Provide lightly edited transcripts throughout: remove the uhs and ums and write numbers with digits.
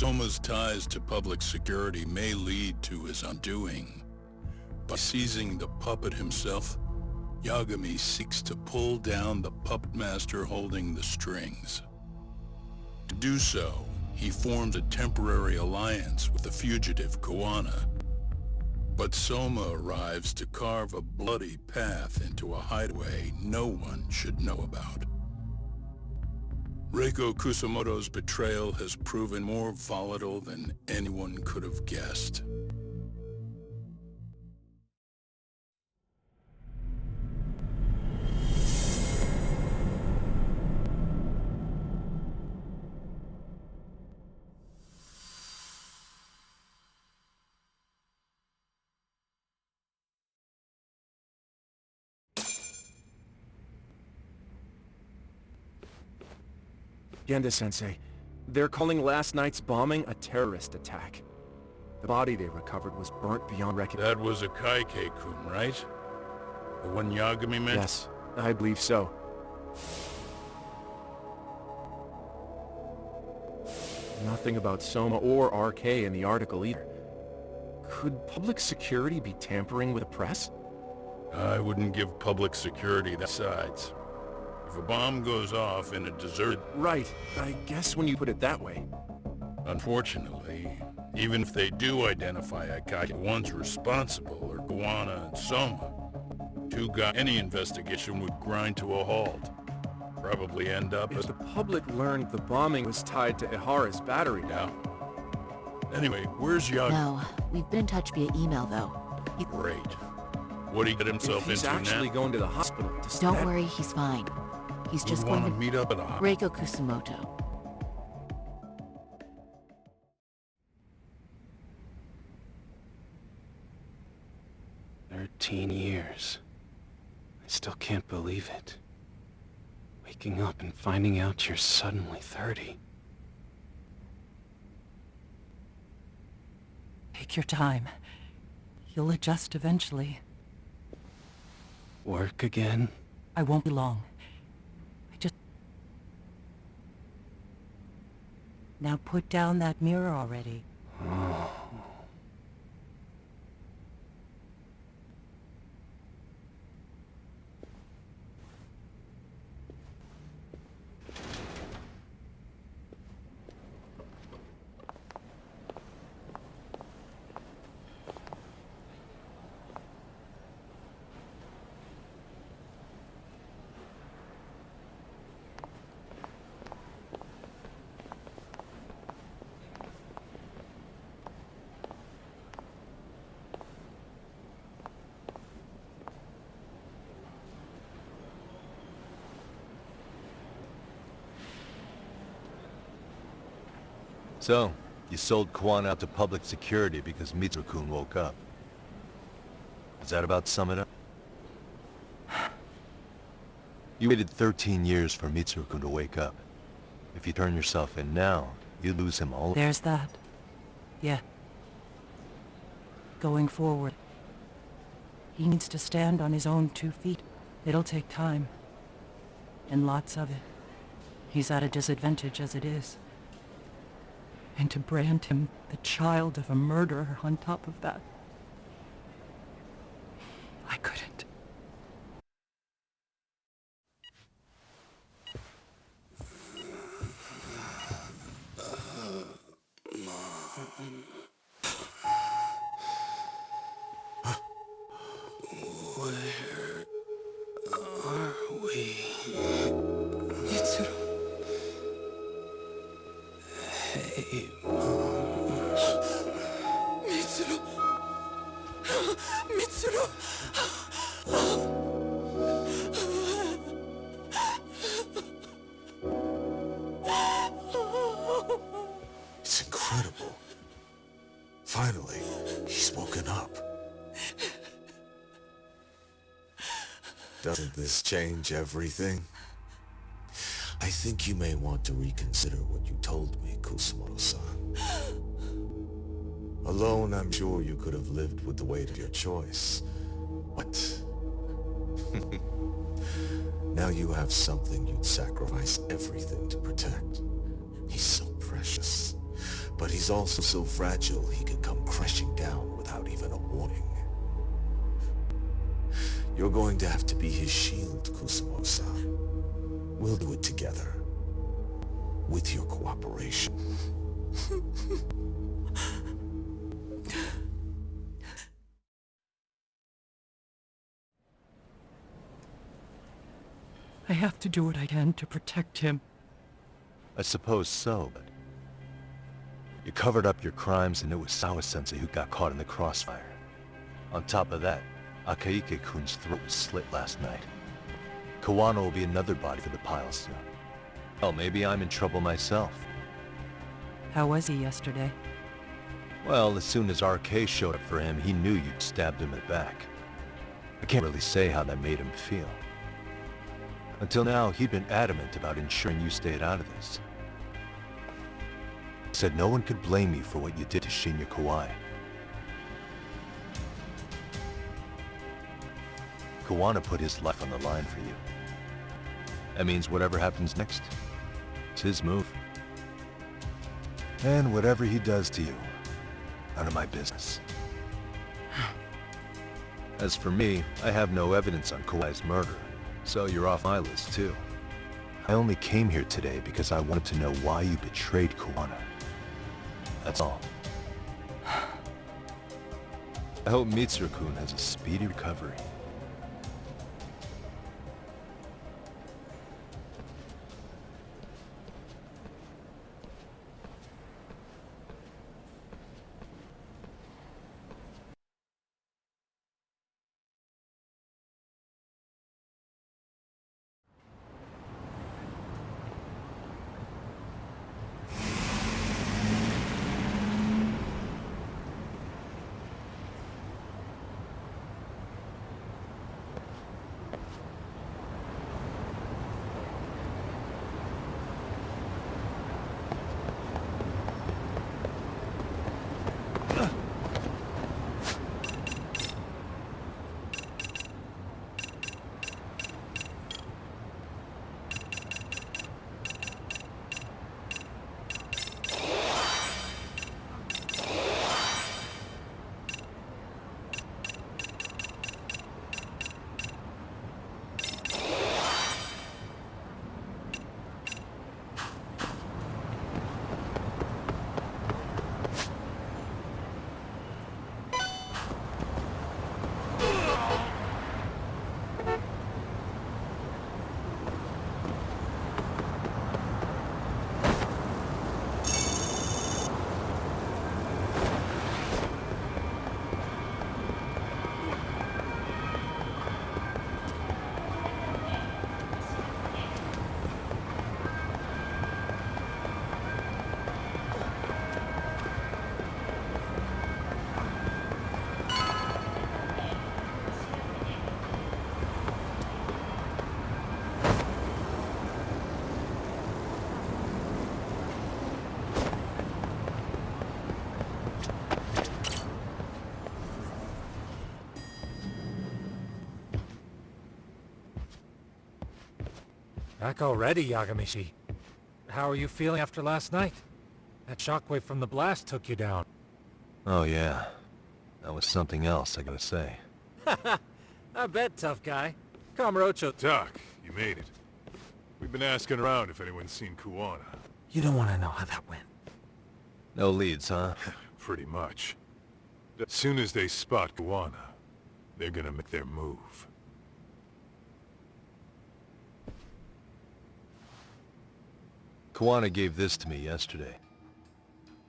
Soma's ties to public security may lead to his undoing. By seizing the puppet himself, Yagami seeks to pull down the puppet master holding the strings. To do so, he forms a temporary alliance with the fugitive Kuwana. But Soma arrives to carve a bloody path into a hideaway no one should know about. Reiko Kusamoto's betrayal has proven more volatile than anyone could have guessed. Genda-sensei, they're calling last night's bombing a terrorist attack. The body they recovered was burnt beyond recognition. That was a Kaike-kun, right? The one Yagami mentioned? Yes, I believe so. Nothing about Soma or RK in the article either. Could public security be tampering with the press? I wouldn't give public security that sides. If a bomb goes off in a deserted... Right, I guess when you put it that way. Unfortunately, even if they do identify Akashi, the ones responsible are Kuwana and Soma. Two guys, any investigation would grind to a halt. Probably end up If as... the public learned the bombing was tied to Ihara's battery Now. Anyway, where's Yagami? No, we've been in touch via email though. Great. What did he get himself If he's into actually now? going to the hospital to Don't worry, he's fine. He's just want going to to meet up at a Reiko Kusamoto. 13 years. I still can't believe it. Waking up and finding out you're suddenly 30. Take your time. You'll adjust eventually. Work again? I won't be long. Now put down that mirror already. Oh. So, you sold Kuwana out to public security because Mitsuru-kun woke up. Does that about sum it up? You waited 13 years for Mitsuru-kun to wake up. If you turn yourself in now, you lose him all. There's that. Yeah. Going forward. He needs to stand on his own 2 feet. It'll take time. And lots of it. He's at a disadvantage as it is. And to brand him the child of a murderer on top of that. I couldn't. Where are we? Mitsuru. Hey, Mitsuru! Mitsuru! It's incredible. Finally, he's woken up. Doesn't this change everything? I think you may want to reconsider what you told me, Kusamoto-san. Alone, I'm sure you could have lived with the weight of your choice. But... now you have something you'd sacrifice everything to protect. He's so precious. But he's also so fragile he could come crashing down without even a warning. You're going to have to be his shield, Kusumo-san. We'll do it together. With your cooperation. I have to do what I can to protect him. I suppose so, but... You covered up your crimes and it was Sawa-sensei who got caught in the crossfire. On top of that, Akaike-kun's throat was slit last night. Kawano will be another body for the pile soon. Well, maybe I'm in trouble myself. How was he yesterday? Well, as soon as RK showed up for him, he knew you'd stabbed him in the back. I can't really say how that made him feel. Until now, he'd been adamant about ensuring you stayed out of this. He said no one could blame you for what you did to Shinya Kawai. Kawano put his life on the line for you. That means whatever happens next, it's his move. And whatever he does to you, none of my business. As for me, I have no evidence on Kawai's murder, so you're off my list too. I only came here today because I wanted to know why you betrayed Kawano. That's all. I hope Mitsuru-kun has a speedy recovery. Back already, Yagamishi. How are you feeling after last night? That shockwave from the blast took you down. Oh yeah, that was something else, I gotta say. I bet, tough guy. Kamurocho... Doc, you made it. We've been asking around if anyone's seen Kuwana. You don't want to know how that went. No leads, huh? Pretty much. As soon as they spot Kuwana, they're gonna make their move. Kuwana gave this to me yesterday.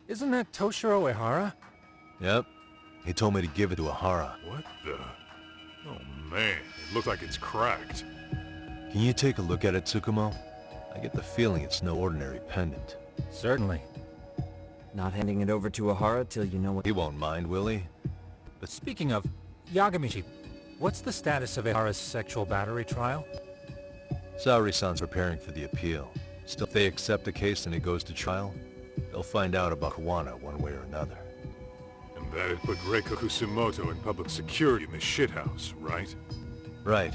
Isn't that Toshiro Ehara? Yep. He told me to give it to Ahara. What the... Oh man, it looks like it's cracked. Can you take a look at it, Tsukumo? I get the feeling it's no ordinary pendant. Certainly. Not handing it over to Ahara till you know what... He won't mind, will he? But Speaking of, Yagamishi, what's the status of Ehara's sexual battery trial? Saori-san's preparing for the appeal. Still, if they accept the case and it goes to trial, they'll find out about Kuwana one way or another. And that'd put Reiko Kusumoto in public security in the shithouse, right? Right.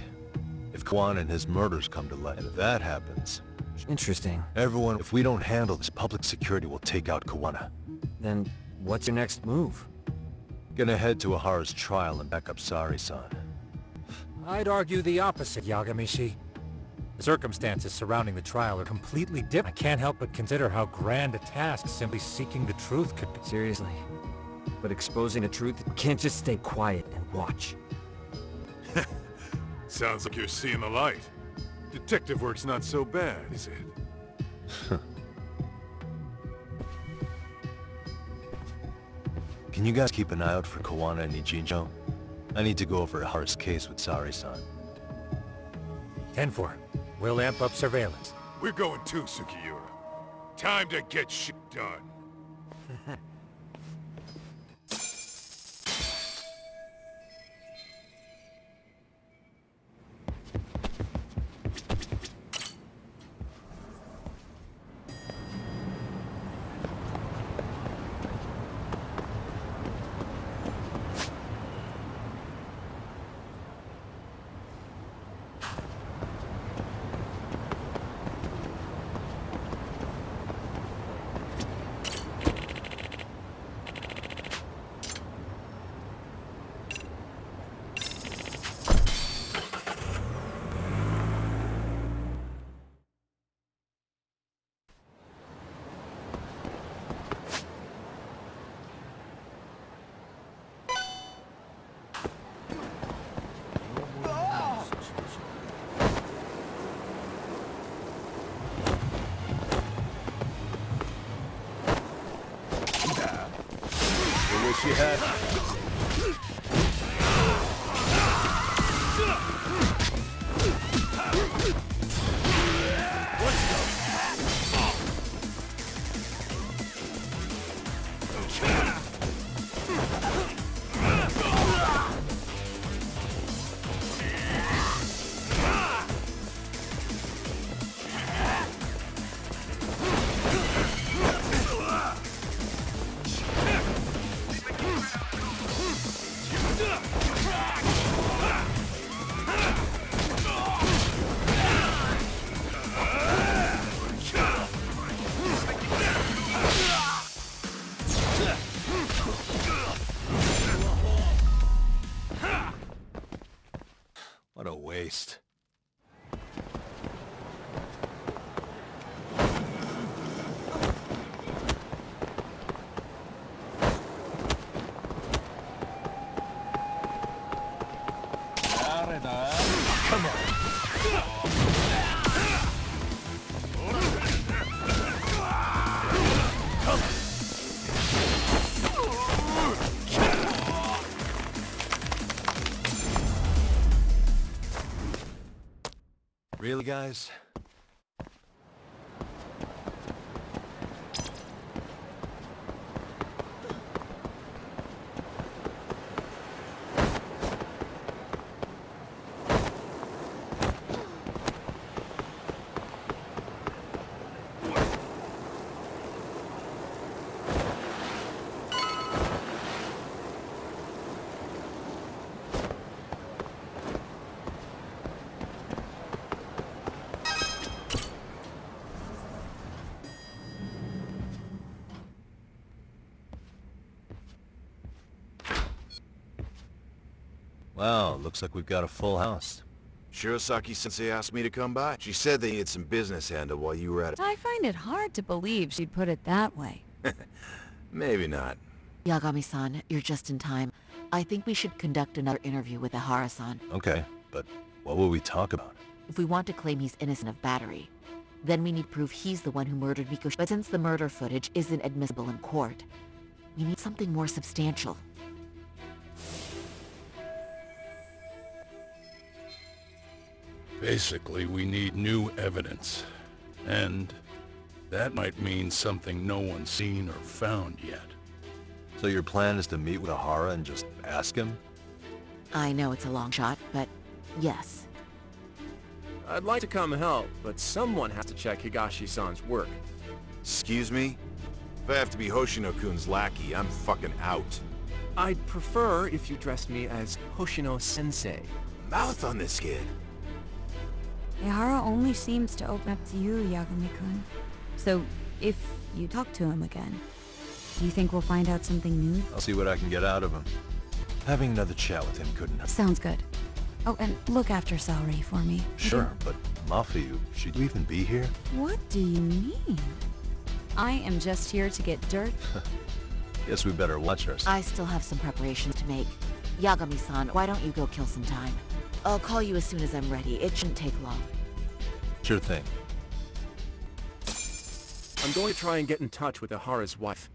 If Kuwana and his murders come to light, and if that happens... Interesting. Everyone, if we don't handle this, public security will take out Kuwana. Then what's your next move? Gonna head to Ahara's trial and back up Sari-san. I'd argue the opposite, Yagamishi. The circumstances surrounding the trial are completely different. I can't help but consider how grand a task simply seeking the truth could be. Seriously. But exposing the truth can't just stay quiet and watch. Sounds like you're seeing the light. Detective work's not so bad, is it? Can you guys keep an eye out for Kawana and Ijinjo? I need to go over Ahara's case with Sari-san. 10-4. We'll amp up surveillance. We're going too, Sukiura. Time to get shit done. Wish you had. What a waste. Come on. Really, guys? Wow, looks like we've got a full house. Shirosaki-sensei asked me to come by. She said they needed some business handled while you were at it. I find it hard to believe she'd put it that way. Maybe not. Yagami-san, you're just in time. I think we should conduct another interview with Ahara-san. Okay, but what will we talk about? If we want to claim he's innocent of battery, then we need proof he's the one who murdered Mikoshi. But since the murder footage isn't admissible in court, we need something more substantial. Basically, we need new evidence. And that might mean something no one's seen or found yet. So your plan is to meet with Ahara and just ask him? I know it's a long shot, but yes. I'd like to come help, but someone has to check Higashi-san's work. Excuse me? If I have to be Hoshino-kun's lackey, I'm fucking out. I'd prefer if you dressed me as Hoshino-sensei. Mouth on this kid. Ihara only seems to open up to you, Yagami-kun. So, if you talk to him again... You think we'll find out something new? I'll see what I can get out of him. Having another chat with him couldn't have... Sounds good. Oh, and look after Salary for me. Sure, but Mafiu, should you even be here? What do you mean? I am just here to get dirt. Guess we better watch ourselves. I still have some preparations to make. Yagami-san, why don't you go kill some time? I'll call you as soon as I'm ready. It shouldn't take long. Sure thing. I'm going to try and get in touch with Ihara's wife.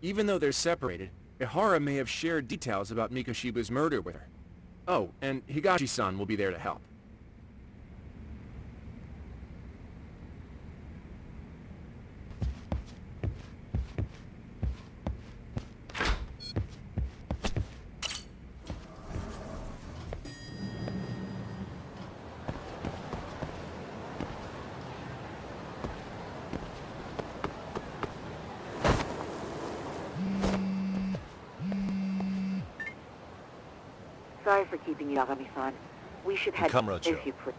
Even though they're separated, Ihara may have shared details about Mikoshiba's murder with her. Oh, and Higashi-san will be there to help. Sorry for keeping you, Yagami-san. We should head Kamurocho. if you put...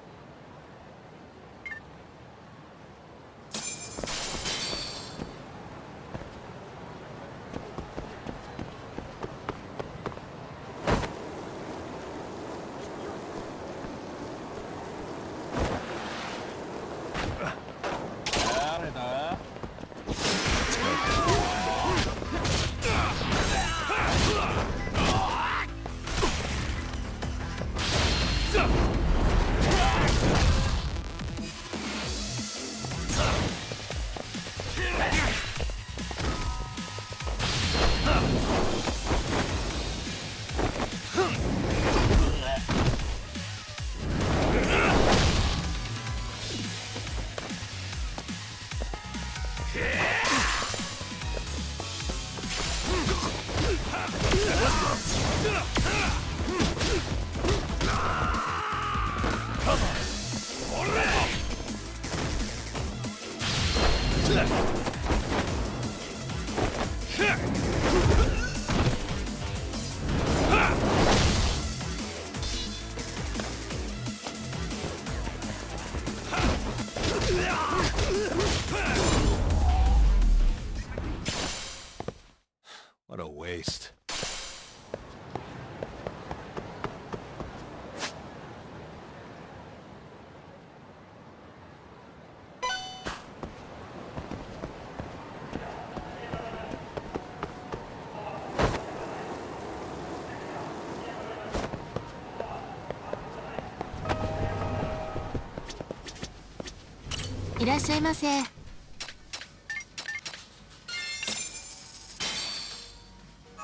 What a waste.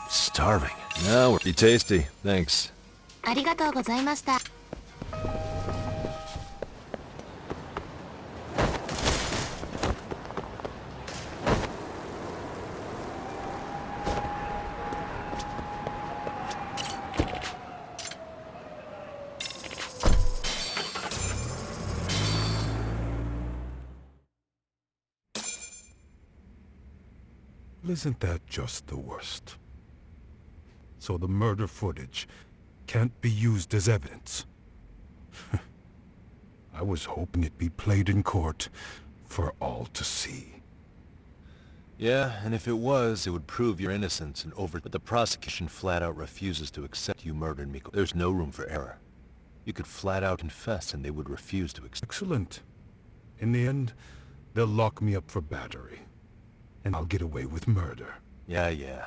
Starving. Now we're... Be tasty. Thanks. ありがとうございました。Isn't that just the worst? So the murder footage can't be used as evidence. I was hoping it'd be played in court for all to see. Yeah, and if it was, it would prove your innocence and over... But the prosecution flat out refuses to accept you murdered Miko. There's no room for error. You could flat out confess and they would refuse to accept... Excellent. In the end, they'll lock me up for battery. And I'll get away with murder. Yeah.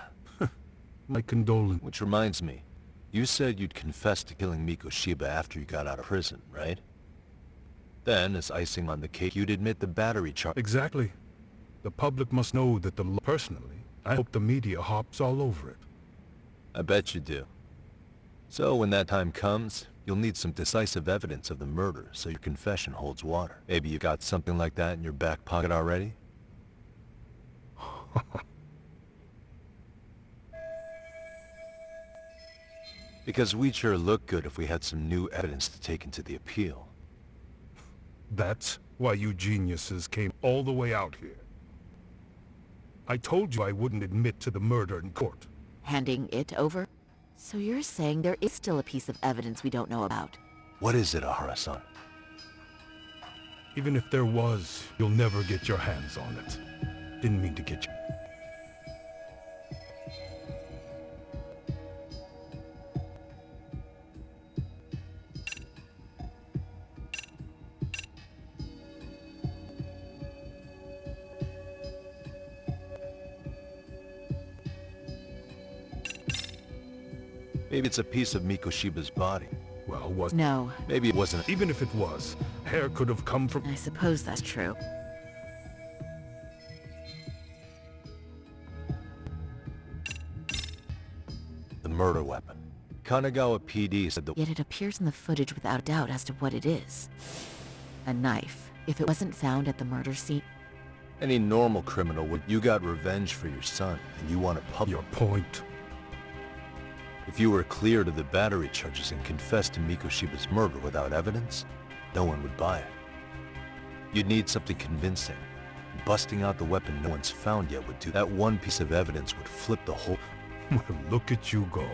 My condolences. Which reminds me, you said you'd confess to killing Mikoshiba after you got out of prison, right? Then, as icing on the cake, you'd admit the battery charge. Exactly. The public must know that the law... Personally, I hope the media hops all over it. I bet you do. So when that time comes, you'll need some decisive evidence of the murder so your confession holds water. Maybe you got something like that in your back pocket already? Because we'd sure look good if we had some new evidence to take into the appeal. That's why you geniuses came all the way out here. I told you I wouldn't admit to the murder in court. Handing it over? So you're saying there is still a piece of evidence we don't know about? What is it, Ihara-san? Even if there was, you'll never get your hands on it. Didn't mean to get you... Maybe it's a piece of Mikoshiba's body. Well, was... No, Maybe it wasn't... Even if it was, hair could have come from... I suppose that's true. the murder weapon. Kanagawa PD said the... Yet it appears in the footage without doubt as to what it is. A knife. If it wasn't found at the murder scene... Any normal criminal would... You got revenge for your son, and you want to pub... Your point? If you were cleared of the battery charges and confessed to Mikoshiba's murder without evidence, no one would buy it. You'd need something convincing. Busting out the weapon no one's found yet would do. That one piece of evidence would flip the whole... Well, look at you go.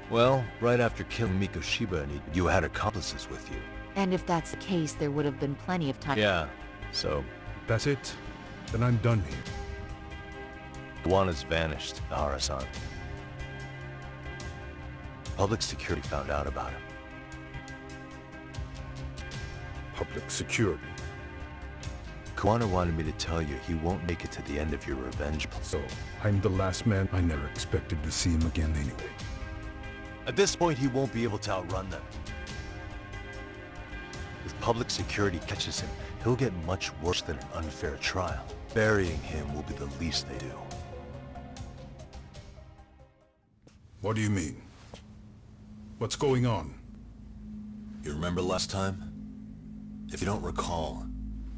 Well, right after killing Mikoshiba, and you had accomplices with you. And if that's the case, there would have been plenty of time... Yeah, so... That's it? Then I'm done here. Kawana's vanished, Hara-san. Public security found out about him. Public security. Kawana wanted me to tell you he won't make it to the end of your revenge plan. So, I'm the last man. I never expected to see him again anyway. At this point, he won't be able to outrun them. If public security catches him, he'll get much worse than an unfair trial. Burying him will be the least they do. What do you mean? What's going on? You remember last time? If you don't recall,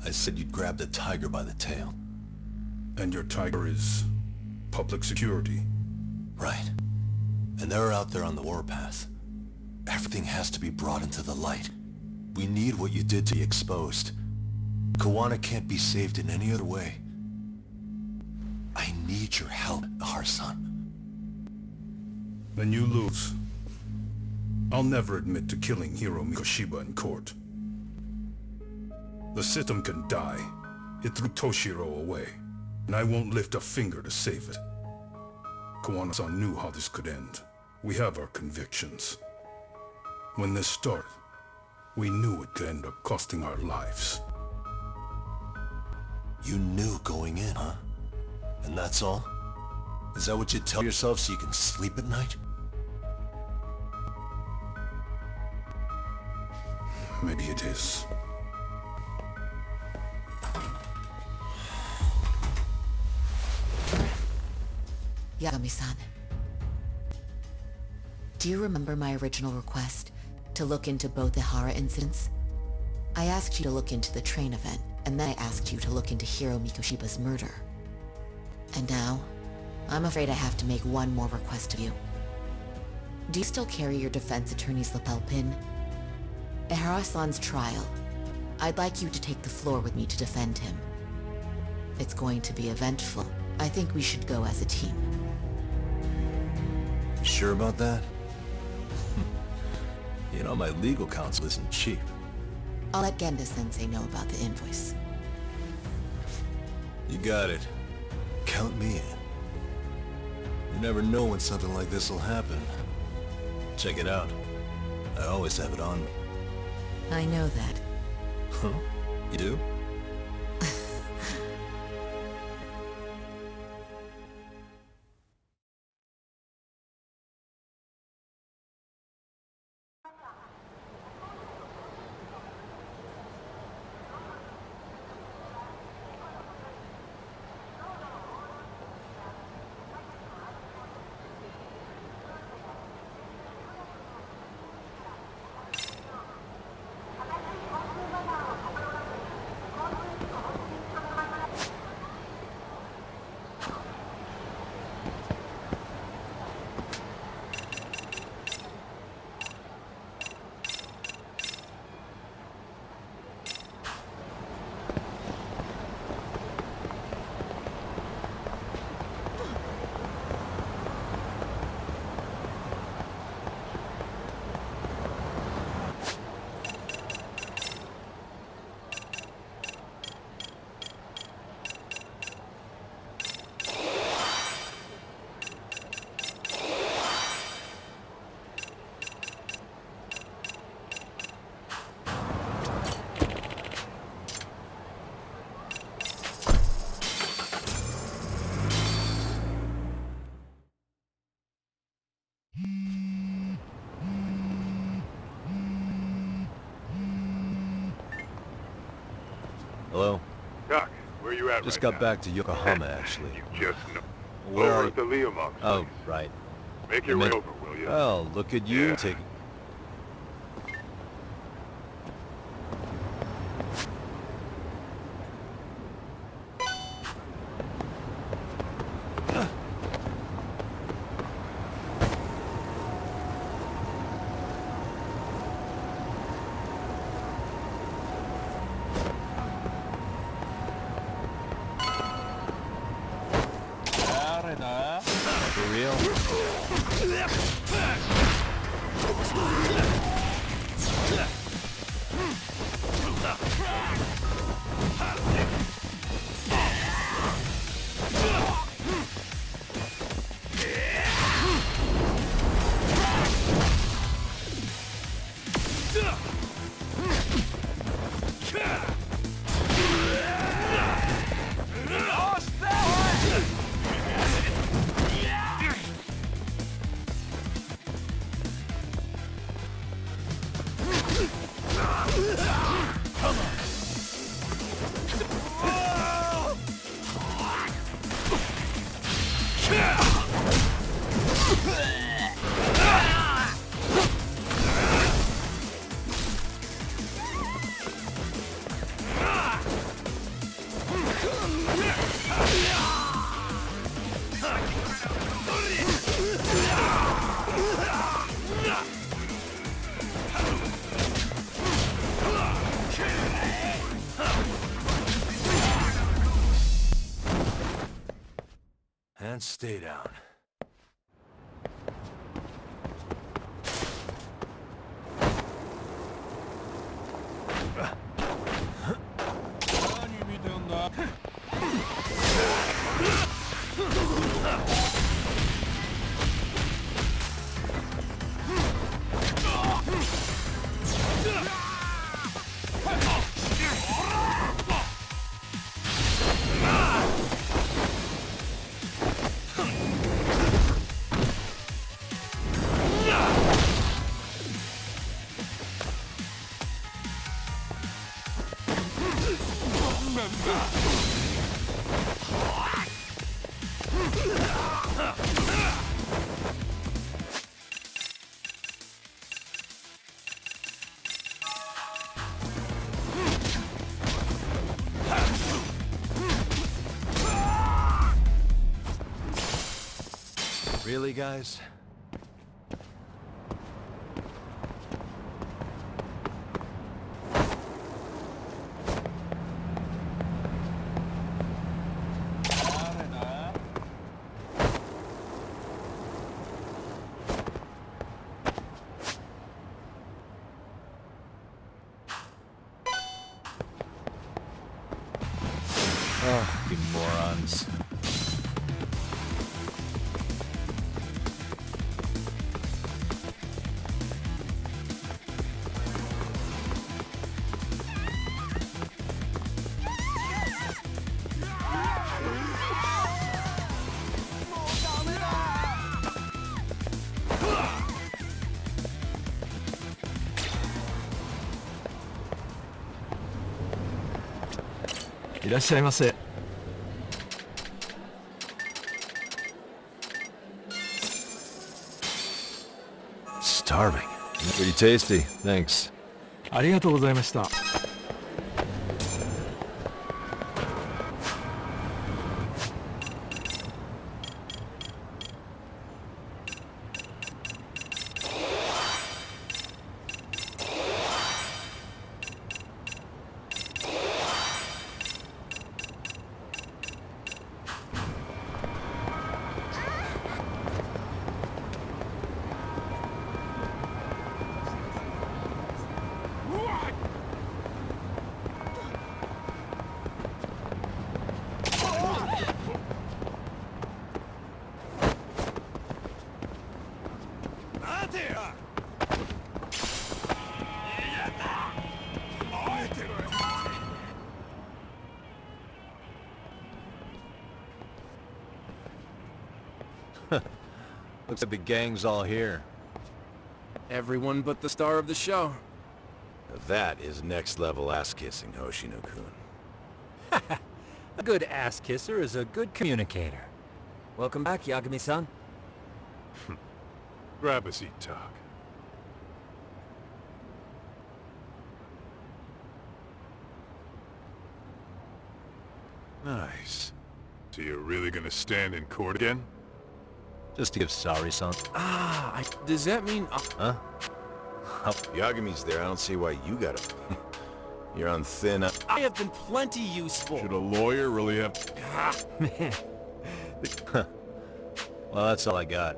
I said you'd grab the tiger by the tail. And your tiger is... public security? Right. And they're out there on the warpath. Everything has to be brought into the light. We need what you did to be exposed. Kawana can't be saved in any other way. I need your help, Hara-san. Then you lose. I'll never admit to killing Hiro Mikoshiba in court. The system can die. It threw Toshiro away, and I won't lift a finger to save it. Kawana-san knew how this could end. We have our convictions. When this started, we knew it could end up costing our lives. You knew going in, huh? And that's all? Is that what you tell yourself so you can sleep at night? Maybe it is. Yagami-san. Do you remember my original request to look into both the Hara incidents? I asked you to look into the train event, and then I asked you to look into Hiro Mikoshiba's murder. And now, I'm afraid I have to make one more request of you. Do you still carry your defense attorney's lapel pin? At Hara-san's trial, I'd like you to take the floor with me to defend him. It's going to be eventful. I think we should go as a team. You sure about that? You know, my legal counsel isn't cheap. I'll let Genda-sensei know about the invoice. You got it. Count me in. You never know when something like this will happen. Check it out. I always have it on me. I know that. Huh? You do? that Just right got now. back to Yokohama, actually. You just know. Where are Over you? at the Leomog Oh, place. right. Make your way over, will you? Well, look at you Yeah. taking... For real? And stay down. Really, guys? Oh, you morons. Starving. Pretty tasty, thanks. ありがとうございました。Looks like the gang's all here. Everyone but the star of the show. That is next level ass-kissing, Hoshino-kun. A good ass kisser is a good communicator. Welcome back, Yagami-san. Grab a seat, Talk. Nice. So you're really gonna stand in court again? Just to give sorry, son. Does that mean... Huh? Yagami's there, I don't see why you gotta... You're on thin... I have been plenty useful. Should a lawyer really have... Man. Well, that's all I got.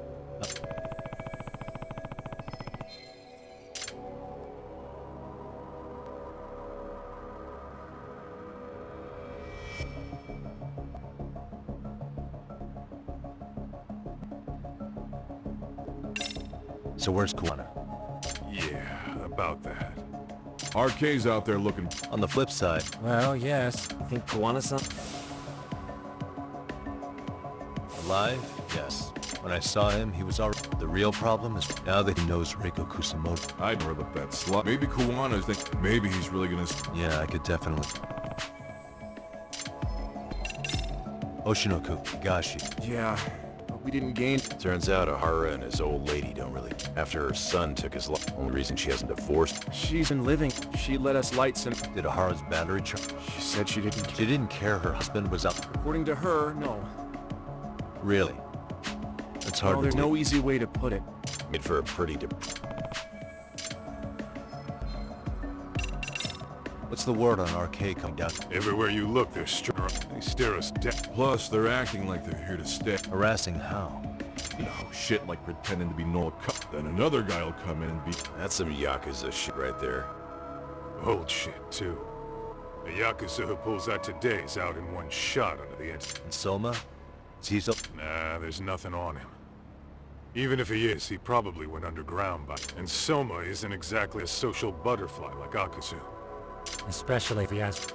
So where's Kuwana? Yeah, about that. RK's out there looking... On the flip side... Well, yes. Think Kuwana-san? Alive? Yes. When I saw him, he was already... The real problem is now that he knows Reiko Kusamoto. I'd never let that slide. Maybe Kuwana's think... Maybe he's really gonna... Yeah, I could definitely... Oshinoku, Higashi. Yeah, but we didn't gain... Turns out Ahara and his old lady don't really... After her son took his life, only reason she hasn't divorced. She's been living. She let us light some... Did Ahara's battery charge? She said she didn't... She didn't care her husband was out. According to her, no. Really? That's hard Well, to there's believe. no easy way to put it. Made for a pretty What's the word on RK coming down? Everywhere you look, they're they stare us down. Plus, they're acting like they're here to stay. Harassing how? You know, shit like pretending to be Noah Cup. Then another guy will come in and be... That's some Yakuza shit right there. Old shit, too. The Yakuza who pulls out today is out in one shot under the end. And Soma? Is he so... Nah, there's nothing on him. Even if he is, he probably went underground by... And Soma isn't exactly a social butterfly like Akazu. Especially if he has...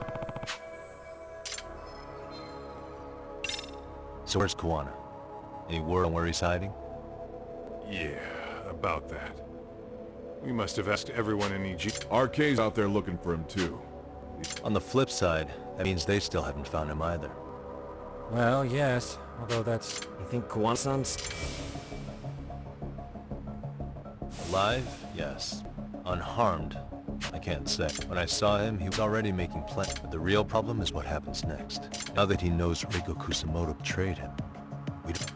So where's Kuwana? Any word on where he's hiding? Yeah, about that. We must have asked everyone in EG... RK's out there looking for him too. On the flip side, that means they still haven't found him either. Well, yes. Although that's... You think Kuwana-san's... Alive? Yes. Unharmed? I can't say. When I saw him, he was already making plans. But the real problem is what happens next. Now that he knows Reiko Kusamoto betrayed him.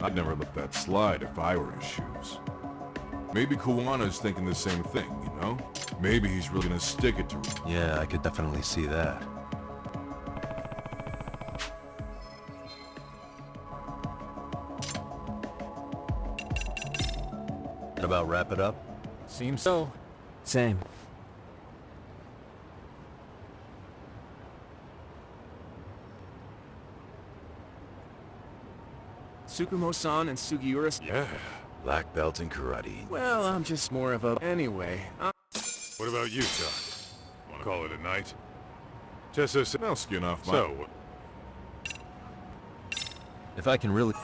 I'd never let that slide if I were his shoes. Maybe Kuwana's thinking the same thing, you know? Maybe he's really gonna stick it to... Yeah, I could definitely see that. That about wrap it up? Seems so. Same. Tsukumo-san and Sugiura... Yeah, black belt in karate. Well, I'm just more of a... Anyway, What about you, Doc? Wanna call it a night? Tessa said... I'll skin off my... So, If I can really...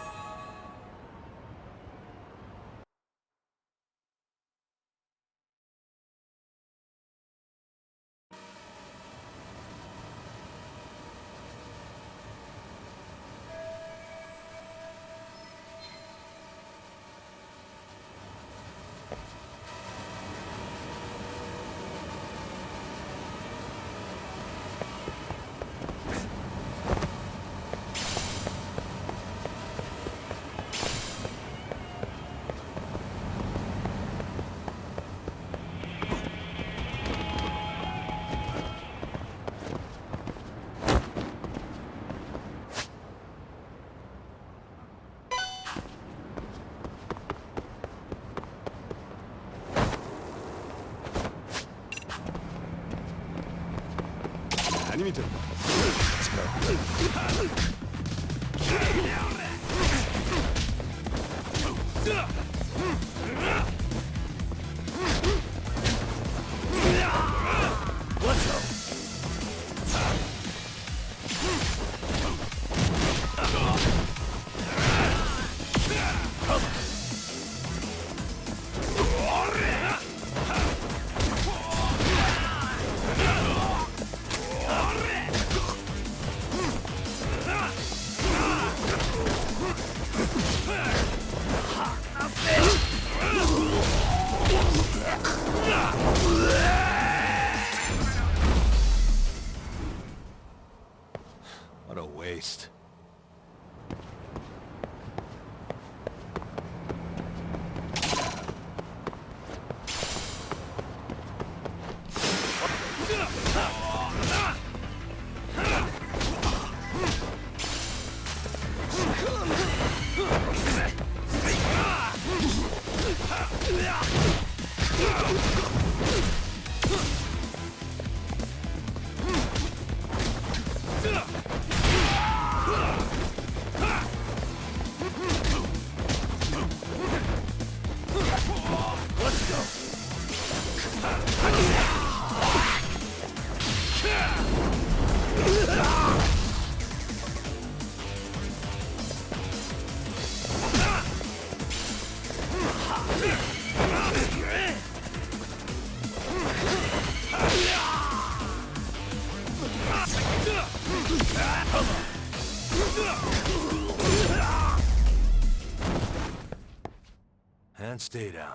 And stay down.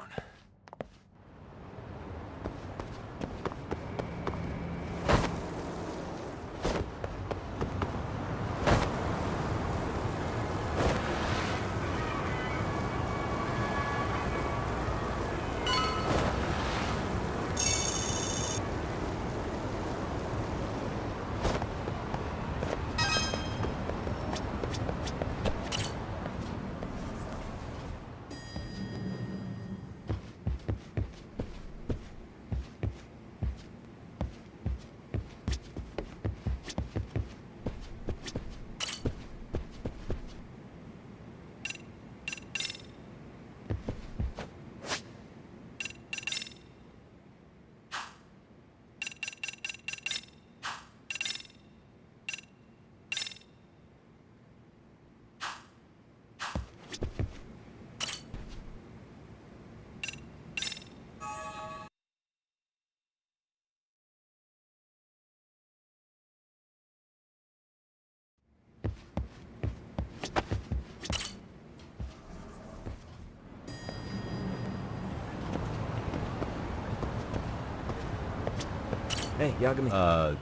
Hey, Yagami.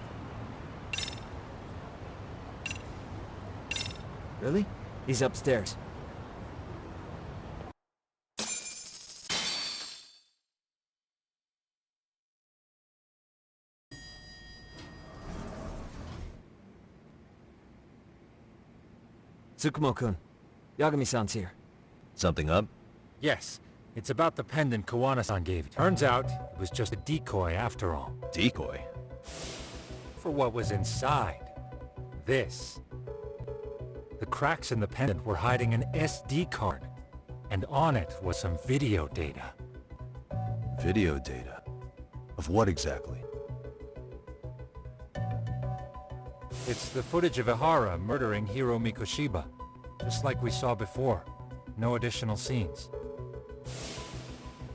Really? He's upstairs. Tsukumo-kun, Yagami-san's here. Something up? Yes, it's about the pendant Kawana-san gave you. Turns out, it was just a decoy after all. Decoy? For what was inside. This. The cracks in the pendant were hiding an SD card, and on it was some video data. Video data? Of what exactly? It's the footage of Ihara murdering Hiro Mikoshiba, just like we saw before. No additional scenes.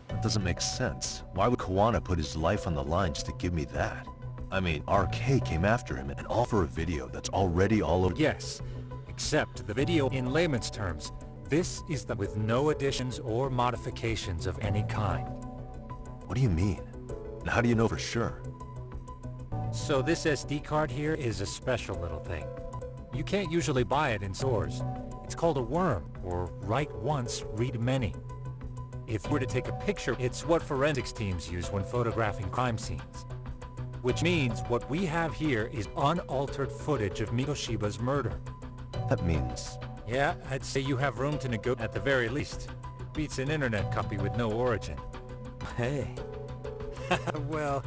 That doesn't make sense. Why would Kawana put his life on the line just to give me that? I mean, RK came after him and all for a video that's already all over— Yes, except the video in layman's terms. This is the with no additions or modifications of any kind. What do you mean? And how do you know for sure? So this SD card here is a special little thing. You can't usually buy it in stores. It's called a worm, or write once, read many. If you were to take a picture, it's what forensics teams use when photographing crime scenes. Which means what we have here is unaltered footage of Mikoshiba's murder. That means— Yeah, I'd say you have room to negotiate at the very least. It beats an internet copy with no origin. Hey. Well,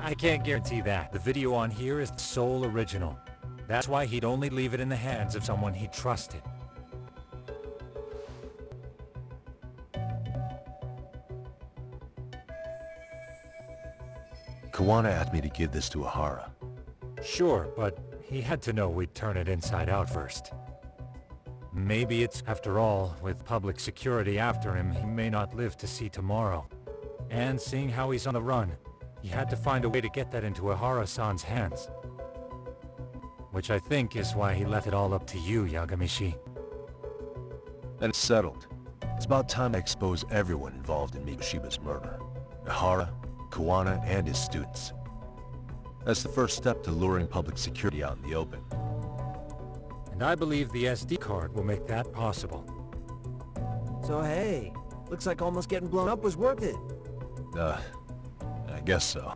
I can't guarantee that. The video on here is the sole original. That's why he'd only leave it in the hands of someone he trusted. Kawana asked me to give this to Ihara. Sure, but he had to know we'd turn it inside out first. Maybe it's, after all, with public security after him, he may not live to see tomorrow. And seeing how he's on the run, he had to find a way to get that into Ihara-san's hands. Which I think is why he left it all up to you, Yagamishi. Then it's settled. It's about time I expose everyone involved in Mikoshiba's murder. Ihara, Kawana, and his students. That's the first step to luring public security out in the open. And I believe the SD card will make that possible. So hey, looks like almost getting blown up was worth it. I guess so.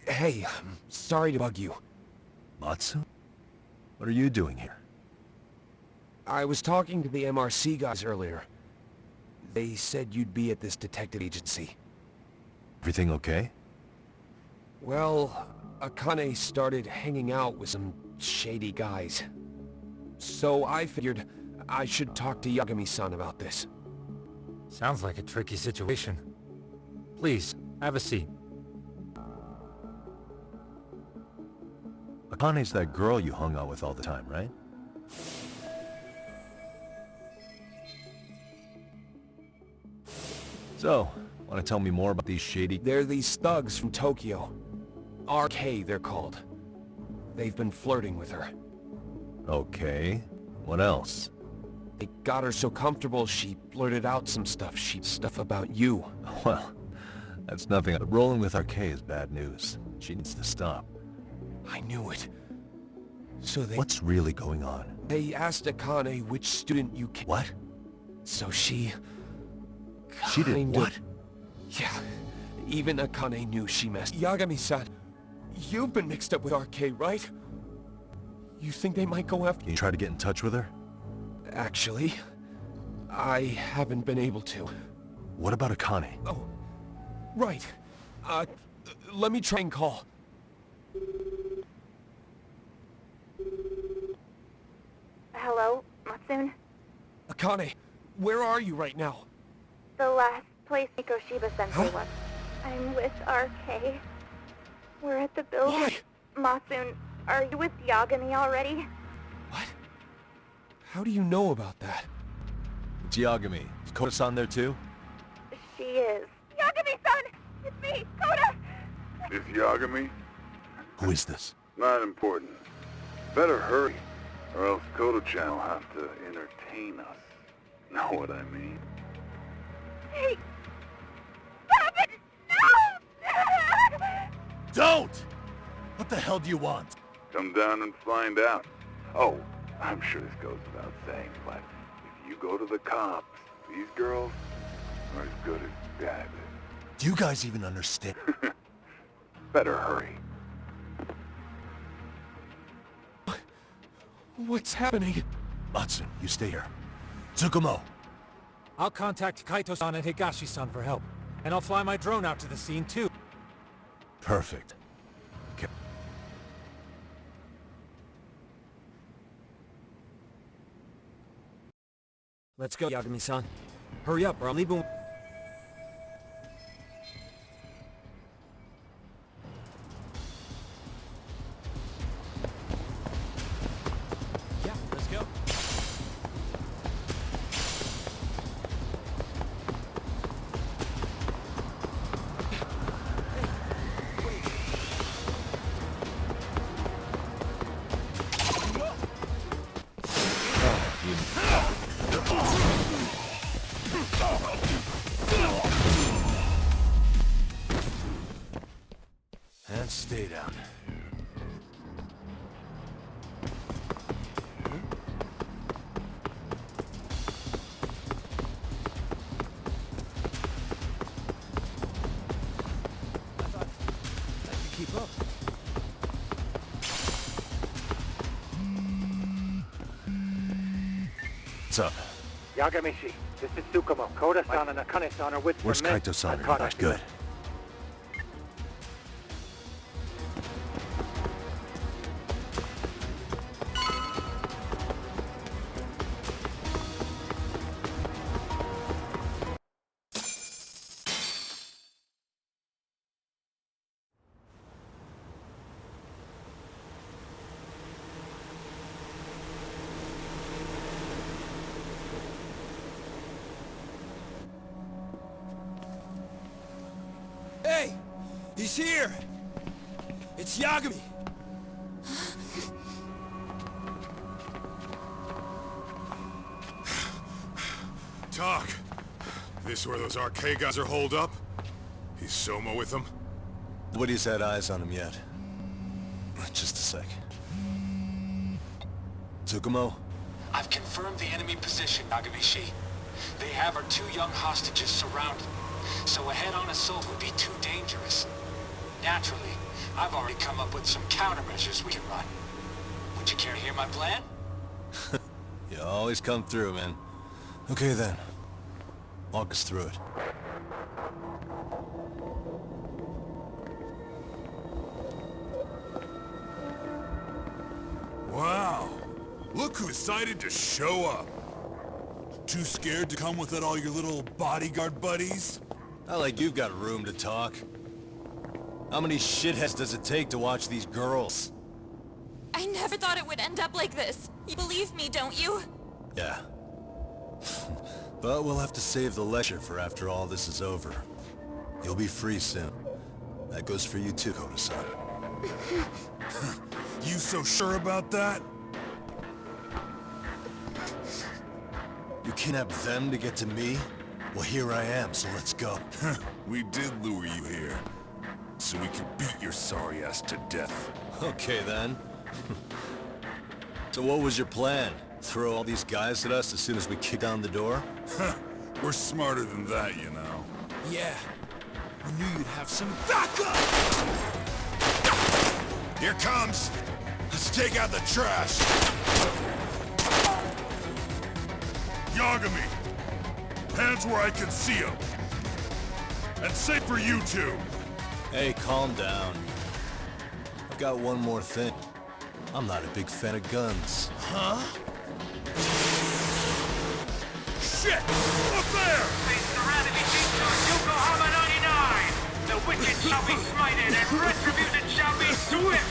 Hey, I'm sorry to bug you. Matsu? What are you doing here? I was talking to the MRC guys earlier. They said you'd be at this detective agency. Everything okay? Well, Akane started hanging out with some shady guys. So I figured I should talk to Yagami-san about this. Sounds like a tricky situation. Please, have a seat. Akane's that girl you hung out with all the time, right? So, want to tell me more about these shady... They're these thugs from Tokyo. RK, they're called. They've been flirting with her. Okay. What else? They got her so comfortable, she blurted out some stuff. Stuff about you. Well, that's nothing. But rolling with RK is bad news. She needs to stop. I knew it. So they... What's really going on? They asked Akane which student you... What? So she... She did what? Yeah. Even Akane knew she messed... Yagami-san, you've been mixed up with RK, right? You think they might go after... You try to get in touch with her? Actually, I haven't been able to. What about Akane? Oh, right. Let me try and call. Hello, Matsune? Akane, where are you right now? The last place Mikoshiba-sensei was. I'm with RK. We're at the building. Why? Matsune, are you with Yagami already? How do you know about that? It's Yagami. Is Koda-san there too? She is. Yagami-san! It's me, Koda! It's Yagami? Who is this? Not important. Better hurry, or else Koda-chan will have to entertain us. Know what I mean? Hey! Stop it! No! Don't! What the hell do you want? Come down and find out. Oh, I'm sure this goes without saying, but if you go to the cops, these girls are as good as dead. Do you guys even understand? Better hurry. What's happening? Matsune, you stay here. Tsukumo! I'll contact Kaito-san and Higashi-san for help. And I'll fly my drone out to the scene, too. Perfect. Okay. Let's go, Yagami-san. Hurry up, or I'm leaving... Yeah, let's go. And stay down. Keep up. What's up? Yagami-shi, this is Tsukumo. Koda-san and Akane-san are with Where's the men. Kaito-san? I caught us. Good. Hey! He's here! It's Yagami! Talk. This where those RK guys are holed up? He's Soma with them? Nobody's had eyes on him yet. Just a sec. Tsukumo? I've confirmed the enemy position, Yagami-shi. They have our 2 young hostages surrounded, so a head-on assault would be too dangerous. Naturally, I've already come up with some countermeasures we can run. Would you care to hear my plan? You always come through, man. Okay then. Walk us through it. Wow. Look who decided to show up. Too scared to come without all your little bodyguard buddies? Not like you've got room to talk. How many shitheads does it take to watch these girls? I never thought it would end up like this. You believe me, don't you? Yeah. But we'll have to save the lecture for after all this is over. You'll be free soon. That goes for you too, Koda-san. You so sure about that? You kidnapped them to get to me? Well, here I am, so let's go. We did lure you here, so we could beat your sorry ass to death. Okay, then. So what was your plan? Throw all these guys at us as soon as we kick down the door? We're smarter than that, you know. Yeah. I knew you'd have some backup! Here comes! Let's take out the trash! Yagami! Hands where I can see them! And safe for you two! Hey, calm down. I've got one more thing. I'm not a big fan of guns. Huh? Shit! Up there! They surrounded me to Yokohama 99! The wicked shall be smited and retribution shall be swift!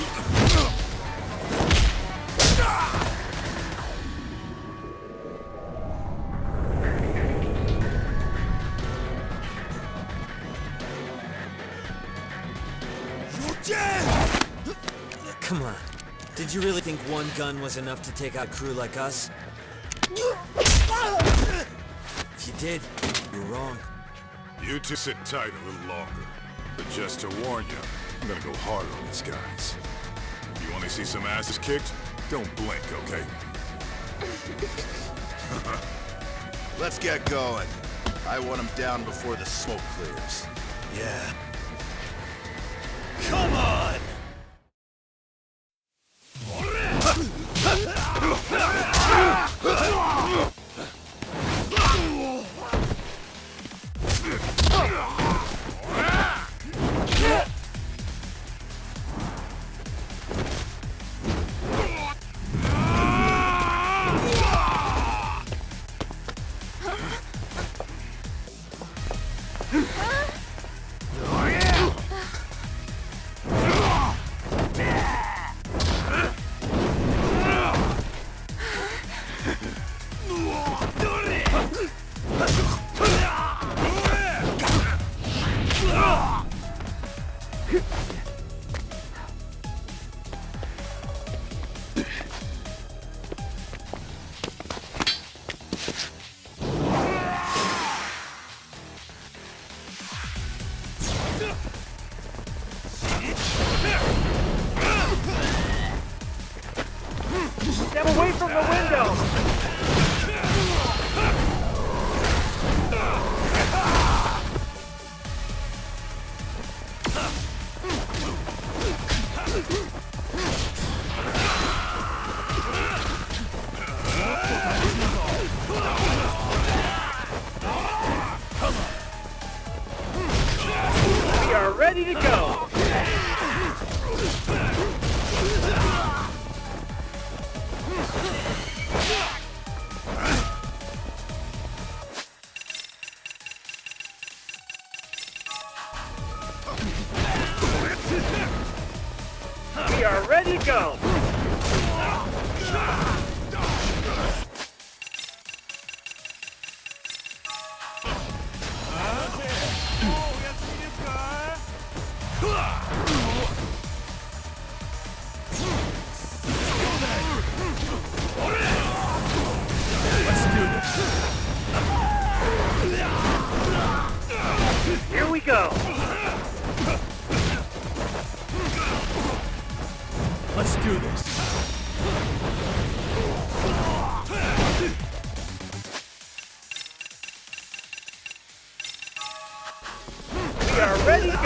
Come on. Did you really think one gun was enough to take out a crew like us? If you did, you're wrong. You two sit tight a little longer. But just to warn you, I'm gonna go hard on these guys. You wanna see some asses kicked? Don't blink, okay? Let's get going. I want them down before the smoke clears. Yeah. Come on! Step away from the window! We are ready to go! We are ready to go! Let's do this! Here we go! Let's do this! We are ready to go!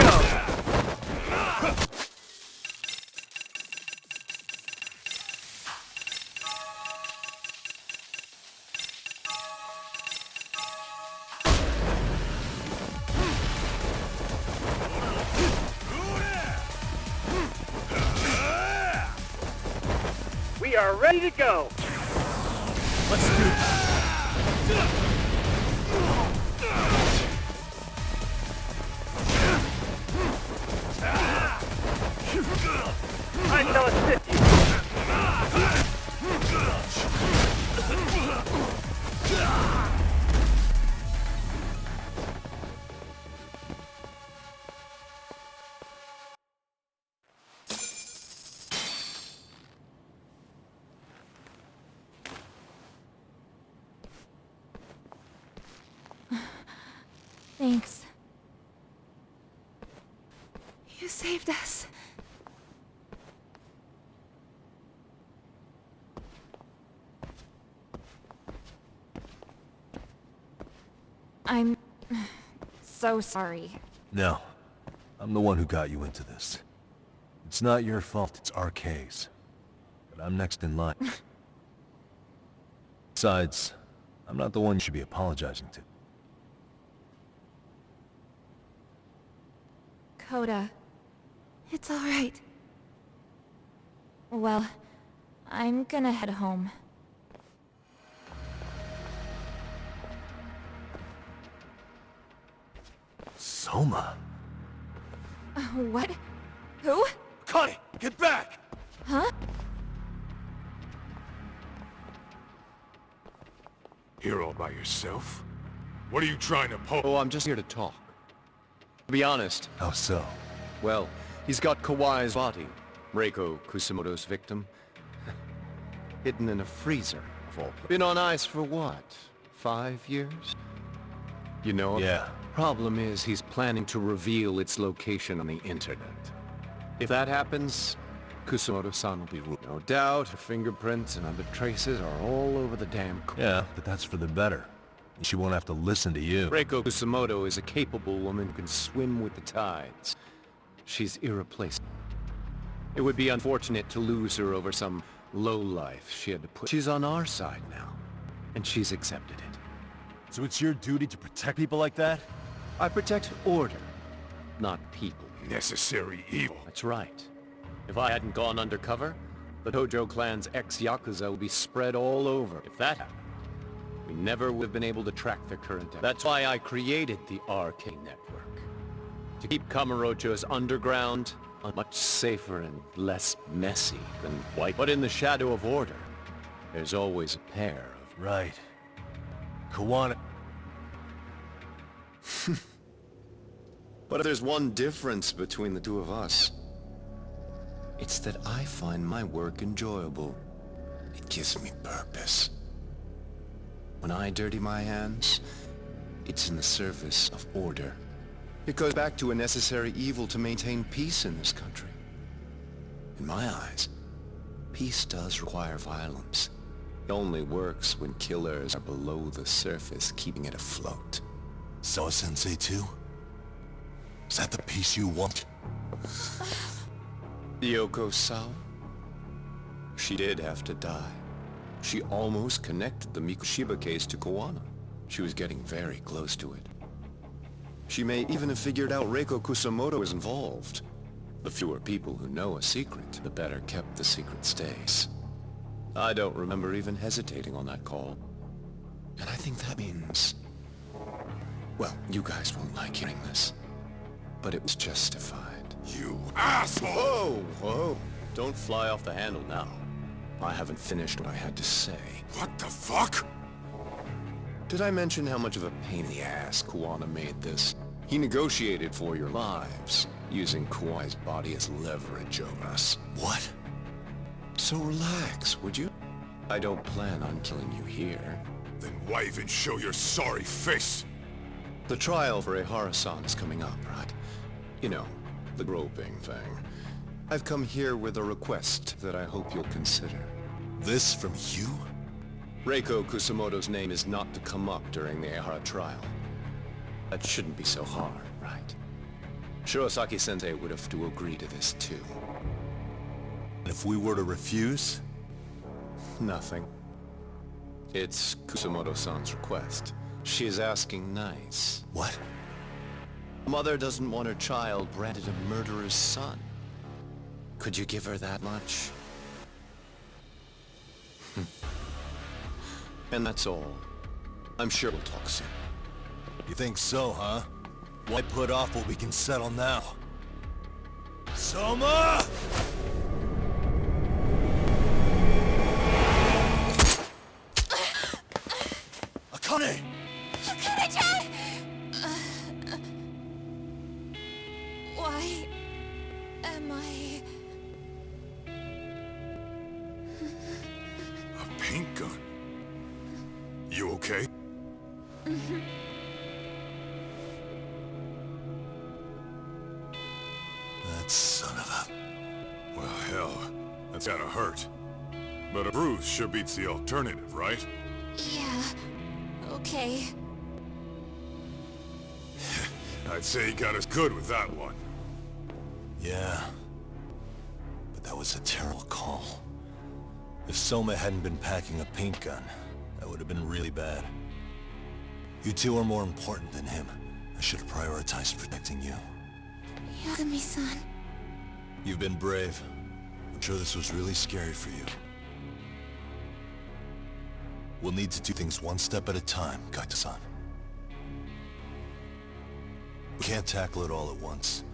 We are ready to go. Let's do this. I shall assist you. Thanks. You saved us. I'm so sorry. No. I'm the one who got you into this. It's not your fault, it's RK's. But I'm next in line. Besides, I'm not the one you should be apologizing to. Coda. It's alright. Well, I'm gonna head home. Soma? What? Who? Connie, get back! Huh? Here all by yourself? What are you trying to pull? Oh, I'm just here to talk. To be honest. How so? Well, he's got Kawai's body. Reiko Kusamoto's victim. Hidden in a freezer, of all places. Been on ice for what? 5 years? You know? Yeah. Problem is, he's planning to reveal its location on the internet. If that happens, Kusamoto-san will be ruled. No doubt, her fingerprints and other traces are all over the damn... Yeah, but that's for the better. She won't have to listen to you. Reiko Kusamoto is a capable woman who can swim with the tides. She's irreplaceable. It would be unfortunate to lose her over some lowlife she had to put... She's on our side now, and she's accepted it. So it's your duty to protect people like that? I protect order, not people. Necessary evil. That's right. If I hadn't gone undercover, the Tojo clan's ex-Yakuza would be spread all over. If that happened, we never would have been able to track their current... That's why I created the RK Network. To keep Kamurocho's underground much safer and less messy than white. But in the shadow of order, there's always a pair of... Right. Kawana... But there's one difference between the two of us. It's that I find my work enjoyable. It gives me purpose. When I dirty my hands, it's in the service of order. It goes back to a necessary evil to maintain peace in this country. In my eyes, peace does require violence. It only works when killers are below the surface, keeping it afloat. Sawa-sensei too? Is that the peace you want? Yoko Sawa? She did have to die. She almost connected the Mikoshiba case to Kawana. She was getting very close to it. She may even have figured out Reiko Kusamoto is involved. The fewer people who know a secret, the better kept the secret stays. I don't remember even hesitating on that call. And I think that means... Well, you guys won't like hearing this, but it was justified. You asshole! Whoa, whoa. Don't fly off the handle now. I haven't finished what I had to say. What the fuck? Did I mention how much of a pain in the ass Kawana made this? He negotiated for your lives, using Kawai's body as leverage over us. What? So relax, would you? I don't plan on killing you here. Then why even show your sorry face? The trial for Ehara-san is coming up, right? You know, the groping thing. I've come here with a request that I hope you'll consider. This from you? Reiko Kusamoto's name is not to come up during the Ehara trial. That shouldn't be so hard, right? Shirosaki-sensei would have to agree to this too. And if we were to refuse? Nothing. It's Kusamoto-san's request. She is asking nice. What? Mother doesn't want her child branded a murderer's son. Could you give her that much? And that's all. I'm sure we'll talk soon. You think so, huh? Why put off what we can settle now? Soma! Akane! Akane-chan! Why am I... A paint gun? You okay? That son of a... Well, hell, that's gotta hurt. But a bruise sure beats the alternative, right? Yeah. Okay. I'd say he got us good with that one. Yeah. But that was a terrible call. If Soma hadn't been packing a paint gun, that would have been really bad. You two are more important than him. I should have prioritized protecting you. Yagami-san. You've been brave. I'm sure this was really scary for you. We'll need to do things one step at a time, Kaito-san. We can't tackle it all at once.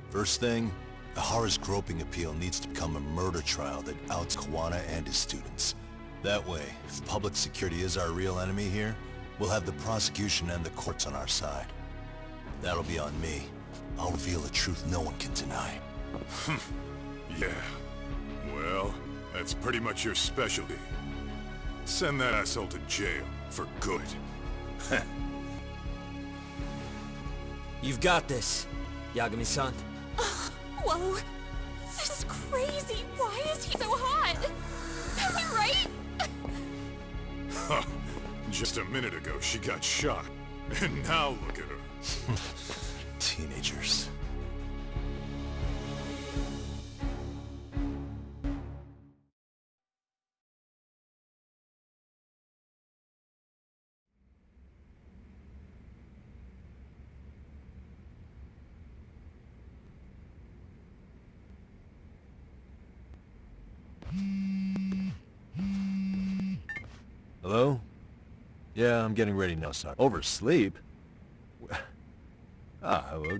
First thing, Ihara's groping appeal needs to become a murder trial that outs Kawana and his students. That way, if public security is our real enemy here, we'll have the prosecution and the courts on our side. That'll be on me. I'll reveal a truth no one can deny. Yeah. Well, that's pretty much your specialty. Send that asshole to jail, for good. You've got this, Yagami-san. Whoa. This is crazy. Why is he so hot? Am I right? Huh. Just a minute ago, she got shot. And now look at her. Teenagers. Hello? Yeah, I'm getting ready now, sorry. Oversleep? Hello.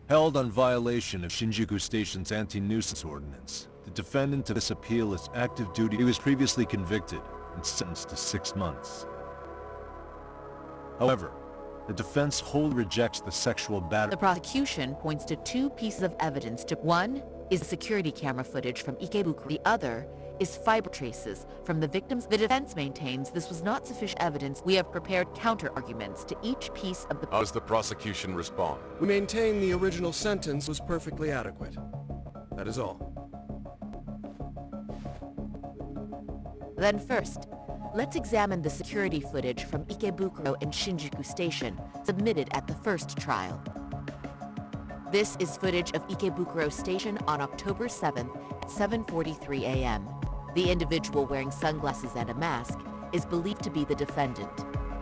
Held on violation of Shinjuku Station's anti-nuisance ordinance. The defendant of this appeal is active duty. He was previously convicted and sentenced to 6 months. However, the defense wholly rejects the sexual battery. The prosecution points to 2 pieces of evidence. One is security camera footage from Ikebukuro. The other is fiber traces from the victims. The defense maintains this was not sufficient evidence. We have prepared counter-arguments to each piece of the... How does the prosecution respond? We maintain the original sentence was perfectly adequate. That is all. Then first, let's examine the security footage from Ikebukuro and Shinjuku Station submitted at the first trial. This is footage of Ikebukuro Station on October 7th at 7:43 a.m. The individual wearing sunglasses and a mask is believed to be the defendant.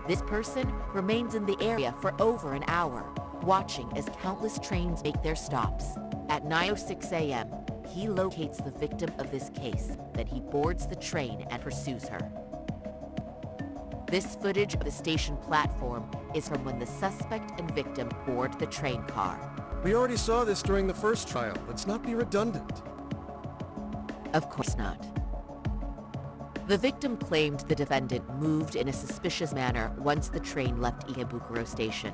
This person remains in the area for over an hour, watching as countless trains make their stops. At 9:06 a.m., he locates the victim of this case. Then he boards the train and pursues her. This footage of the station platform is from when the suspect and victim board the train car. We already saw this during the first trial. Let's not be redundant. Of course not. The victim claimed the defendant moved in a suspicious manner once the train left Ikebukuro Station,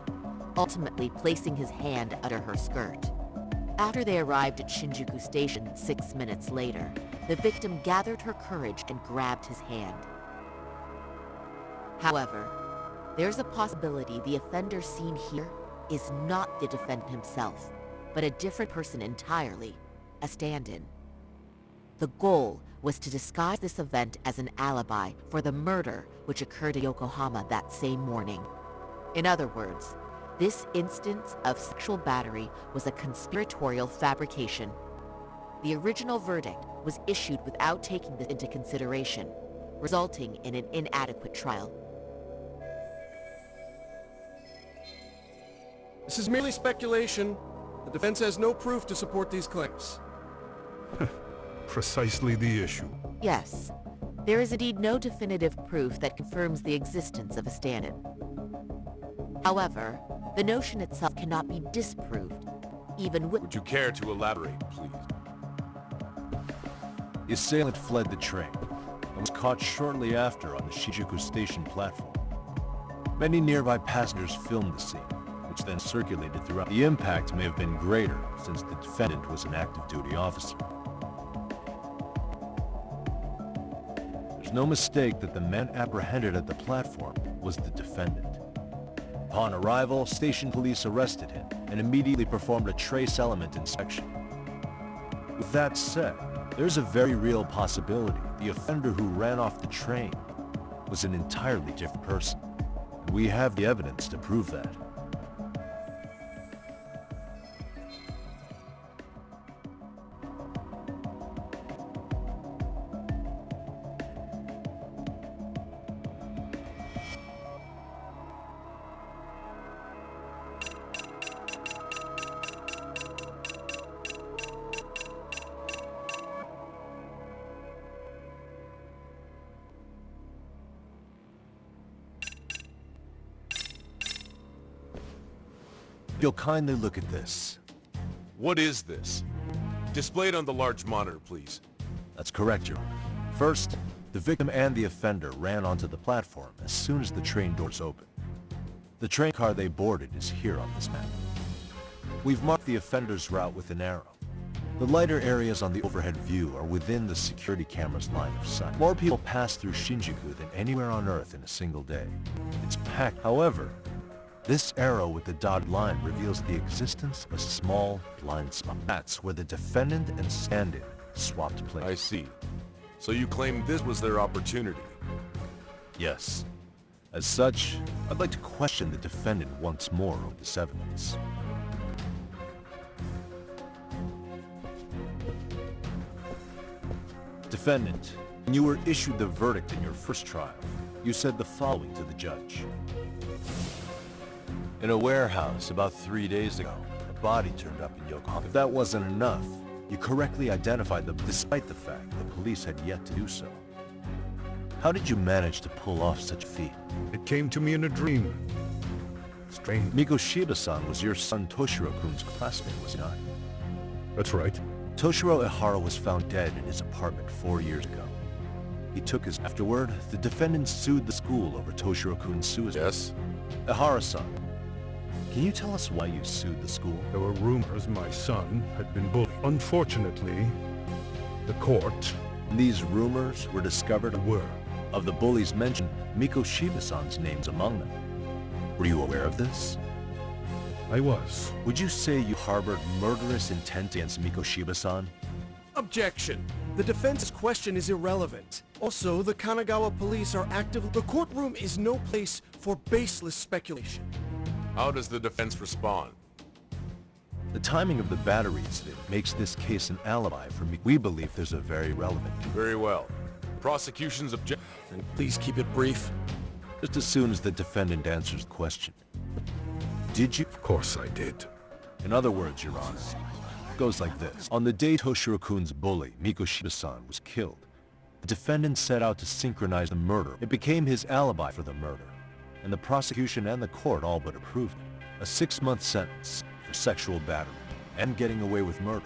ultimately placing his hand under her skirt. After they arrived at Shinjuku Station 6 minutes later, the victim gathered her courage and grabbed his hand. However, there's a possibility the offender seen here is not the defendant himself, but a different person entirely, a stand-in. The goal was to disguise this event as an alibi for the murder which occurred in Yokohama that same morning. In other words, this instance of sexual battery was a conspiratorial fabrication. The original verdict was issued without taking this into consideration, resulting in an inadequate trial. This is merely speculation. The defense has no proof to support these claims. Precisely the issue. Yes, there is indeed no definitive proof that confirms the existence of a stand-in. However, the notion itself cannot be disproved, even with— Would you care to elaborate, please? The assailant fled the train and was caught shortly after on the Shinjuku station platform. Many nearby passengers filmed the scene, which then circulated throughout. The impact may have been greater since the defendant was an active duty officer. There's no mistake that the man apprehended at the platform was the defendant. Upon arrival, station police arrested him and immediately performed a trace element inspection. With that said, there's a very real possibility the offender who ran off the train was an entirely different person. And we have the evidence to prove that. You'll kindly look at this. What is this? Displayed on the large monitor, please. That's correct, Your Honor. First, the victim and the offender ran onto the platform as soon as the train doors opened. The train car they boarded is here on this map. We've marked the offender's route with an arrow. The lighter areas on the overhead view are within the security camera's line of sight. More people pass through Shinjuku than anywhere on Earth in a single day. It's packed. However, this arrow with the dotted line reveals the existence of a small blind spot. That's where the defendant and stand-in swapped places. I see. So you claim this was their opportunity? Yes. As such, I'd like to question the defendant once more on this evidence. Defendant, when you were issued the verdict in your first trial, you said the following to the judge. In a warehouse about 3 days ago, a body turned up in Yokohama. If that wasn't enough, you correctly identified them despite the fact the police had yet to do so. How did you manage to pull off such a feat? It came to me in a dream. Strange. Mikoshiba-san was your son Toshiro-kun's classmate, was he not? That's right. Toshiro Ihara was found dead in his apartment 4 years ago. He took his— Afterward, the defendant sued the school over Toshiro-kun's suicide. Yes? Ihara-san, can you tell us why you sued the school? There were rumors my son had been bullied. Unfortunately, the court— And these rumors were discovered— Were. Of the bullies mentioned, Mikoshiba-san's name's among them. Were you aware of this? I was. Would you say you harbored murderous intent against Mikoshiba-san? Objection. The defense's question is irrelevant. Also, the Kanagawa police are active. The courtroom is no place for baseless speculation. How does the defense respond? The timing of the battery incident makes this case an alibi for me. We believe there's a very relevant— Very well. Prosecution's object— And please keep it brief. Just as soon as the defendant answers the question. Did you— Of course I did. In other words, Your Honor, it goes like this. On the day Toshiro-kun's bully, Mikoshiba-san, was killed, the defendant set out to synchronize the murder. It became his alibi for the murder, and the prosecution and the court all but approved it. A 6-month sentence for sexual battery and getting away with murder.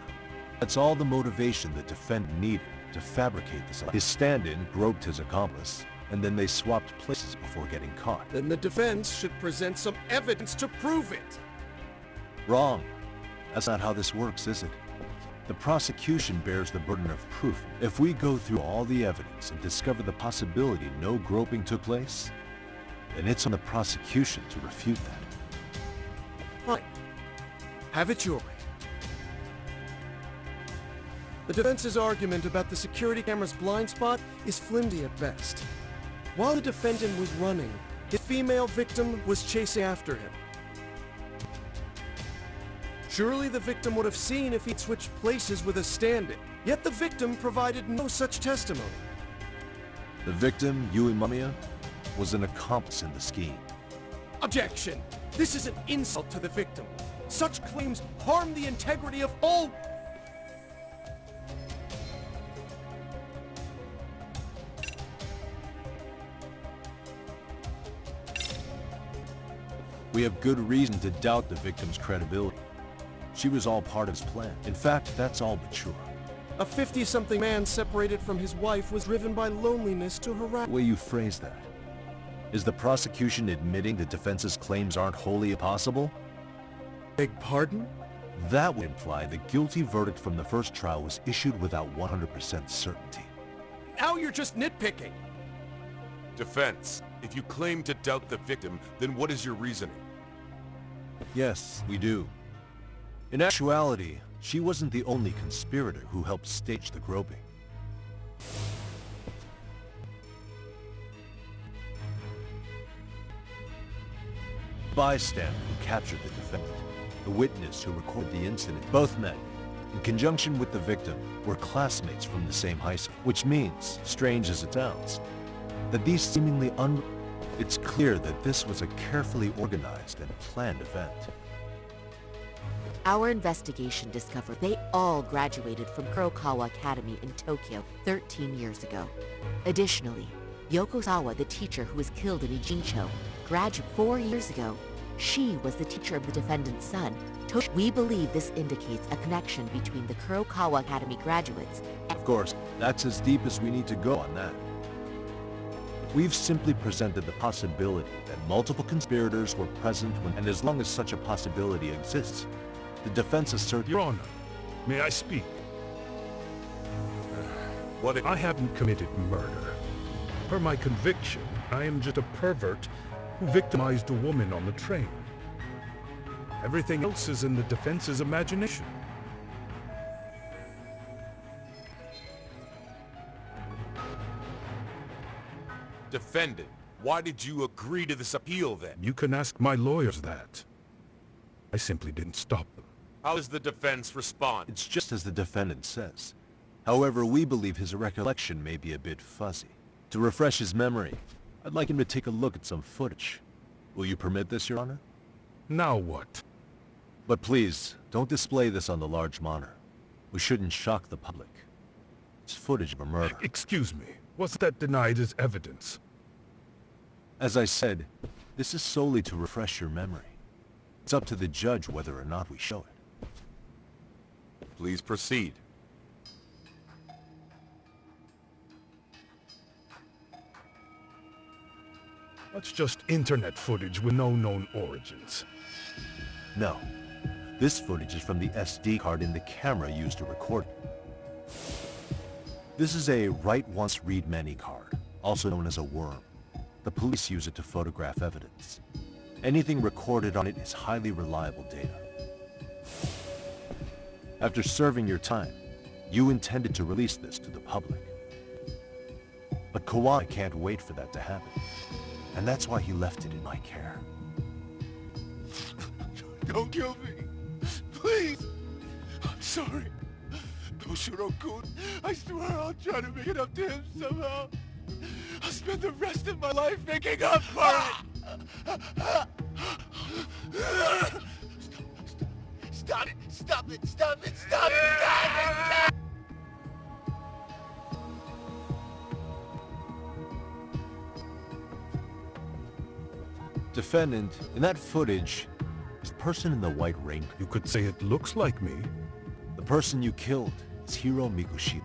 That's all the motivation the defendant needed to fabricate this. His stand-in groped his accomplice, and then they swapped places before getting caught. Then the defense should present some evidence to prove it. Wrong. That's not how this works, is it? The prosecution bears the burden of proof. If we go through all the evidence and discover the possibility no groping took place, then it's on the prosecution to refute that. Fine. Have it your way. The defense's argument about the security camera's blind spot is flimsy at best. While the defendant was running, his female victim was chasing after him. Surely the victim would have seen if he'd switched places with a stand-in, yet the victim provided no such testimony. The victim, Yui Mamiya, was an accomplice in the scheme. Objection! This is an insult to the victim. Such claims harm the integrity of all... We have good reason to doubt the victim's credibility. She was all part of his plan. In fact, that's all but true. A 50-something man separated from his wife was driven by loneliness to harass... The way you phrase that. Is the prosecution admitting the defense's claims aren't wholly impossible? Beg pardon? That would imply the guilty verdict from the first trial was issued without 100% certainty. Now you're just nitpicking. Defense, if you claim to doubt the victim, then what is your reasoning? Yes, we do. In actuality, she wasn't the only conspirator who helped stage the groping. Bystander who captured the defendant, the witness who recorded the incident, both men, in conjunction with the victim, were classmates from the same high school, which means, strange as it sounds, that these seemingly it's clear that this was a carefully organized and planned event. Our investigation discovered they all graduated from Kurokawa Academy in Tokyo 13 years ago. Additionally, Yoko Sawa, the teacher who was killed in Ijincho, graduated 4 years ago. She was the teacher of the defendant's son. We believe this indicates a connection between the Kurokawa Academy graduates and... Of course, that's as deep as we need to go on that. We've simply presented the possibility that multiple conspirators were present when, and as long as such a possibility exists, the defense asserts... Your Honor, may I speak? What if I haven't committed murder? Per my conviction, I am just a pervert who victimized a woman on the train. Everything else is in the defense's imagination. Defendant, why did you agree to this appeal then? You can ask my lawyers that. I simply didn't stop them. How does the defense respond? It's just as the defendant says. However, we believe his recollection may be a bit fuzzy. To refresh his memory, I'd like him to take a look at some footage. Will you permit this, Your Honor? Now what? But please, don't display this on the large monitor. We shouldn't shock the public. It's footage of a murder. Excuse me. Was that denied as evidence? As I said, this is solely to refresh your memory. It's up to the judge whether or not we show it. Please proceed. That's just internet footage with no known origins. No. This footage is from the SD card in the camera used to record it. This is a write once, read many card, also known as a worm. The police use it to photograph evidence. Anything recorded on it is highly reliable data. After serving your time, you intended to release this to the public. But Kawai can't wait for that to happen. And that's why he left it in my care. Don't kill me. Please. I'm sorry. Toshiro-kun, I swear I'll try to make it up to him somehow. I'll spend the rest of my life making up for it. Stop it! Stop it! Stop it! Stop it! Defendant, in that footage, is the person in the white raincoat. You could say it looks like me. The person you killed is Hiro Mikushiba.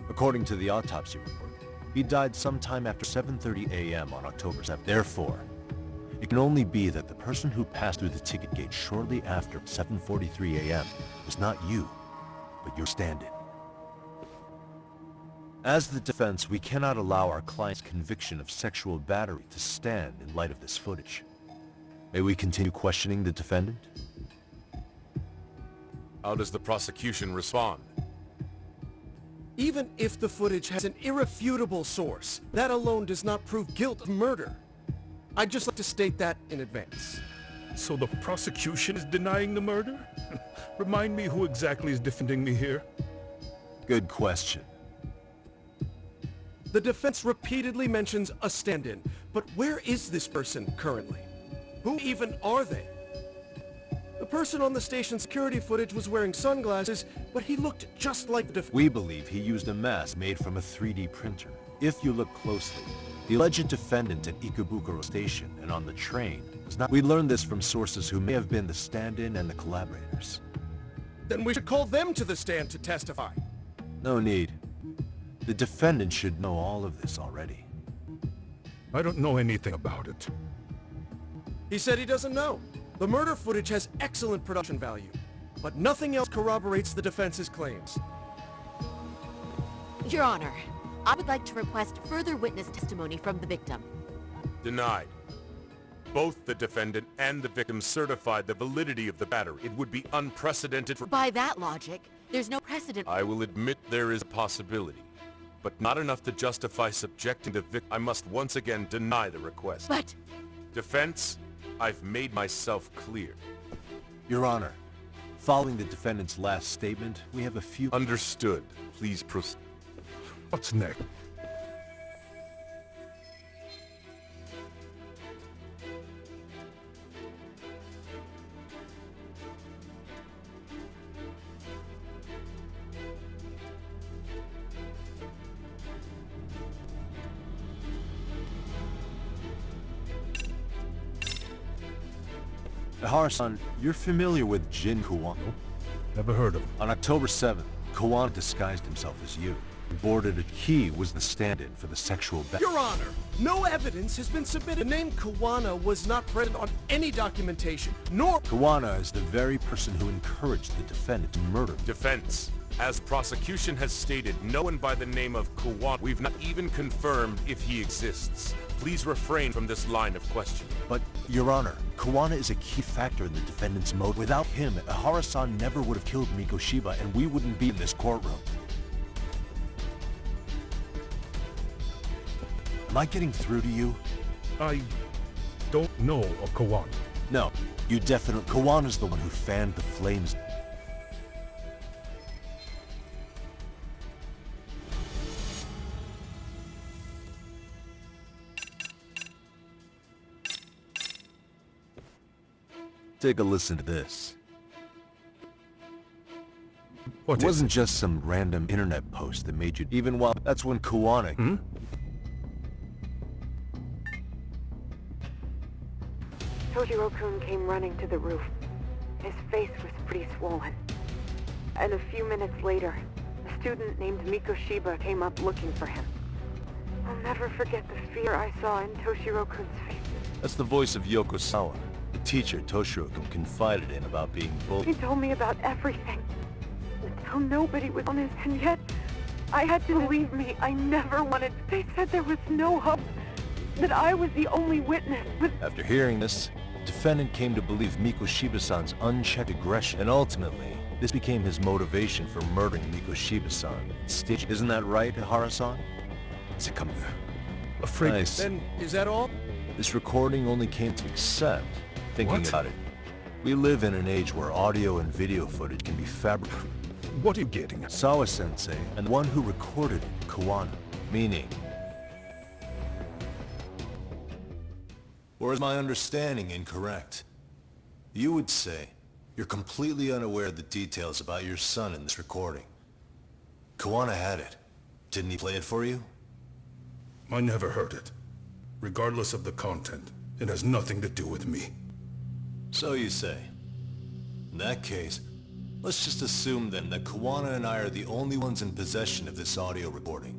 According to the autopsy report, he died sometime after 7:30 a.m. on October 7th. Therefore, it can only be that the person who passed through the ticket gate shortly after 7:43 a.m. was not you, but your stand-in. As the defense, we cannot allow our client's conviction of sexual battery to stand in light of this footage. May we continue questioning the defendant? How does the prosecution respond? Even if the footage has an irrefutable source, that alone does not prove guilt of murder. I'd just like to state that in advance. So the prosecution is denying the murder? Remind me who exactly is defending me here? Good question. The defense repeatedly mentions a stand-in, but where is this person currently? Who even are they? The person on the station security footage was wearing sunglasses, but he looked just like the We believe he used a mask made from a 3D printer. If you look closely, the alleged defendant at Ikebukuro Station and on the train was not... We learned this from sources who may have been the stand-in and the collaborators. Then we should call them to the stand to testify. No need. The defendant should know all of this already. I don't know anything about it. He said he doesn't know. The murder footage has excellent production value, but nothing else corroborates the defense's claims. Your Honor, I would like to request further witness testimony from the victim. Denied. Both the defendant and the victim certified the validity of the battery. It would be unprecedented for... By that logic, there's no precedent... I will admit there is a possibility, but not enough to justify subjecting the victim. I must once again deny the request. But... Defense, I've made myself clear. Your Honor, following the defendant's last statement, we have a few... Understood. Please proceed. What's next? Ihara-san, you're familiar with Jin Kuwano? Never heard of him. On October 7th, Kuwano disguised himself as you. Boarded a key was the stand-in for the sexual Your Honor, no evidence has been submitted. The name Kuwana was not present on any documentation, nor... Kuwana is the very person who encouraged the defendant to murder. Defense, as prosecution has stated, no one by the name of Kuwana. We've not even confirmed if he exists. Please refrain from this line of questioning. But, Your Honor, Kuwana is a key factor in the defendant's motive. Without him, Ihara-san never would have killed Mikoshiba, and we wouldn't be in this courtroom. Am I getting through to you? I don't know of Kuwana. No, you definitely... Kuwana's the one who fanned the flames. Take a listen to this. What it wasn't just some random internet post that made you... Even while... That's when Kuwana... Toshiro-kun came running to the roof. His face was pretty swollen. And a few minutes later, a student named Mikoshiba came up looking for him. I'll never forget the fear I saw in Toshiro-kun's face. That's the voice of Yokosawa, the teacher Toshiro-kun confided in about being bullied. He told me about everything. How nobody was honest, and yet I had to believe me. I never wanted. They said there was no hope. That I was the only witness. After hearing this, the defendant came to believe Mikoshiba-san's unchecked aggression, and ultimately, this became his motivation for murdering Mikoshiba-san. Isn't that right, Ihara-san? Afraid. Nice. Then, is that all? This recording only came to accept. Thinking about it, we live in an age where audio and video footage can be fabricated. What are you getting at? Sawa-sensei, and the one who recorded it, Kuwana. Meaning... Or is my understanding incorrect? You would say you're completely unaware of the details about your son in this recording. Kuwana had it. Didn't he play it for you? I never heard it. Regardless of the content, it has nothing to do with me. So you say. In that case, let's just assume then that Kuwana and I are the only ones in possession of this audio recording.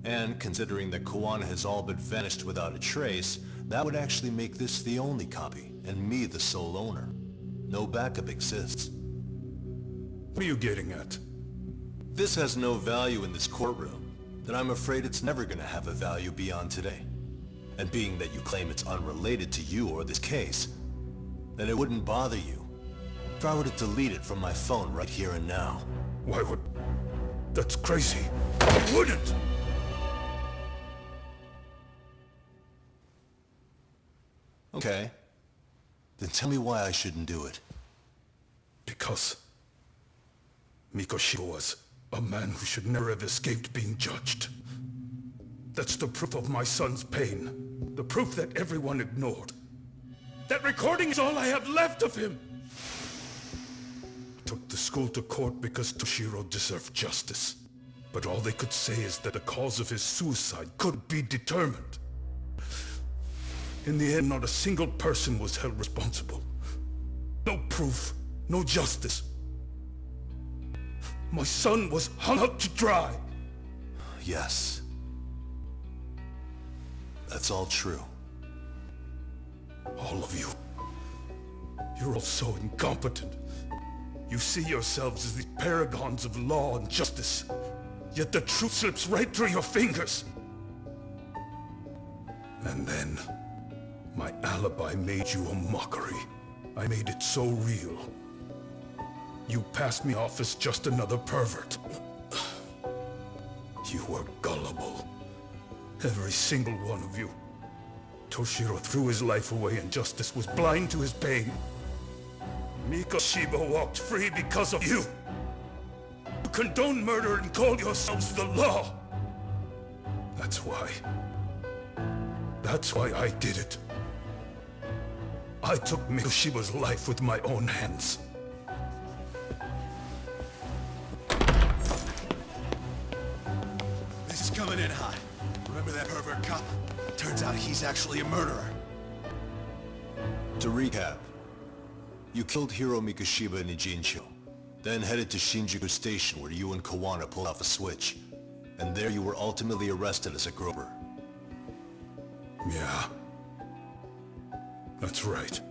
And considering that Kuwana has all but vanished without a trace, that would actually make this the only copy, and me the sole owner. No backup exists. What are you getting at? This has no value in this courtroom, then I'm afraid it's never gonna have a value beyond today. And being that you claim it's unrelated to you or this case, then it wouldn't bother you if I were to delete it from my phone right here and now. Why would... That's crazy. I wouldn't! Okay. Then tell me why I shouldn't do it. Because Mikoshiba was a man who should never have escaped being judged. That's the proof of my son's pain. The proof that everyone ignored. That recording is all I have left of him! I took the school to court because Toshiro deserved justice. But all they could say is that the cause of his suicide could be determined. In the end, not a single person was held responsible. No proof, no justice. My son was hung out to dry. Yes. That's all true. All of you. You're all so incompetent. You see yourselves as the paragons of law and justice. Yet the truth slips right through your fingers. And then, my alibi made you a mockery. I made it so real. You passed me off as just another pervert. You were gullible. Every single one of you. Toshiro threw his life away and justice was blind to his pain. Mikoshiba walked free because of you. You condone murder and call yourselves the law. That's why I did it. I took Mikoshiba's life with my own hands. This is coming in hot. Remember that pervert cop? Turns out he's actually a murderer. To recap, you killed Hiro Mikoshiba in Ijincho, then headed to Shinjuku Station where you and Kawana pulled off a switch, and there you were ultimately arrested as a groper. Yeah. That's right.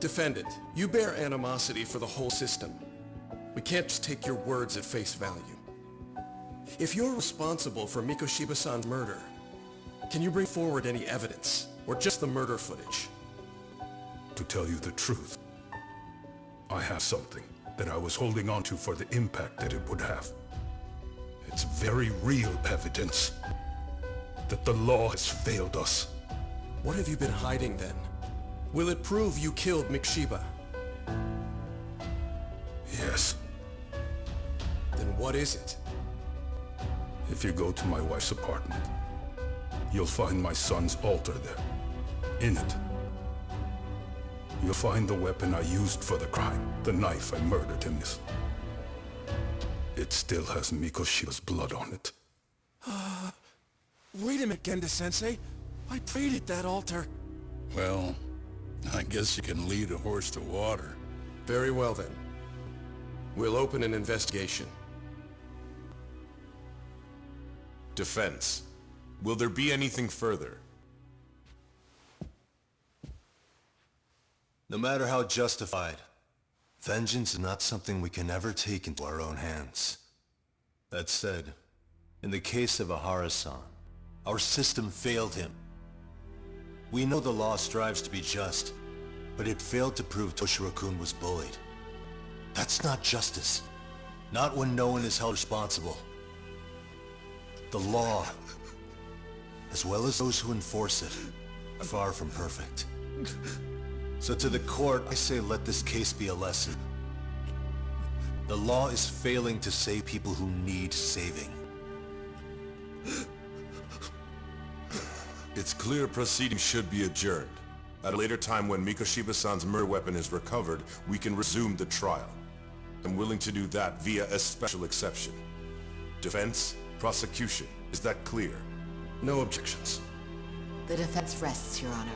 Defendant, you bear animosity for the whole system. We can't just take your words at face value. If you're responsible for Mikoshiba-san's murder, can you bring forward any evidence, or just the murder footage? To tell you the truth, I have something that I was holding on to for the impact that it would have. It's very real evidence that the law has failed us. What have you been hiding then? Will it prove you killed Mikoshiba? Yes. Then what is it? If you go to my wife's apartment, you'll find my son's altar there. In it, you'll find the weapon I used for the crime, the knife I murdered him with. It still has Mikoshiba's blood on it. Wait a minute, Genda-sensei. I prayed at that altar. Well, I guess you can lead a horse to water. Very well then. We'll open an investigation. Defense. Will there be anything further? No matter how justified, vengeance is not something we can ever take into our own hands. That said, in the case of Ihara-san, our system failed him. We know the law strives to be just, but it failed to prove Toshiro-kun was bullied. That's not justice. Not when no one is held responsible. The law, as well as those who enforce it, are far from perfect. So to the court, I say let this case be a lesson. The law is failing to save people who need saving. It's clear proceedings should be adjourned. At a later time when Mikoshiba-san's murder weapon is recovered, we can resume the trial. I'm willing to do that via a special exception. Defense, prosecution, is that clear? No objections. The defense rests, Your Honor.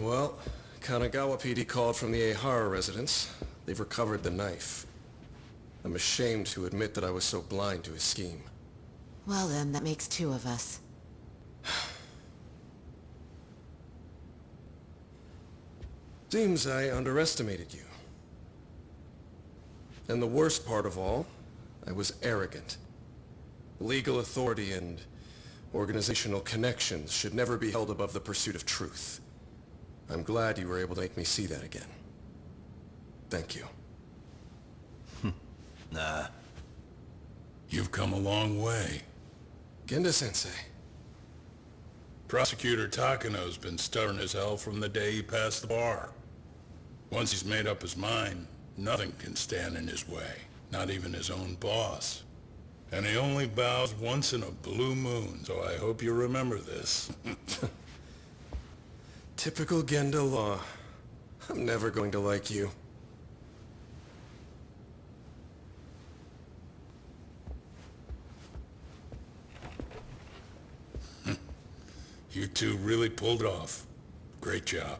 Well, Kanagawa PD called from the Ihara residence. They've recovered the knife. I'm ashamed to admit that I was so blind to his scheme. Well then, that makes two of us. Seems I underestimated you. And the worst part of all, I was arrogant. Legal authority and organizational connections should never be held above the pursuit of truth. I'm glad you were able to make me see that again. Thank you. Nah. You've come a long way. Genda-sensei. Prosecutor Takano's been stubborn as hell from the day he passed the bar. Once he's made up his mind, nothing can stand in his way, not even his own boss. And he only bows once in a blue moon, so I hope you remember this. Typical Genda law. I'm never going to like you. You two really pulled it off. Great job.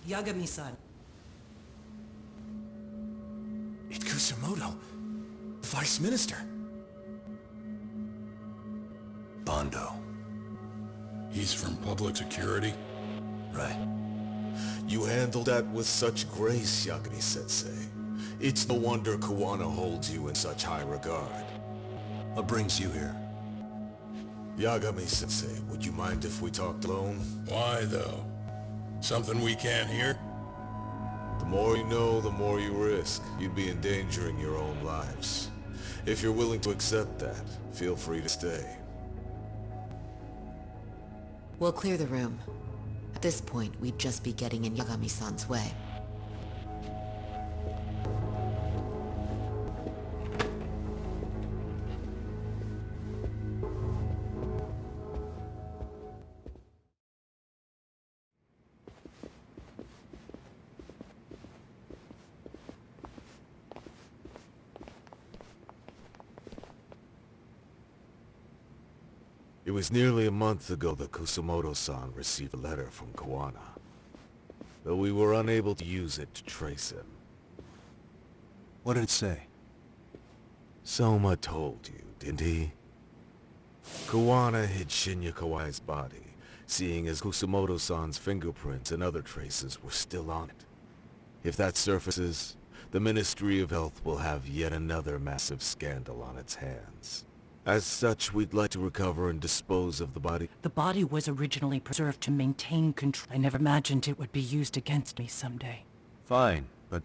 Yagami-san. It's Kusumoto, the Vice Minister. Bondo. He's from public security? Right. You handled that with such grace, Yagami-sensei. It's no wonder Kuwana holds you in such high regard. What brings you here? Yagami-sensei, would you mind if we talked alone? Why, though? Something we can't hear? The more you know, the more you risk. You'd be endangering your own lives. If you're willing to accept that, feel free to stay. We'll clear the room. At this point, we'd just be getting in Yagami-san's way. It was nearly a month ago that Kusumoto-san received a letter from Kuwana, though we were unable to use it to trace him. What did it say? Soma told you, didn't he? Kuwana hid Shinya Kawai's body, seeing as Kusumoto-san's fingerprints and other traces were still on it. If that surfaces, the Ministry of Health will have yet another massive scandal on its hands. As such, we'd like to recover and dispose of the body. The body was originally preserved to maintain control. I never imagined it would be used against me someday. Fine, but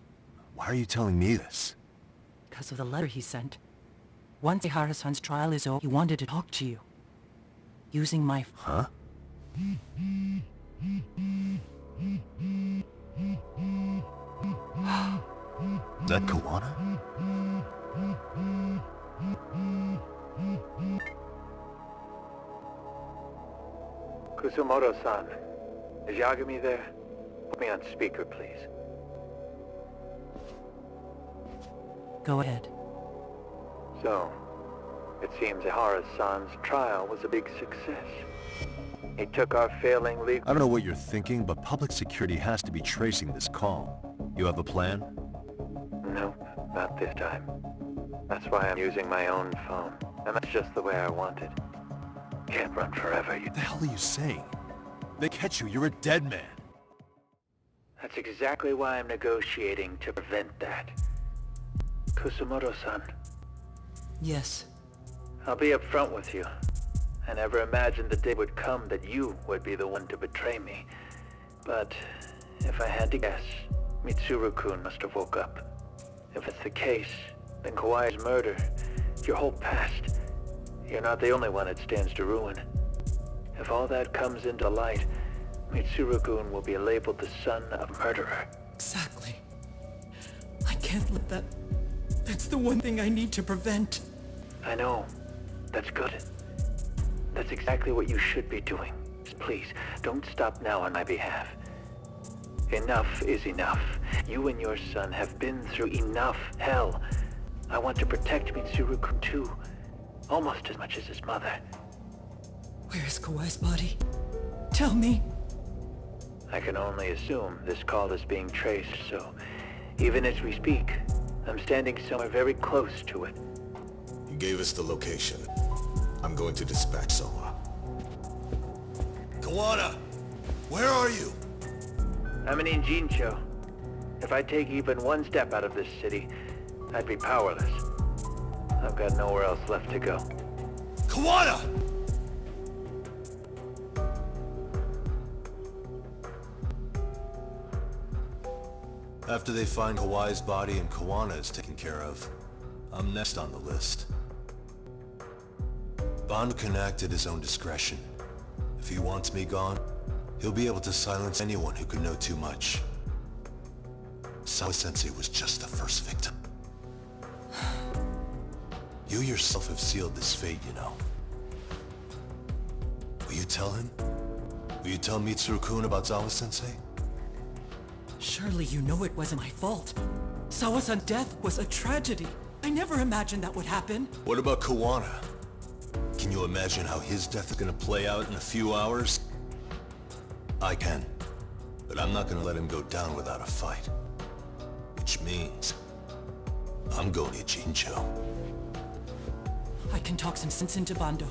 why are you telling me this? Because of the letter he sent. Once Ihara-san's trial is over, he wanted to talk to you. Using my... Huh? Is that Kuwana? Kusumoto-san, is Yagami there? Put me on speaker, please. Go ahead. So, it seems Ihara-san's trial was a big success. He took our failing legal... I don't know what you're thinking, but public security has to be tracing this call. You have a plan? No, not this time. That's why I'm using my own phone. And that's just the way I want it. Can't run forever, you... What the hell are you saying? They catch you, you're a dead man. That's exactly why I'm negotiating to prevent that. Kusumoto-san. Yes. I'll be upfront with you. I never imagined the day would come that you would be the one to betray me. But if I had to guess, Mitsuru-kun must have woke up. If it's the case, then Kawai's murder, your whole past, you're not the only one it stands to ruin. If all that comes into light, Mitsuru-kun will be labeled the son of a murderer. Exactly. I can't let that... That's the one thing I need to prevent. I know. That's good. That's exactly what you should be doing. Please, don't stop now on my behalf. Enough is enough. You and your son have been through enough hell. I want to protect Mitsuru-kun too. Almost as much as his mother. Where is Kawai's body? Tell me. I can only assume this call is being traced, so even as we speak, I'm standing somewhere very close to it. You gave us the location. I'm going to dispatch Soma. Kawana! Where are you? I'm in Injincho. If I take even one step out of this city, I'd be powerless. I've got nowhere else left to go. Kawana! After they find Kawai's body and Kawana is taken care of, I'm next on the list. Bond can act at his own discretion. If he wants me gone, he'll be able to silence anyone who could know too much. Sawa-sensei was just the first victim. You yourself have sealed this fate, you know. Will you tell him? Will you tell Mitsuru-kun about Sawa-sensei? Surely you know it wasn't my fault. Sawa-san's death was a tragedy. I never imagined that would happen. What about Kawana? Can you imagine how his death is gonna play out in a few hours? I can. But I'm not gonna let him go down without a fight. Which means... I'm going to Jincho. I can talk some sense into Bando.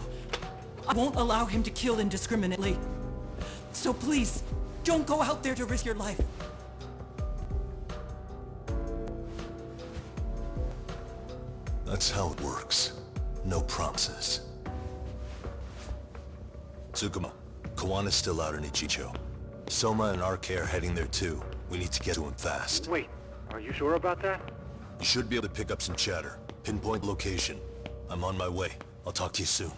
I won't allow him to kill indiscriminately. So please, don't go out there to risk your life. That's how it works. No promises. Tsukuma, Kawana's still out in Ichicho. Soma and RK are heading there too. We need to get to him fast. Wait, are you sure about that? You should be able to pick up some chatter. Pinpoint location. I'm on my way. I'll talk to you soon.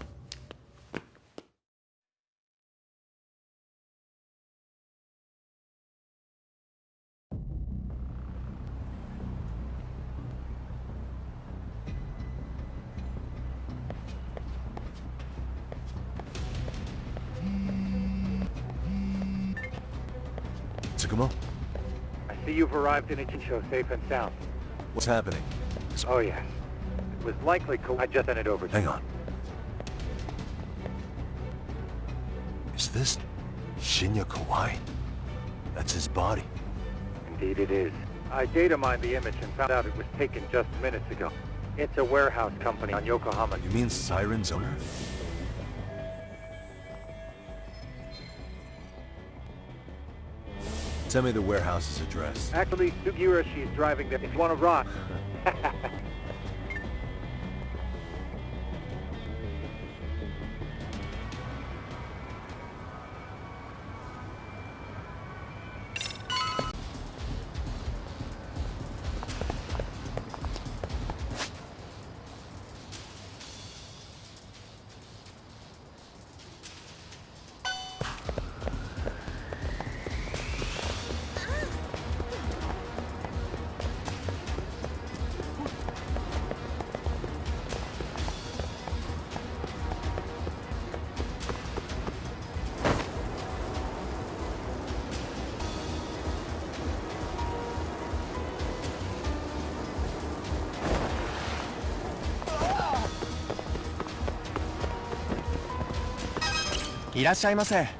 Tsukumo? I see you've arrived in Ichincho safe and sound. What's happening? Oh yes. It was likely I just sent it over to Hang you. on. Is this Shinya Kawai? That's his body. Indeed it is. I data mined the image and found out it was taken just minutes ago. It's a warehouse company on Yokohama. You mean Siren's owner? Tell me the warehouse's address. Actually, Sugiura, she's driving there if you want to rock.いらっしゃいませ。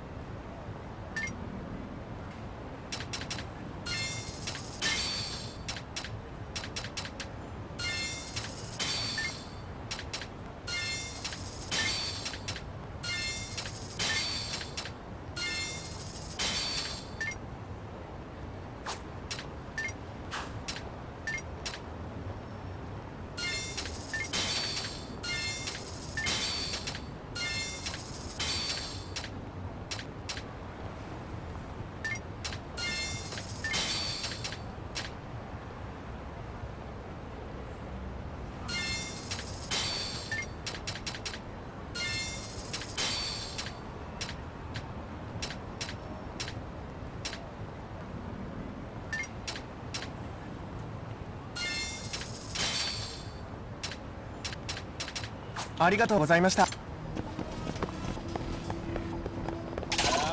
ありがとうございました。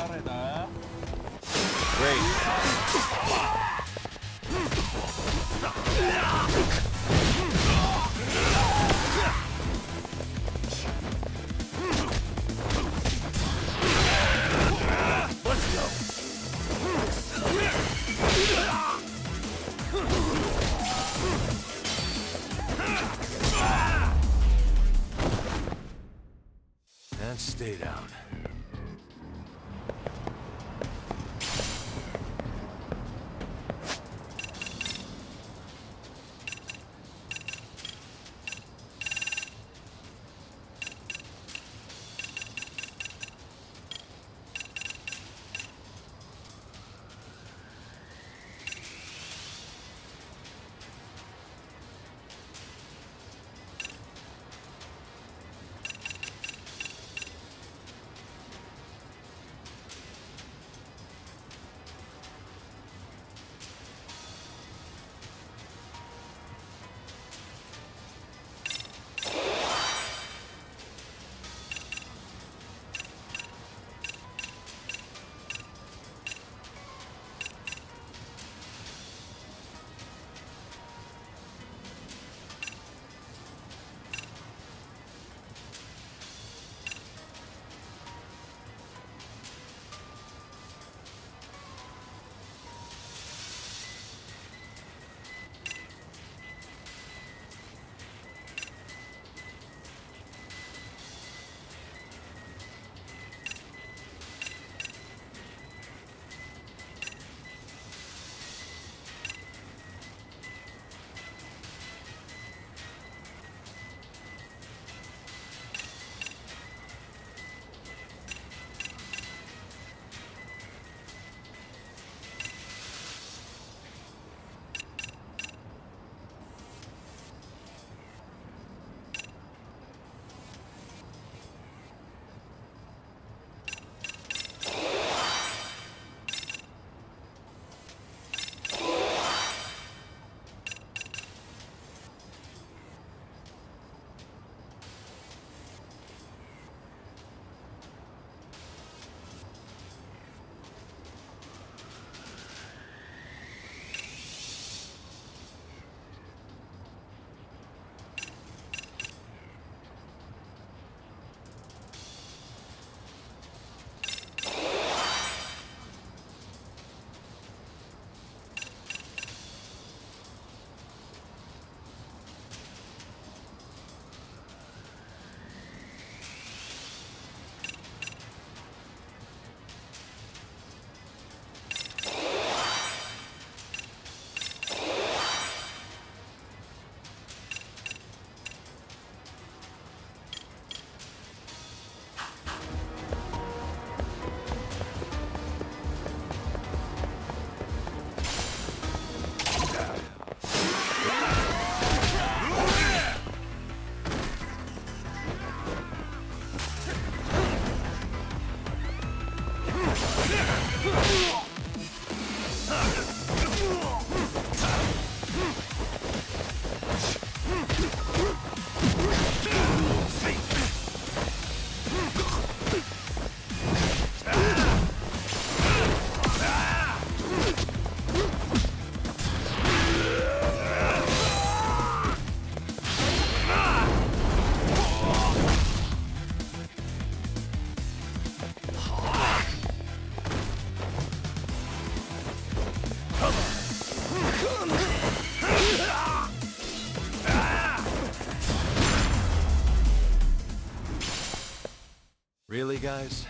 誰だ？ Let's go! and stay down. Really, guys?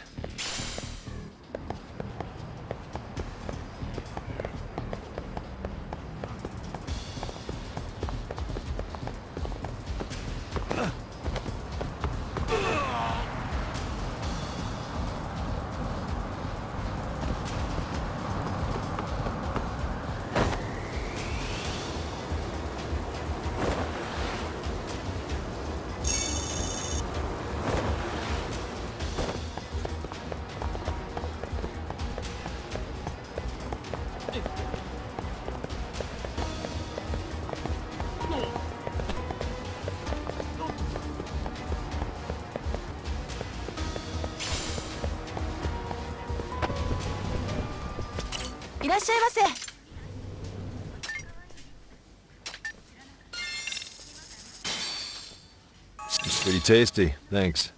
It's pretty tasty, thanks.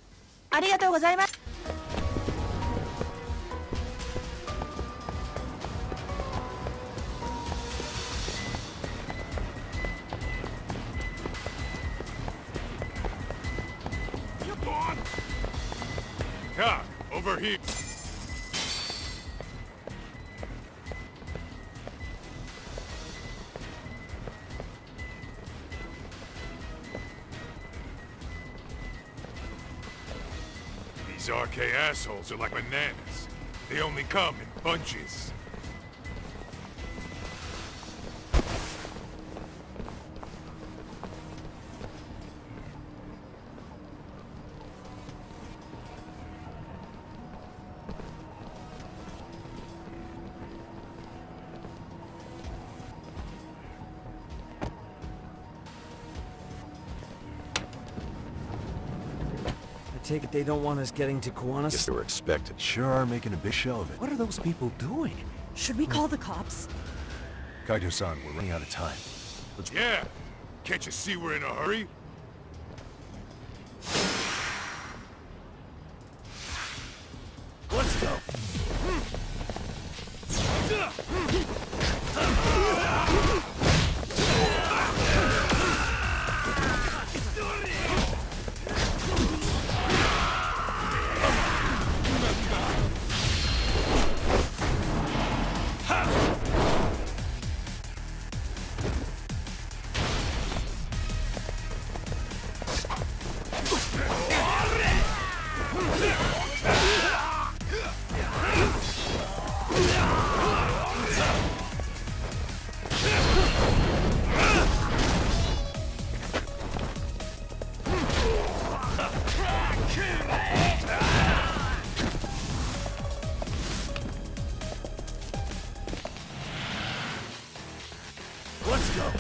ありがとうございます。Ka, over here. These RK assholes are like bananas. They only come in bunches. Take it they don't want us getting to Kuwana? Guess they were expected. Sure are making a big show of it. What are those people doing? Should we call the cops? Kaito-san, we're running out of time. Let's... Yeah! Can't you see we're in a hurry? Let's go! Let's go!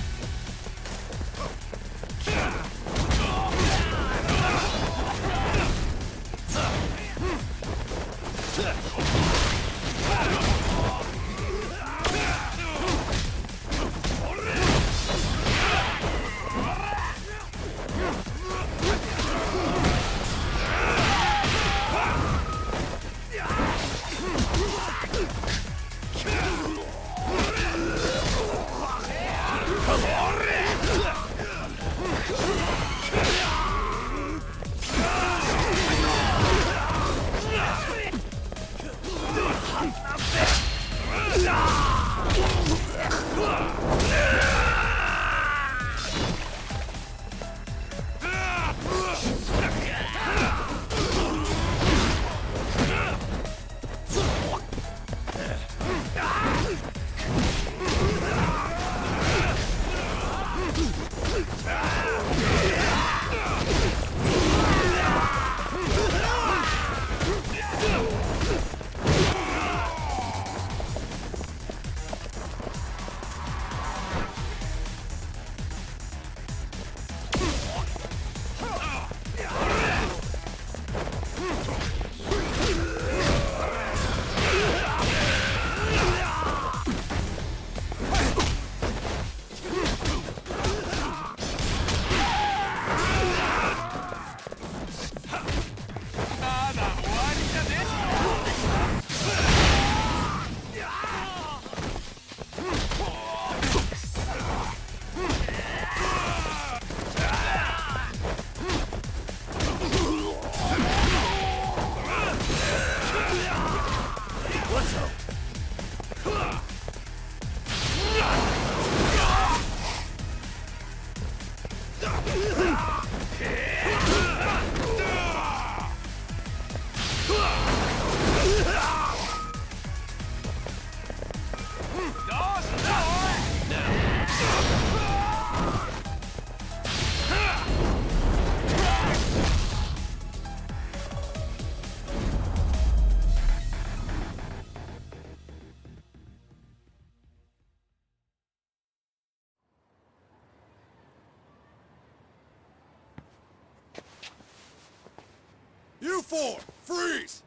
You four, freeze!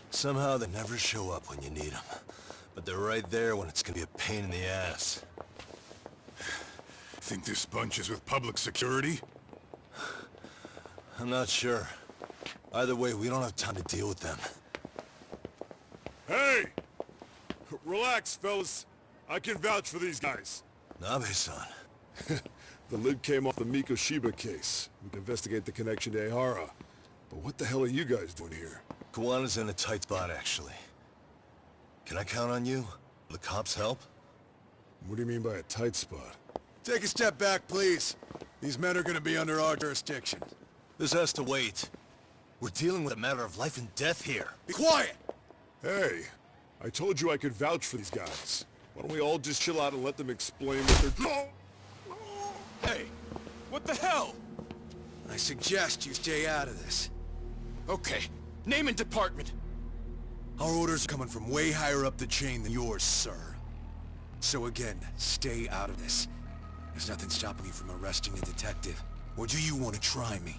Somehow they never show up when you need them. But they're right there when it's gonna be a pain in the ass. Think this bunch is with public security? I'm not sure. Either way, we don't have time to deal with them. Hey! Relax, fellas. I can vouch for these guys. Nabe-san. The lid came off the Mikoshiba case. We can investigate the connection to Ehara. But what the hell are you guys doing here? Kuwana's in a tight spot, actually. Can I count on you? Will the cops help? What do you mean by a tight spot? Take a step back, please. These men are gonna be under our jurisdiction. This has to wait. We're dealing with a matter of life and death here. Be quiet! Hey, I told you I could vouch for these guys. Why don't we all just chill out and let them explain what they're... Hey, what the hell? I suggest you stay out of this. Okay, name and department. Our orders are coming from way higher up the chain than yours, sir. So again, stay out of this. There's nothing stopping you from arresting a detective. Or do you want to try me?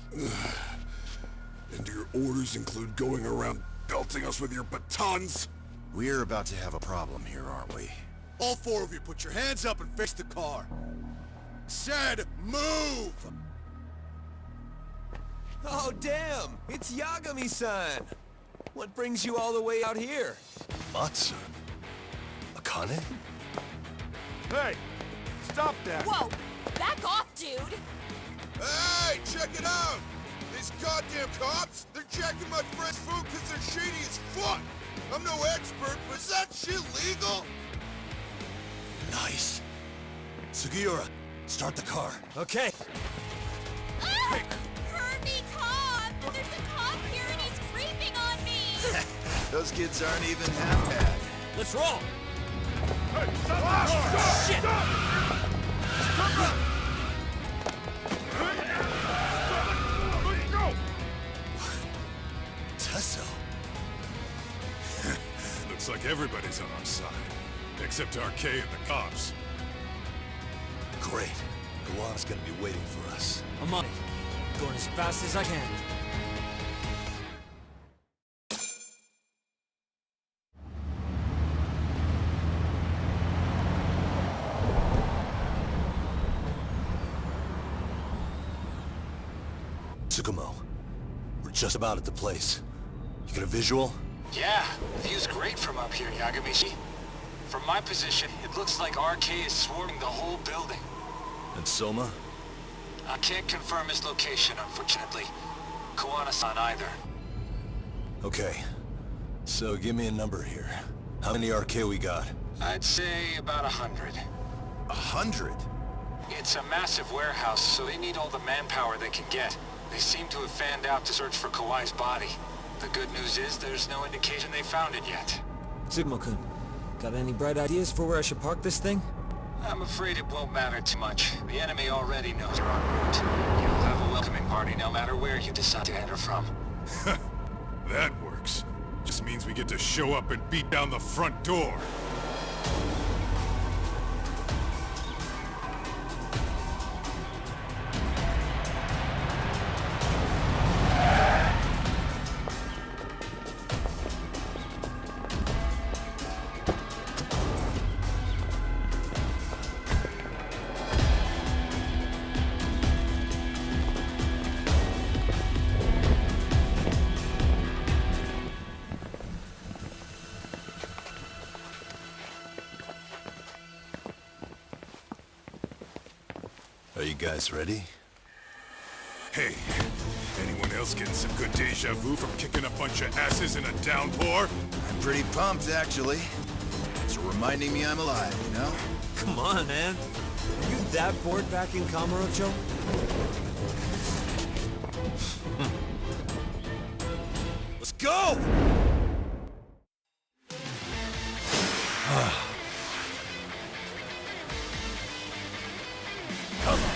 And do your orders include going around belting us with your batons? We're about to have a problem here, aren't we? All four of you, put your hands up and face the car. Said, move! Oh, damn! It's Yagami-san! What brings you all the way out here? Matsu? Akane? Hey! Stop that! Whoa! Back off, dude! Hey, check it out! These goddamn cops, they're checking my friend's food because they're shady as fuck! I'm no expert, but is that shit legal? Nice. Sugiura, start the car. Okay. Ah! Hurt me, cop! There's a cop here and he's creeping on me! Those kids aren't even half bad. Let's roll! Hey, stop the car! Shit! Let's go! Tesso? Looks like everybody's on our side. Except RK and the cops. Great. Kuwana's gonna be waiting for us. I'm on it. Going as fast as I can. Tsukumo, we're just about at the place. You get a visual? Yeah, the view's great from up here, Yagami. From my position, it looks like RK is swarming the whole building. And Soma? I can't confirm his location, unfortunately. Kuwana-san either. Okay. So give me a number here. How many RK we got? I'd say about 100. 100? It's a massive warehouse, so they need all the manpower they can get. They seem to have fanned out to search for Kawai's body. The good news is there's no indication they found it yet. Tsukumo-kun, got any bright ideas for where I should park this thing? I'm afraid it won't matter too much. The enemy already knows you're en route. You'll have a welcoming party no matter where you decide to enter from. That works. Just means we get to show up and beat down the front door. Are you guys ready? Hey, anyone else getting some good deja vu from kicking a bunch of asses in a downpour? I'm pretty pumped, actually. It's reminding me I'm alive, you know? Come on, man. Are you that bored back in Kamurocho? Let's go! Come on.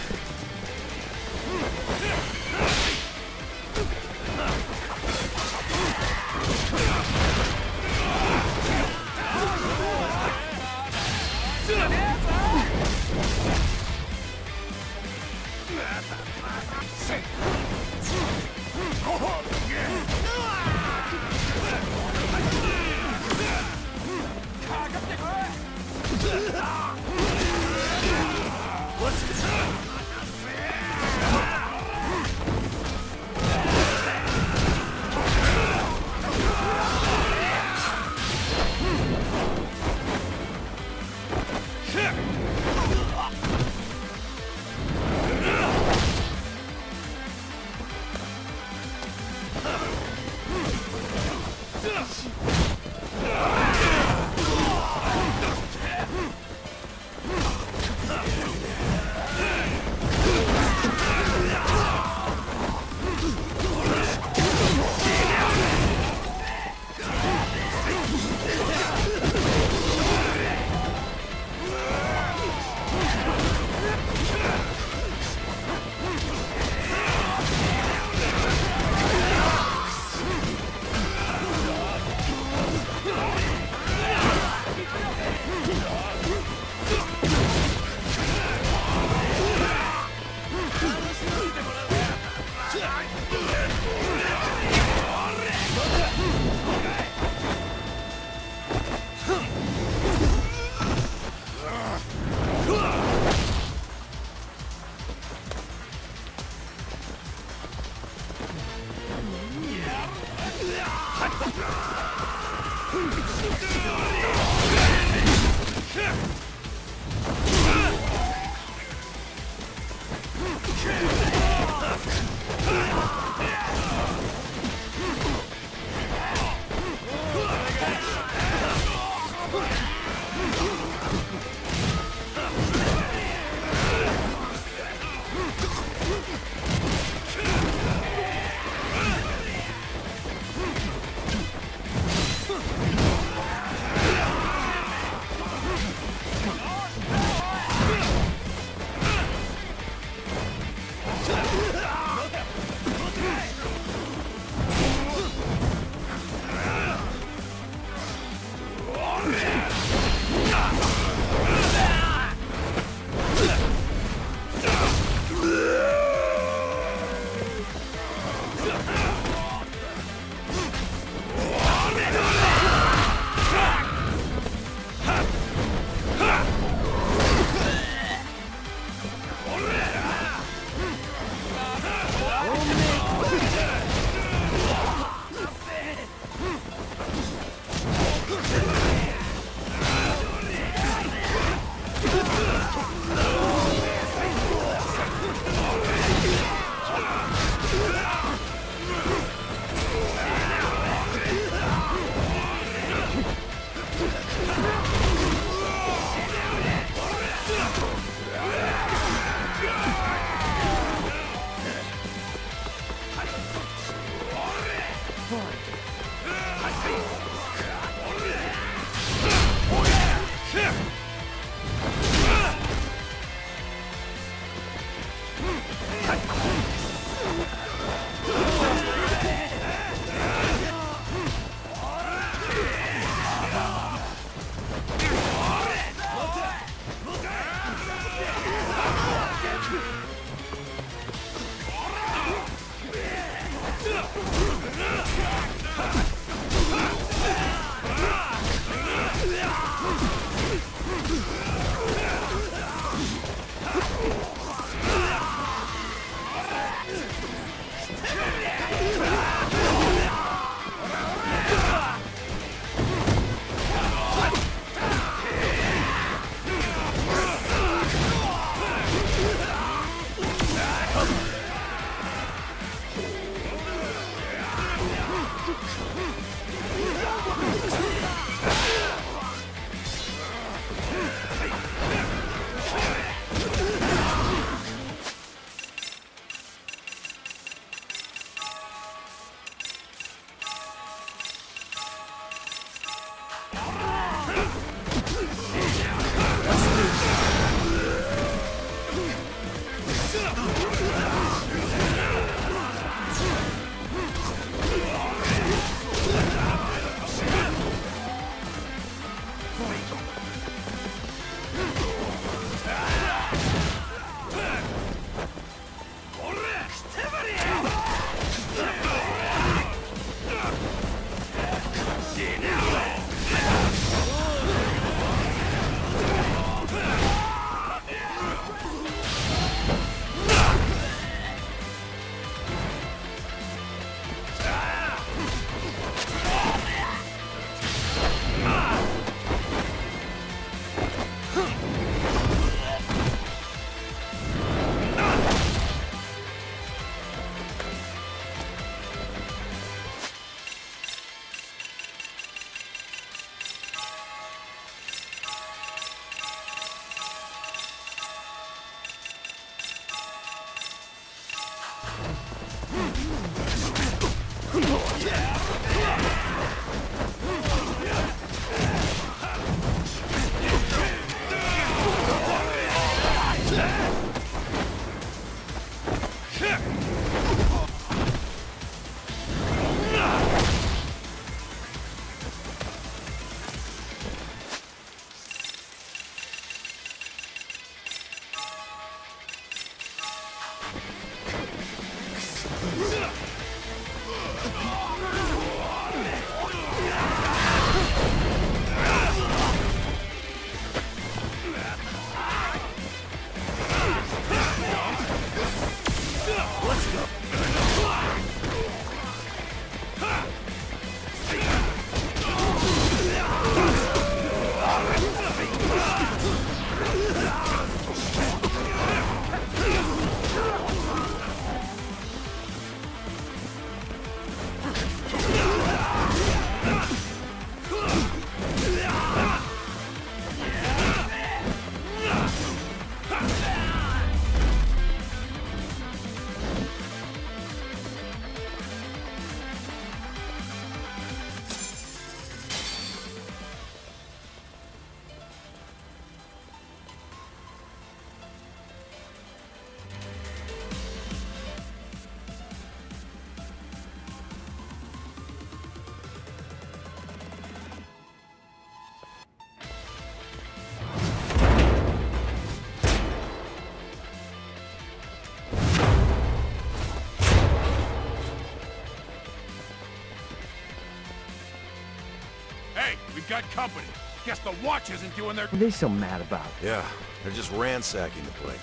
We've got company. Guess the watch isn't doing their... What are they so mad about? Yeah, they're just ransacking the place.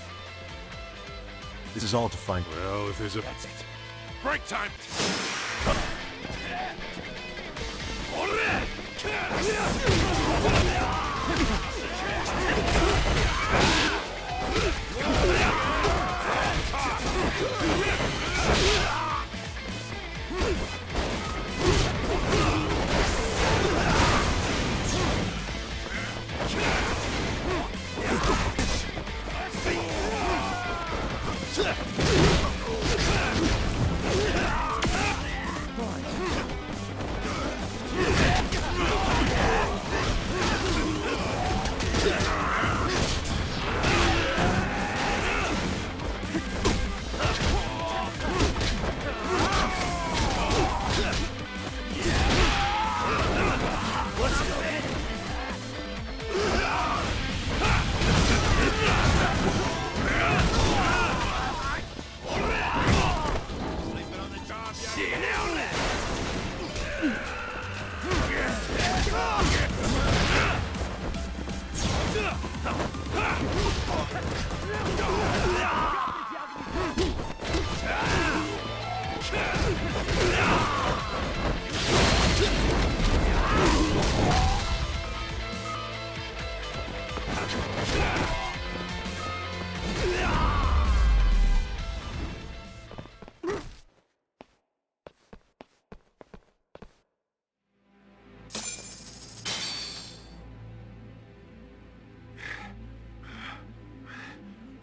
This is all to find... Well, if there's a... That's it. Break time!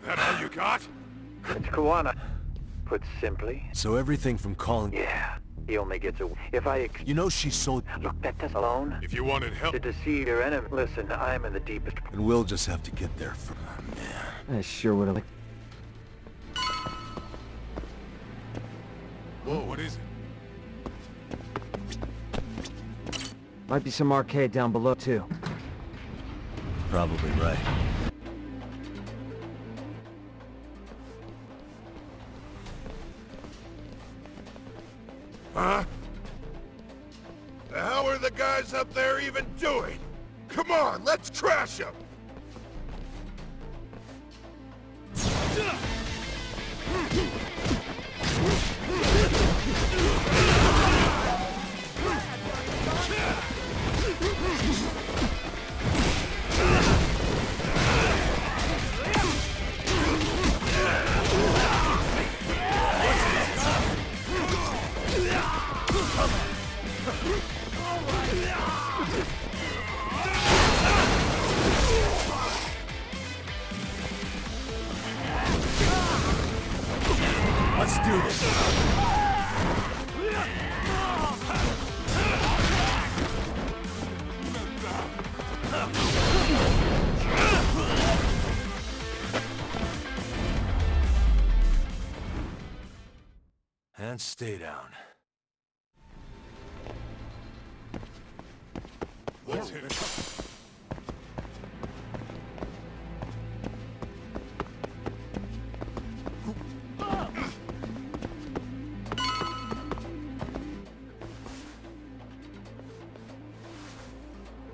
That all you got? It's Kuwana. Put simply. So everything from calling... Yeah, he only gets a... If I... You know she's so... Look, that does alone. If you wanted help... To deceive your enemy. Listen, I'm in the deepest... And we'll just have to get there from... man. I sure would have... Whoa, what is it? Might be some arcade down below, too. Probably right. Huh? The hell are the guys up there even doing? Come on, let's trash them! Let's do this. And stay down. Let's hit it.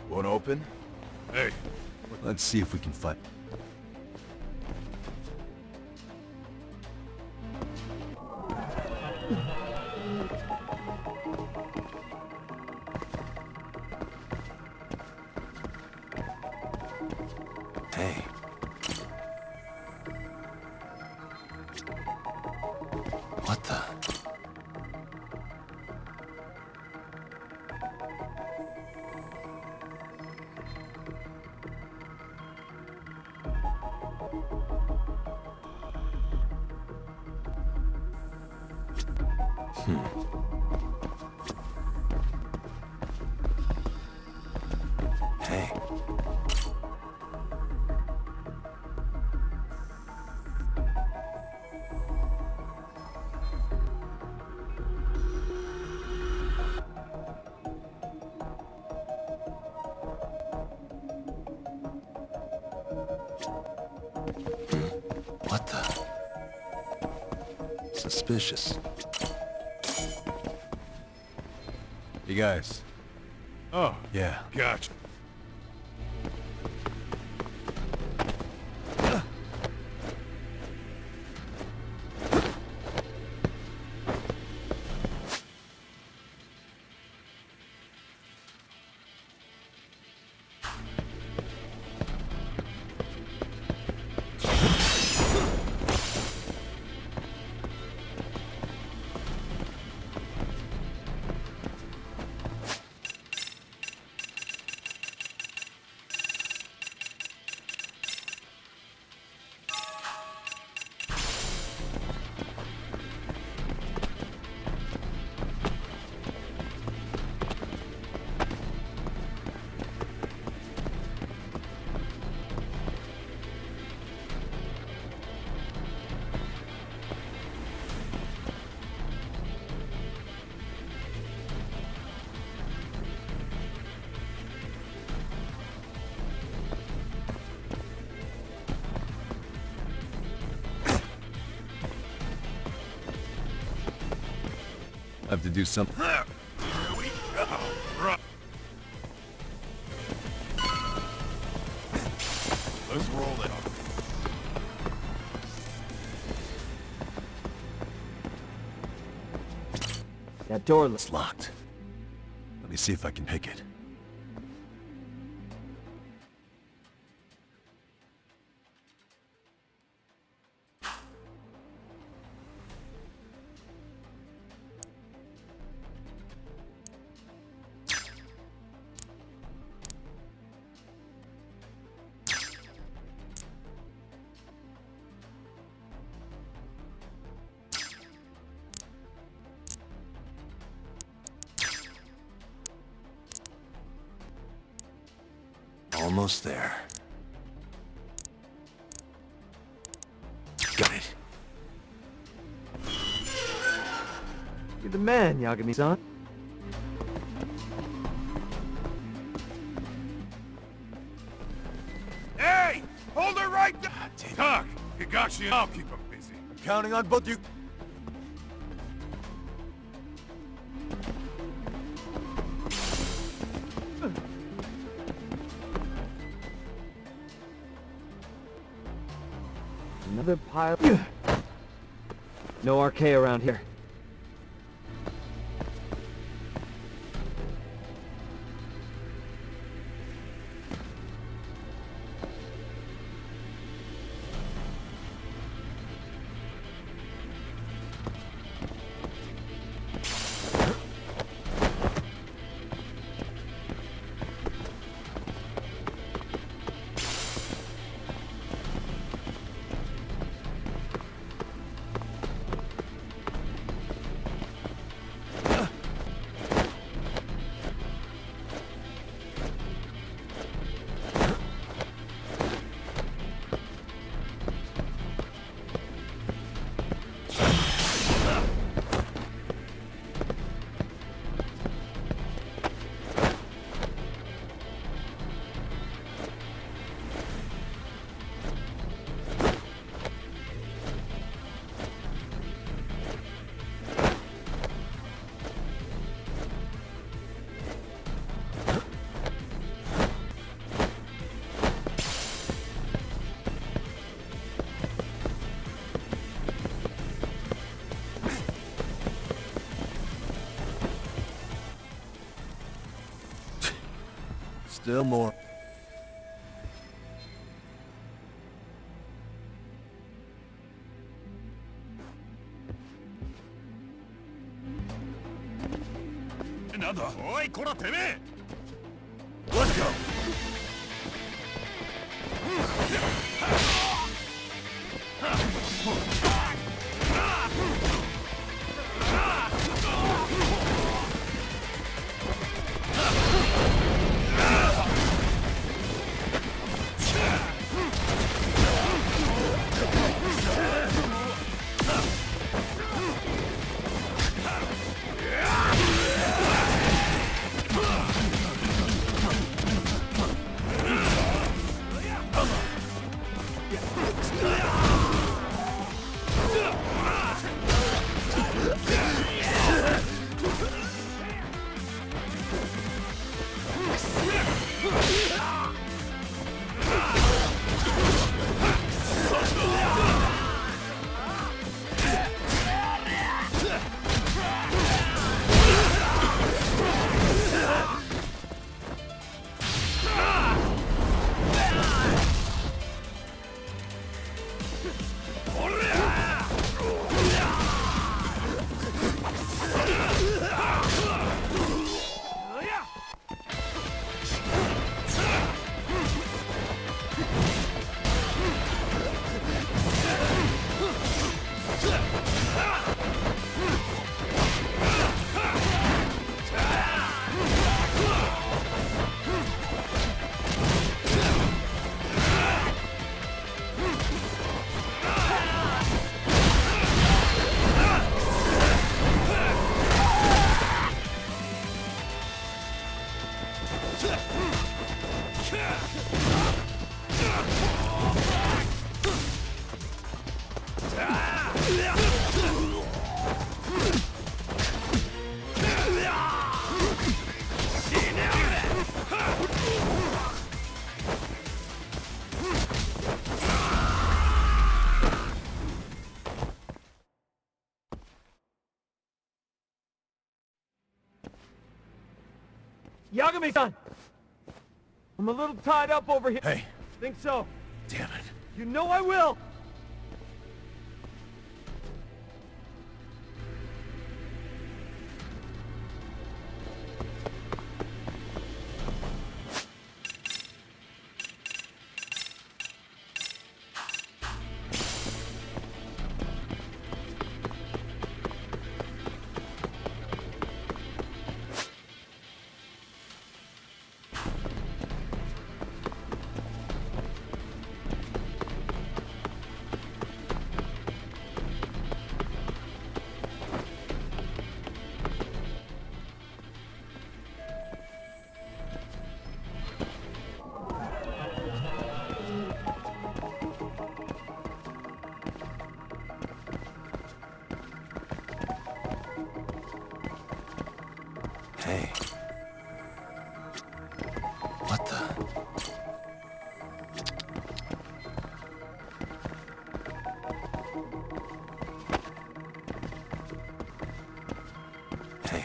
Won't open? Hey. Let's see if we can fight. Hey. What the? Hey. What the? Suspicious. You guys, Oh, Yeah. gotcha. I have to do something. Here we go. Right. Let's roll it up. That door looks locked. Let me see if I can pick it. Almost there. Got it. You're the man, Yagami-san. Hey! Hold her right there! Talk! Higashi and I'll keep him busy. I'm counting on both you. Another pile. No RK around here. Still more. Another. Oi, kora teme! Let's go. Yagami-san! I'm a little tied up over here. Hey. Think so? Damn it. You know I will! Hey. What the? Hey.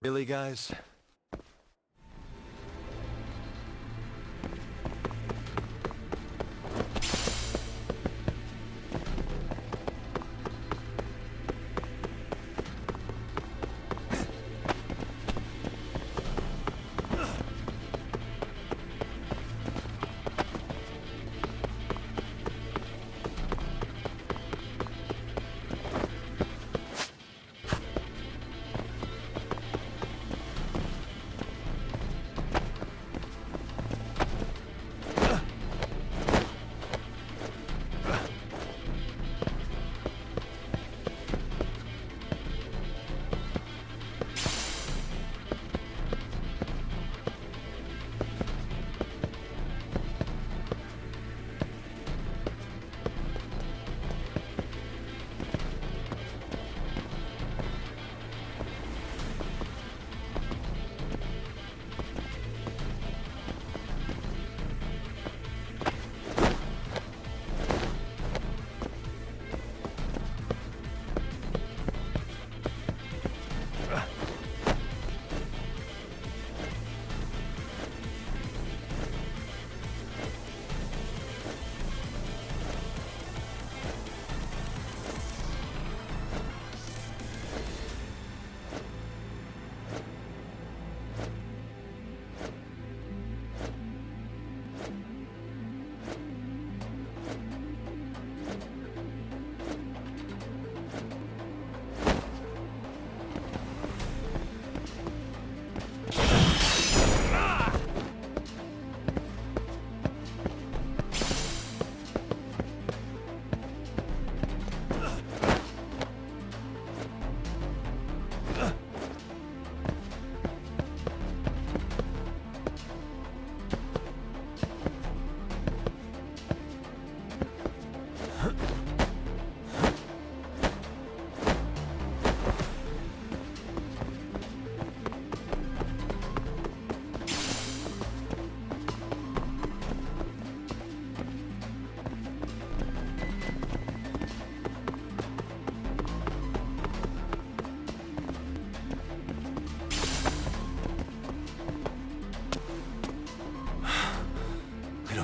Really, guys?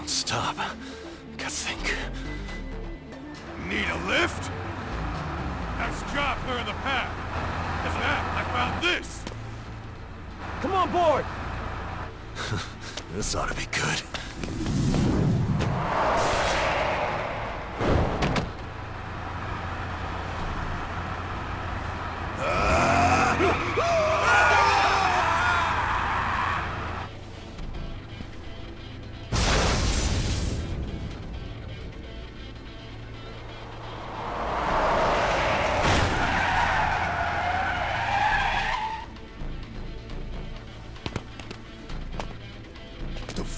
Stop. I gotta think. Need a lift? Nice job clearing the path. As that, I found this. Come on board! This ought to be good.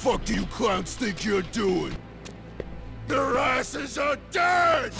What do you clowns think you're doing? Their asses are dead!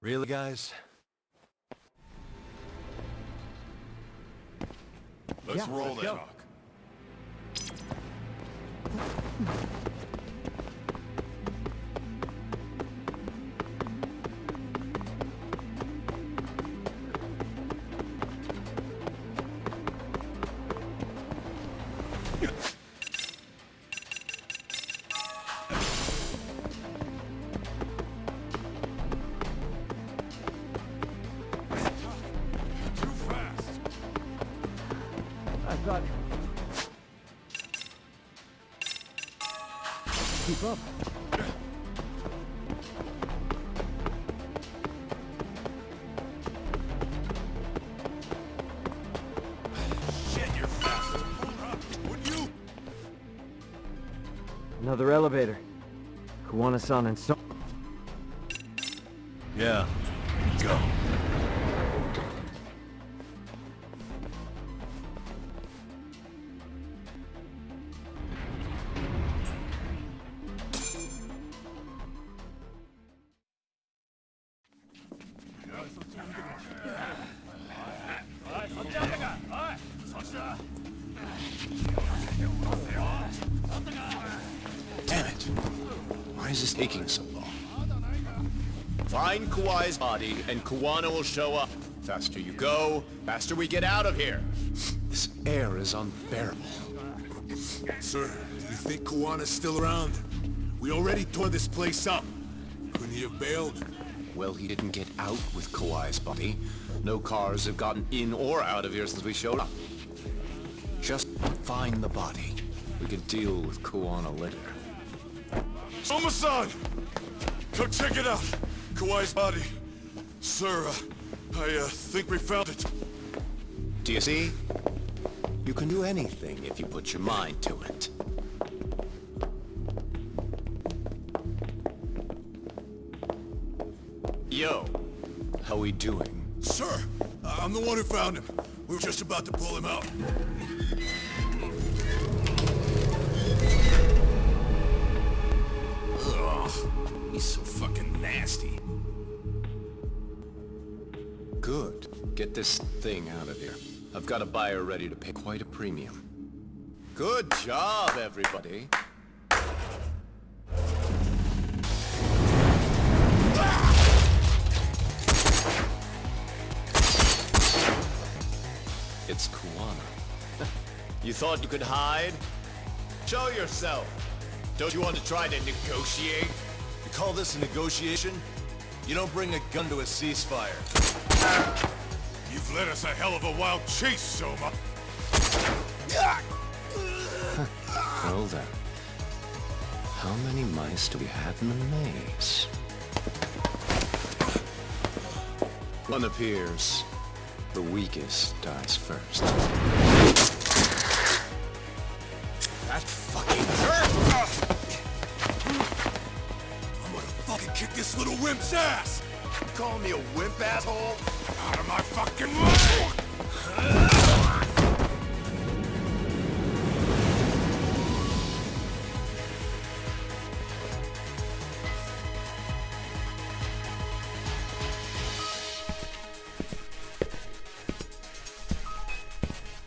Really, guys? Let's roll let's then. go. I thought... Keep up. Shit, you're fast. Hold up. Would you? Another elevator. Kuwana-san and so... Yeah. Go. Damn it! Why is this taking so long? Find Kawai's body, and Kuwana will show up. Faster you go, faster we get out of here. This air is unbearable. Sir, do you think Kawana's still around? We already tore this place up. Couldn't he have bailed? Well, he didn't get out with Kawai's body. No cars have gotten in or out of here since we showed up. Just find the body. We can deal with Kuwana later. Soma-san! Come check it out! Kawai's body. Sir, I think we found it. Do you see? You can do anything if you put your mind to it. Yo, how we doing? Sir, I'm the one who found him. We were just about to pull him out. Ugh, he's so fucking nasty. Good. Get this thing out of here. I've got a buyer ready to pay quite a premium. Good job, everybody. It's Kuwana. You thought you could hide? Show yourself. Don't you want to try to negotiate? You call this a negotiation? You don't bring a gun to a ceasefire. You've led us a hell of a wild chase, Soma. Well then. How many mice do we have in the maze? One appears. The weakest dies first. That fucking hurt! I'm gonna fucking kick this little wimp's ass! You call me a wimp, asshole? Out of my fucking way!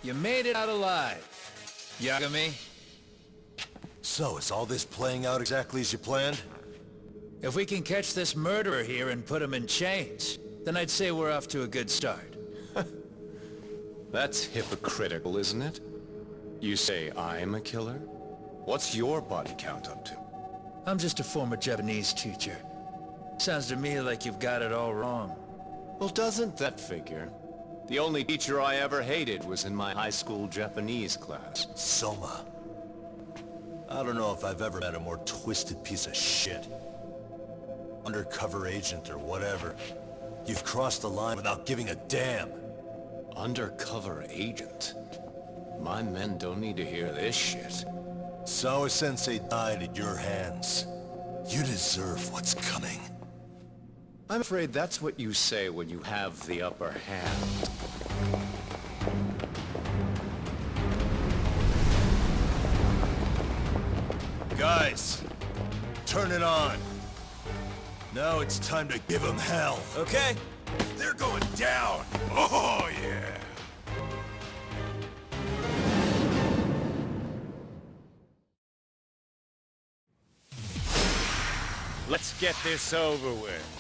You made it out alive, Yagami. So, is all this playing out exactly as you planned? If we can catch this murderer here and put him in chains, then I'd say we're off to a good start. That's hypocritical, isn't it? You say I'm a killer? What's your body count up to? I'm just a former Japanese teacher. Sounds to me like you've got it all wrong. Well, doesn't that figure? The only teacher I ever hated was in my high school Japanese class. Soma. I don't know if I've ever met a more twisted piece of shit. Undercover agent or whatever. You've crossed the line without giving a damn. Undercover agent? My men don't need to hear this shit. Sawa-sensei died at your hands. You deserve what's coming. I'm afraid that's what you say when you have the upper hand. Guys, turn it on. Now it's time to give them hell. Okay. They're going down. Oh, yeah. Let's get this over with.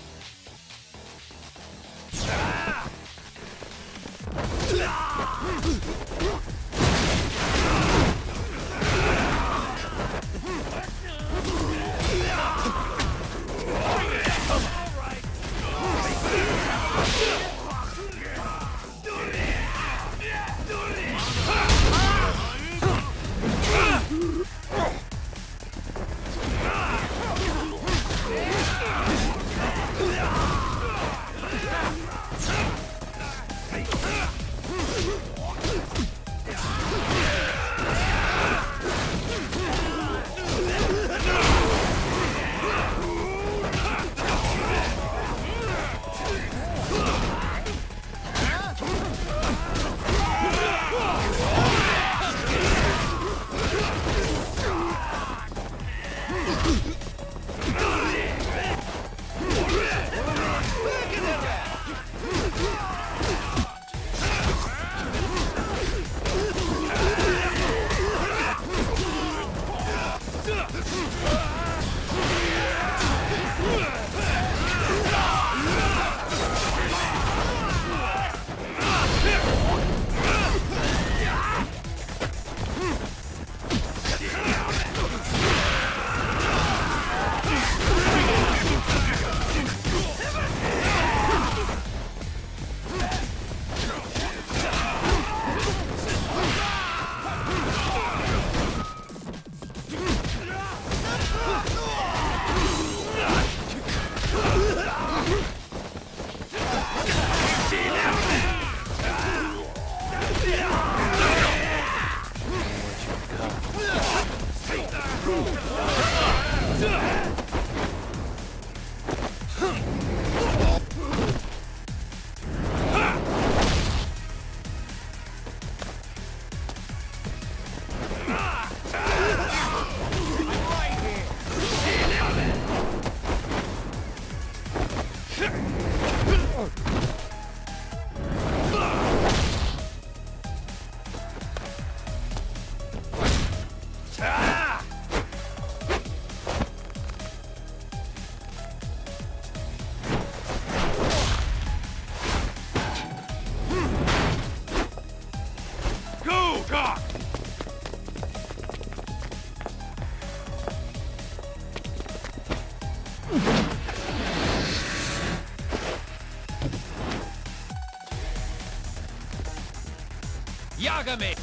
Yagami!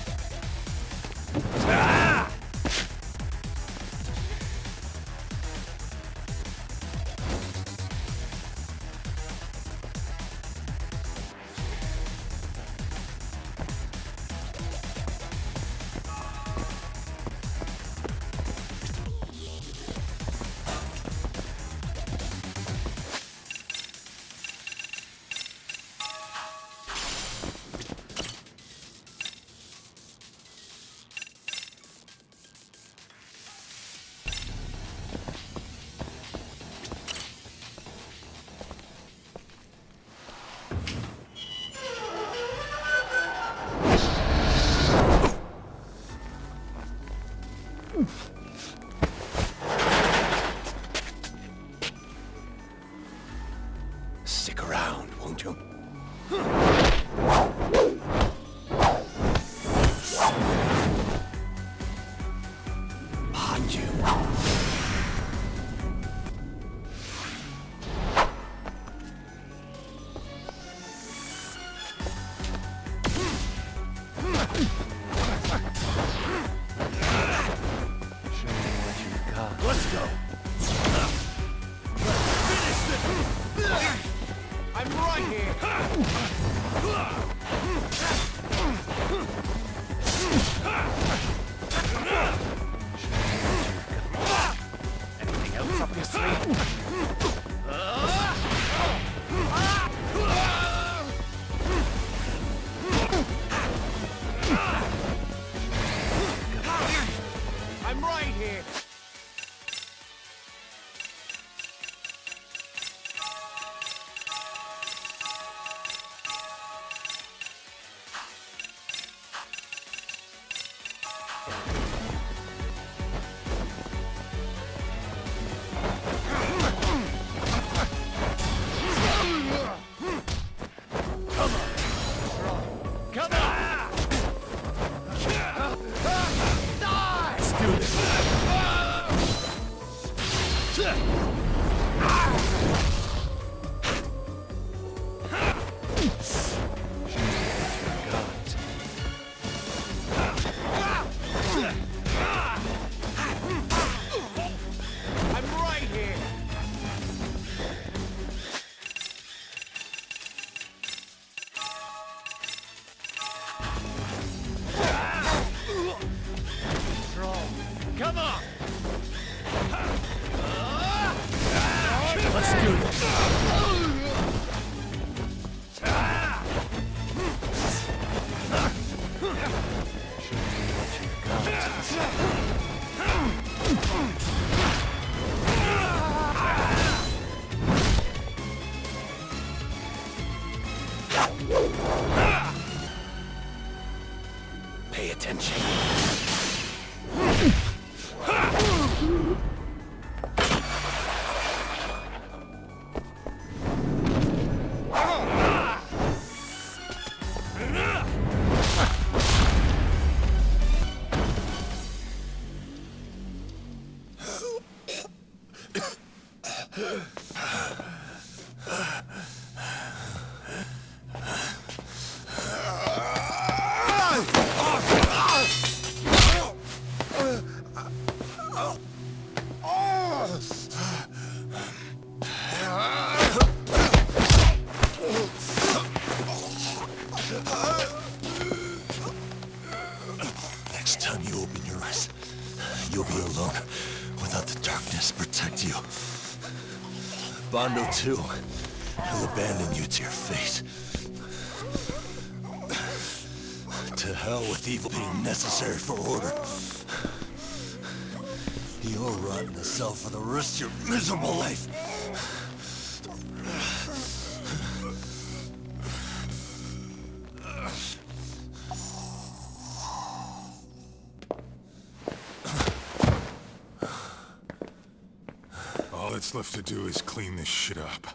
Come on! Let's do this. Pay attention. Next time you open your eyes, you'll be alone, without the darkness to protect you. Bando too, will abandon you to your fate. To hell with evil being necessary for order. You'll rot in the cell for the rest of your miserable life. All that's left to do is clean this shit up.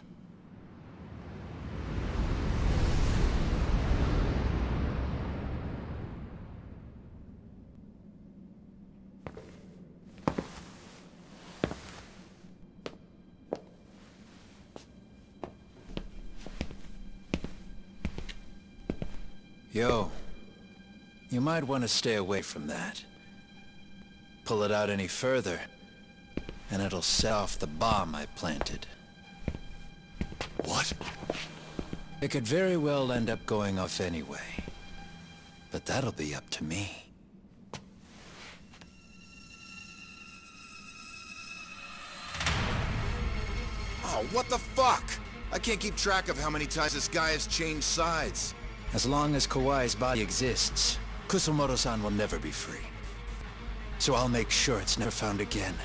Yo, you might want to stay away from that. Pull it out any further, and it'll set off the bomb I planted. What? It could very well end up going off anyway. But that'll be up to me. Oh, what the fuck? I can't keep track of how many times this guy has changed sides. As long as Kawai's body exists, Kusumoto-san will never be free. So I'll make sure it's never found again.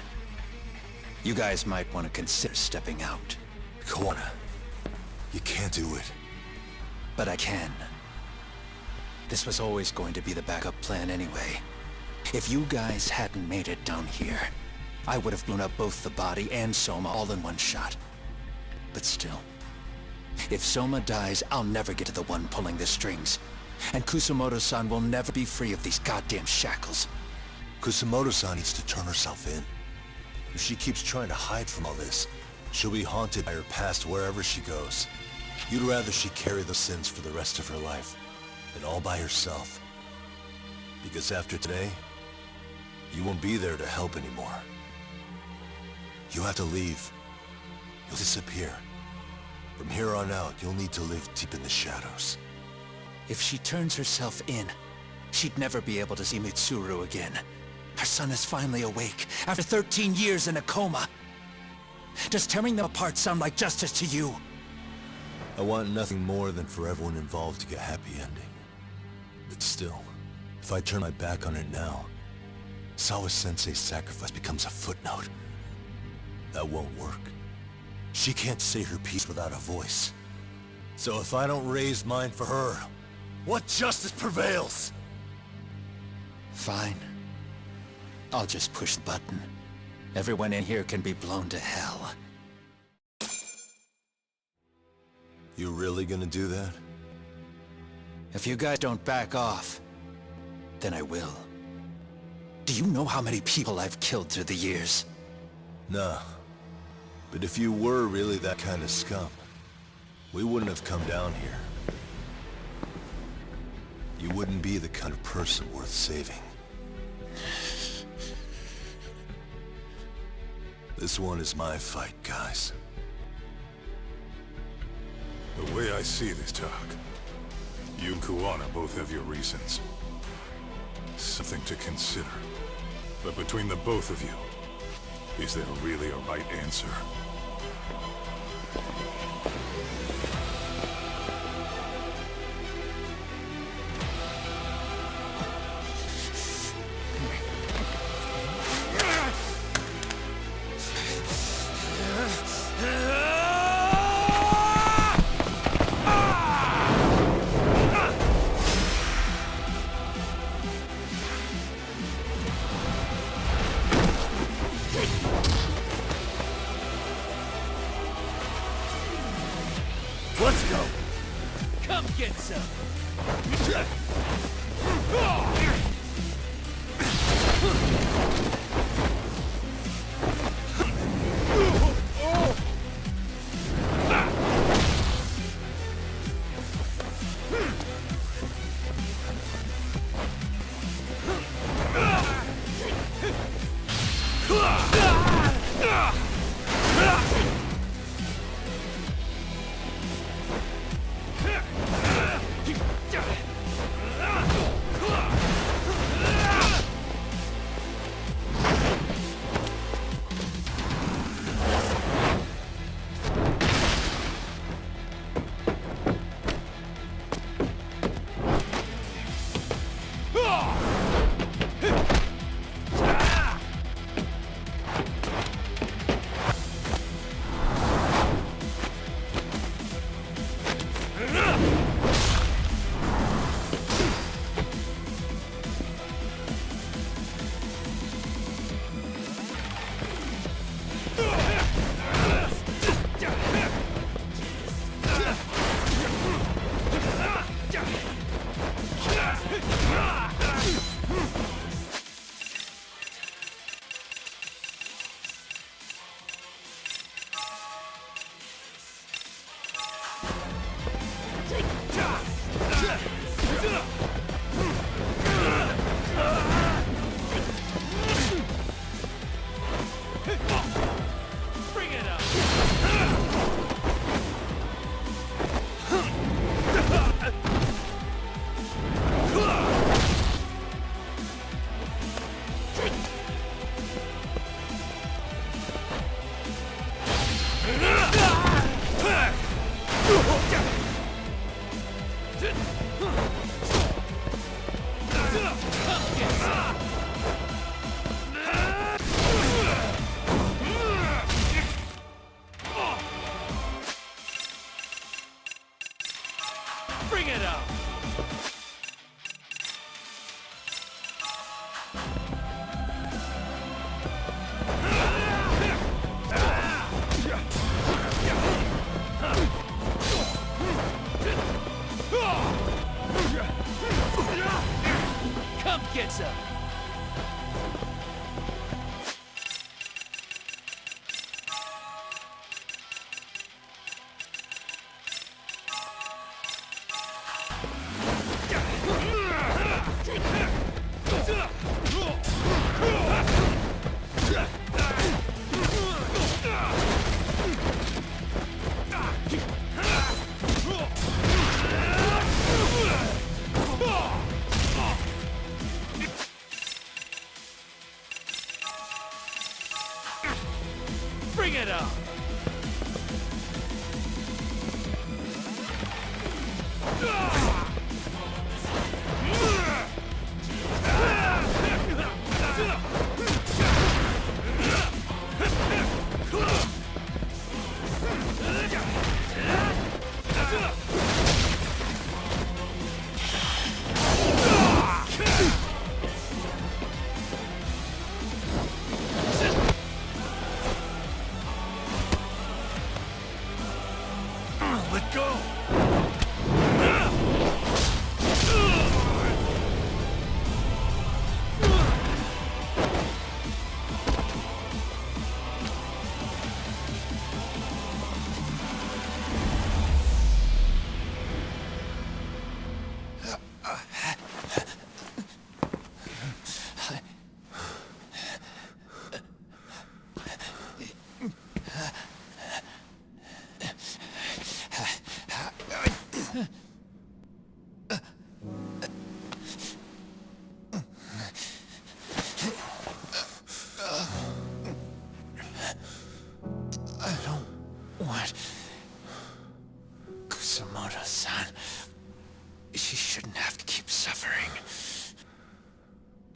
You guys might want to consider stepping out. Kawana, you can't do it. But I can. This was always going to be the backup plan anyway. If you guys hadn't made it down here, I would have blown up both the body and Soma all in one shot. But still, if Soma dies, I'll never get to the one pulling the strings. And Kusumoto-san will never be free of these goddamn shackles. Kusumoto-san needs to turn herself in. If she keeps trying to hide from all this, she'll be haunted by her past wherever she goes. You'd rather she carry those sins for the rest of her life, and all by herself. Because after today, you won't be there to help anymore. You have to leave. You'll disappear. From here on out, you'll need to live deep in the shadows. If she turns herself in, she'd never be able to see Mitsuru again. Her son is finally awake, after 13 years in a coma. Does tearing them apart sound like justice to you? I want nothing more than for everyone involved to get a happy ending. But still, if I turn my back on it now, Sawa-sensei's sacrifice becomes a footnote. That won't work. She can't say her piece without a voice. So if I don't raise mine for her, what justice prevails? Fine. I'll just push the button. Everyone in here can be blown to hell. You really gonna do that? If you guys don't back off, then I will. Do you know how many people I've killed through the years? Nah. But if you were really that kind of scum, we wouldn't have come down here. You wouldn't be the kind of person worth saving. This one is my fight, guys. The way I see this, Tak, you and Kuwana both have your reasons. Something to consider. But between the both of you, is there really a right answer? Let's go! Come get some! Bring it up! Come get some! Bring it up!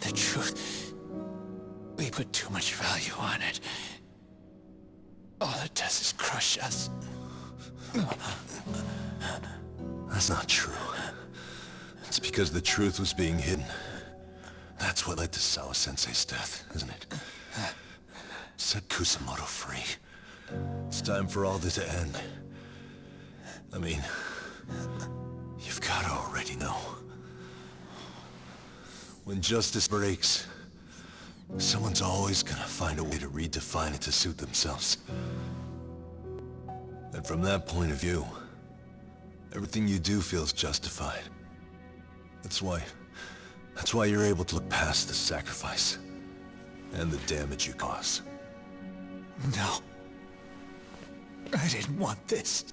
the truth. We put too much value on it. All it does is crush us. That's not true. It's because the truth was being hidden. That's what led to Sawa-sensei's death, isn't it? Set Kusamoto free. It's time for all this to end. I mean, you've gotta already know. When justice breaks, someone's always gonna find a way to redefine it to suit themselves. And from that point of view, everything you do feels justified. That's why you're able to look past the sacrifice and the damage you cause. No. I didn't want this.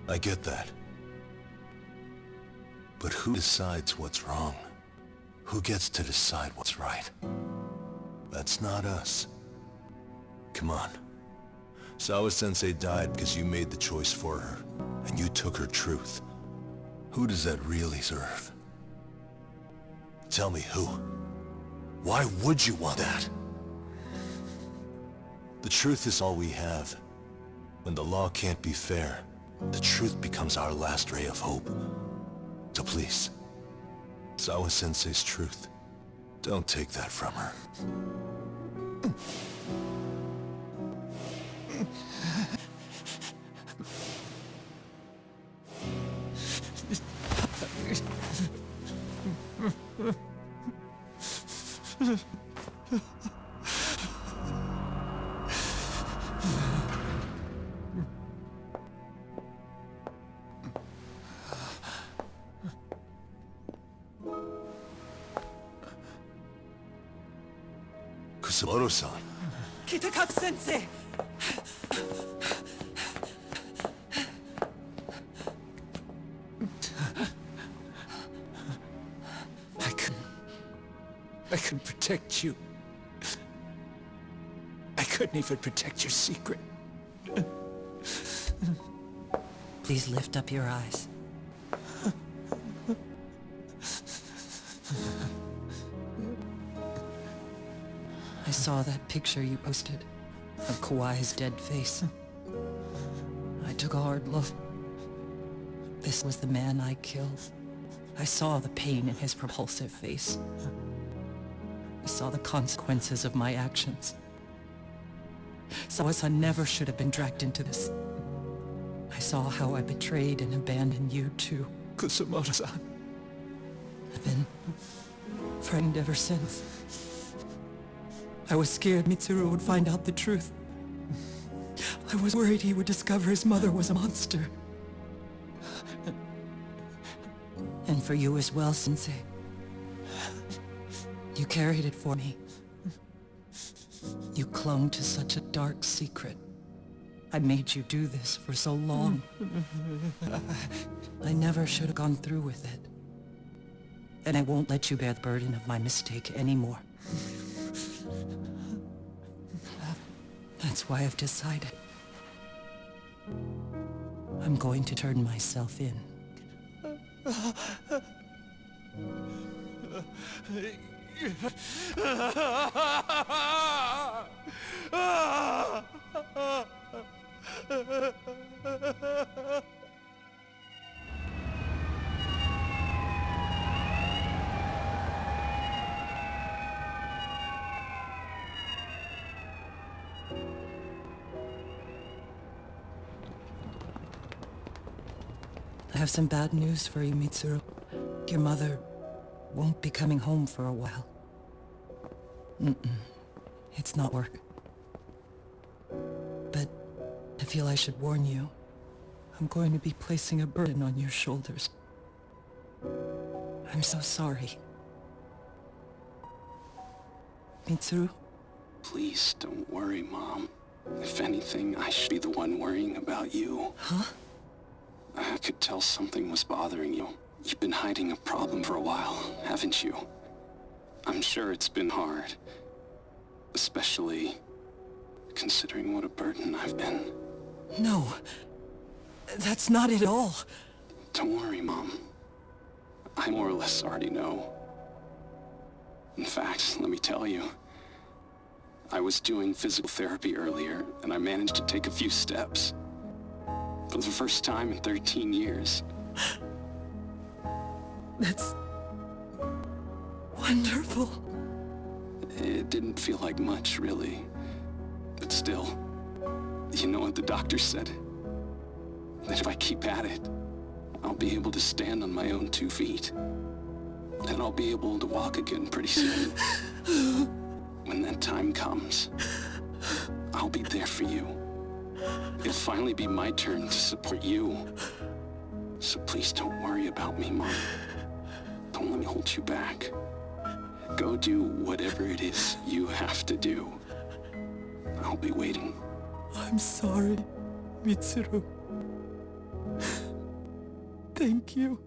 I get that. But who decides what's wrong? Who gets to decide what's right? That's not us. Come on. Sawa-sensei died because you made the choice for her, and you took her truth. Who does that really serve? Tell me who. Why would you want that? The truth is all we have. When the law can't be fair, the truth becomes our last ray of hope. So please, Sawa-sensei's truth, don't take that from her. Kusamoto-san. Kitakaku-sensei! I couldn't protect you. I couldn't even protect your secret. Please lift up your eyes. I saw that picture you posted of Kawai's dead face. I took a hard look. This was the man I killed. I saw the pain in his repulsive face. I saw the consequences of my actions. Sawa-san never should have been dragged into this. I saw how I betrayed and abandoned you too, Kusamoto-san. I've been frightened ever since. I was scared Mitsuru would find out the truth. I was worried he would discover his mother was a monster. And for you as well, Sensei. You carried it for me. You clung to such a dark secret. I made you do this for so long. I never should have gone through with it. And I won't let you bear the burden of my mistake anymore. That's why I've decided. I'm going to turn myself in. I have some bad news for you, Mitsuru. Your mother won't be coming home for a while. It's not work. But I feel I should warn you. I'm going to be placing a burden on your shoulders. I'm so sorry. Mitsuru? Please don't worry, Mom. If anything, I should be the one worrying about you. Huh? I could tell something was bothering you. You've been hiding a problem for a while, haven't you? I'm sure it's been hard. Especially considering what a burden I've been. No. That's not it at all. Don't worry, Mom. I more or less already know. In fact, let me tell you, I was doing physical therapy earlier, and I managed to take a few steps. For the first time in 13 years. That's wonderful. It didn't feel like much, really. But still, you know what the doctor said? That if I keep at it, I'll be able to stand on my own 2 feet. And I'll be able to walk again pretty soon. When that time comes, I'll be there for you. It'll finally be my turn to support you. So please don't worry about me, Mom. Don't let me hold you back. Go do whatever it is you have to do. I'll be waiting. I'm sorry, Mitsuru. Thank you.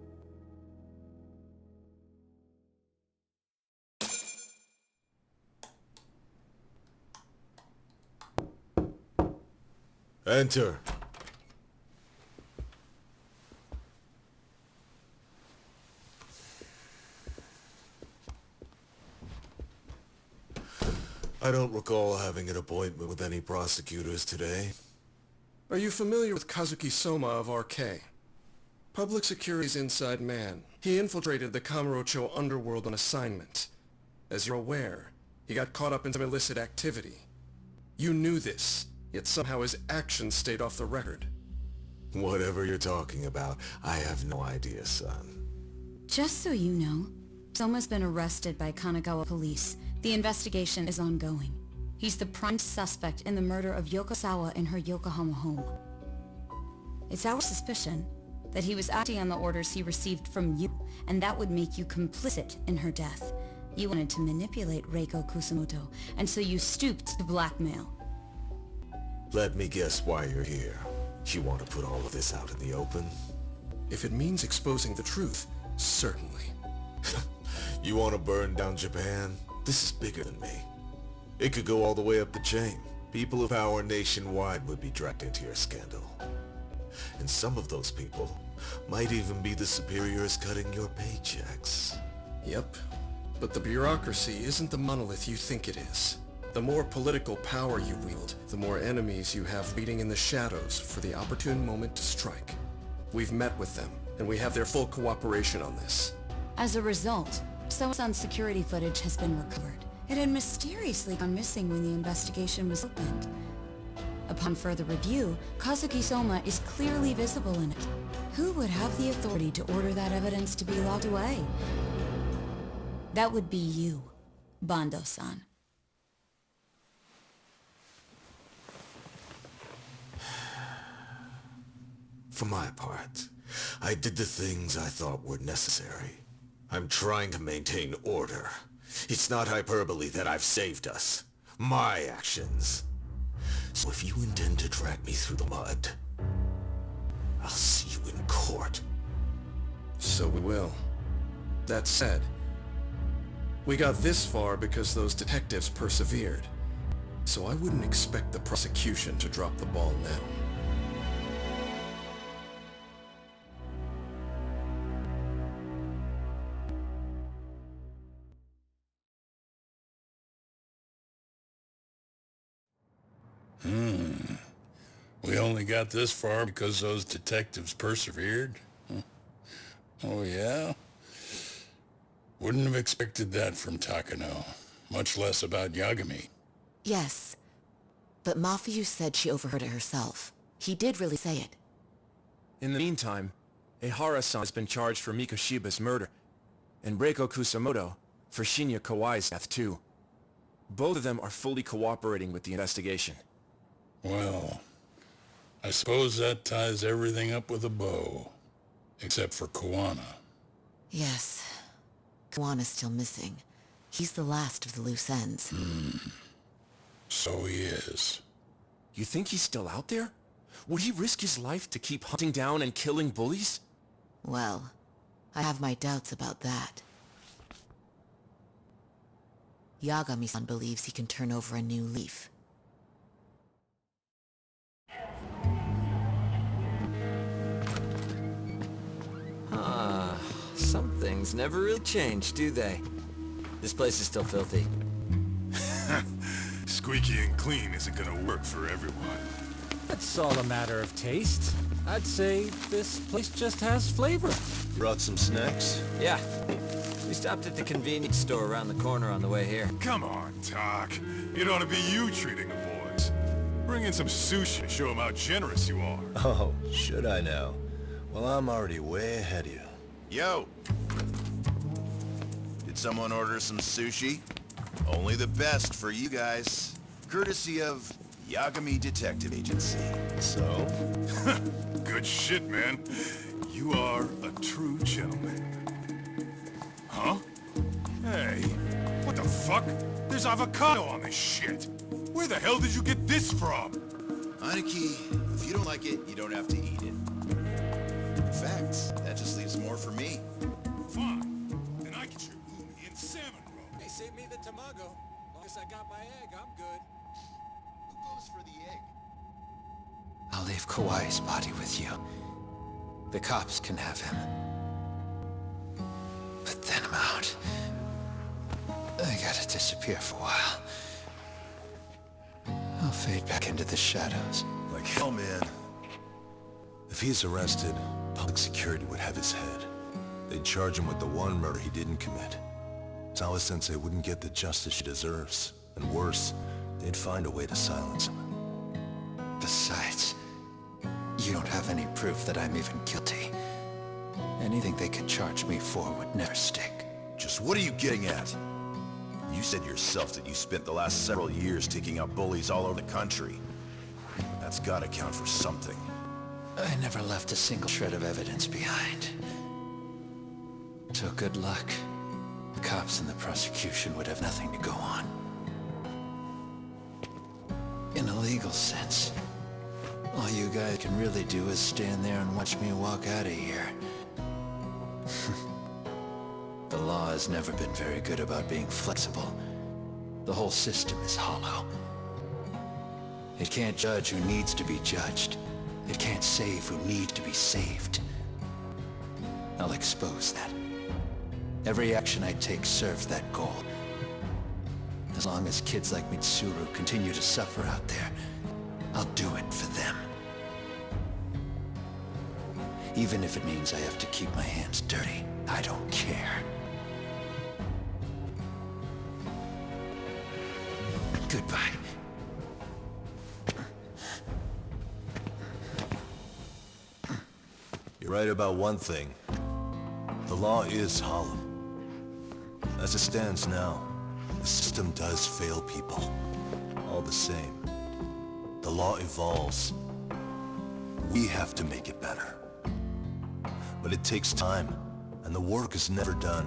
Enter. I don't recall having an appointment with any prosecutors today. Are you familiar with Kazuki Soma of RK? Public Security's inside man. He infiltrated the Kamurocho underworld on assignment. As you're aware, he got caught up in some illicit activity. You knew this, yet somehow his actions stayed off the record. Whatever you're talking about, I have no idea, son. Just so you know, Soma's been arrested by Kanagawa police. The investigation is ongoing. He's the prime suspect in the murder of Yoko Sawa in her Yokohama home. It's our suspicion that he was acting on the orders he received from you, and that would make you complicit in her death. You wanted to manipulate Reiko Kusamoto, and so you stooped to blackmail. Let me guess why you're here. You want to put all of this out in the open? If it means exposing the truth, certainly. You want to burn down Japan? This is bigger than me. It could go all the way up the chain. People of power nationwide would be dragged into your scandal. And some of those people might even be the superiors cutting your paychecks. Yep. But the bureaucracy isn't the monolith you think it is. The more political power you wield, the more enemies you have waiting in the shadows for the opportune moment to strike. We've met with them, and we have their full cooperation on this. As a result, Soma's security footage has been recovered. It had mysteriously gone missing when the investigation was opened. Upon further review, Kazuki Soma is clearly visible in it. Who would have the authority to order that evidence to be locked away? That would be you, Bando-san. For my part, I did the things I thought were necessary. I'm trying to maintain order. It's not hyperbole that I've saved us. My actions. So if you intend to drag me through the mud, I'll see you in court. So we will. That said, we got this far because those detectives persevered. So I wouldn't expect the prosecution to drop the ball now. We only got this far because those detectives persevered? Huh. Oh, yeah? Wouldn't have expected that from Takano, much less about Yagami. Yes, but Mafuyu said she overheard it herself. He did really say it. In the meantime, Ehara-san has been charged for Mikoshiba's murder, and Reiko Kusamoto for Shinya Kawai's death too. Both of them are fully cooperating with the investigation. Well, I suppose that ties everything up with a bow. Except for Kuwana. Yes. Kuwana's still missing. He's the last of the loose ends. So he is. You think he's still out there? Would he risk his life to keep hunting down and killing bullies? Well, I have my doubts about that. Yagami-san believes he can turn over a new leaf. Some things never really change, do they? This place is still filthy. Squeaky and clean isn't gonna work for everyone. That's all a matter of taste. I'd say this place just has flavor. Brought some snacks? Yeah. We stopped at the convenience store around the corner on the way here. Come on, Doc. It ought to be you treating the boys. Bring in some sushi and show them how generous you are. Oh, should I now? Well, I'm already way ahead of you. Yo! Did someone order some sushi? Only the best for you guys. Courtesy of Yagami Detective Agency. So? Good shit, man. You are a true gentleman. Huh? Hey, what the fuck? There's avocado on this shit. Where the hell did you get this from? Aniki, if you don't like it, you don't have to eat it. In fact, that just leaves more for me. Fine. Then I get your umi and salmon roll. Hey, save me the tamago. Long as I got my egg, I'm good. Who goes for the egg? I'll leave Kawai's body with you. The cops can have him. But then I'm out. I gotta disappear for a while. I'll fade back into the shadows. Like hell, man. If he's arrested, public security would have his head. They'd charge him with the one murder he didn't commit. Sawa-sensei wouldn't get the justice she deserves. And worse, they'd find a way to silence him. Besides, you don't have any proof that I'm even guilty. Anything they could charge me for would never stick. Just what are you getting at? You said yourself that you spent the last several years taking out bullies all over the country. That's gotta count for something. I never left a single shred of evidence behind. So good luck. The cops and the prosecution would have nothing to go on. In a legal sense, all you guys can really do is stand there and watch me walk out of here. The law has never been very good about being flexible. The whole system is hollow. It can't judge who needs to be judged. It can't save who needs to be saved. I'll expose that. Every action I take serves that goal. As long as kids like Mitsuru continue to suffer out there, I'll do it for them. Even if it means I have to keep my hands dirty, I don't care. Goodbye. You're right about one thing. The law is hollow. As it stands now, the system does fail people. All the same, the law evolves. We have to make it better. But it takes time, and the work is never done.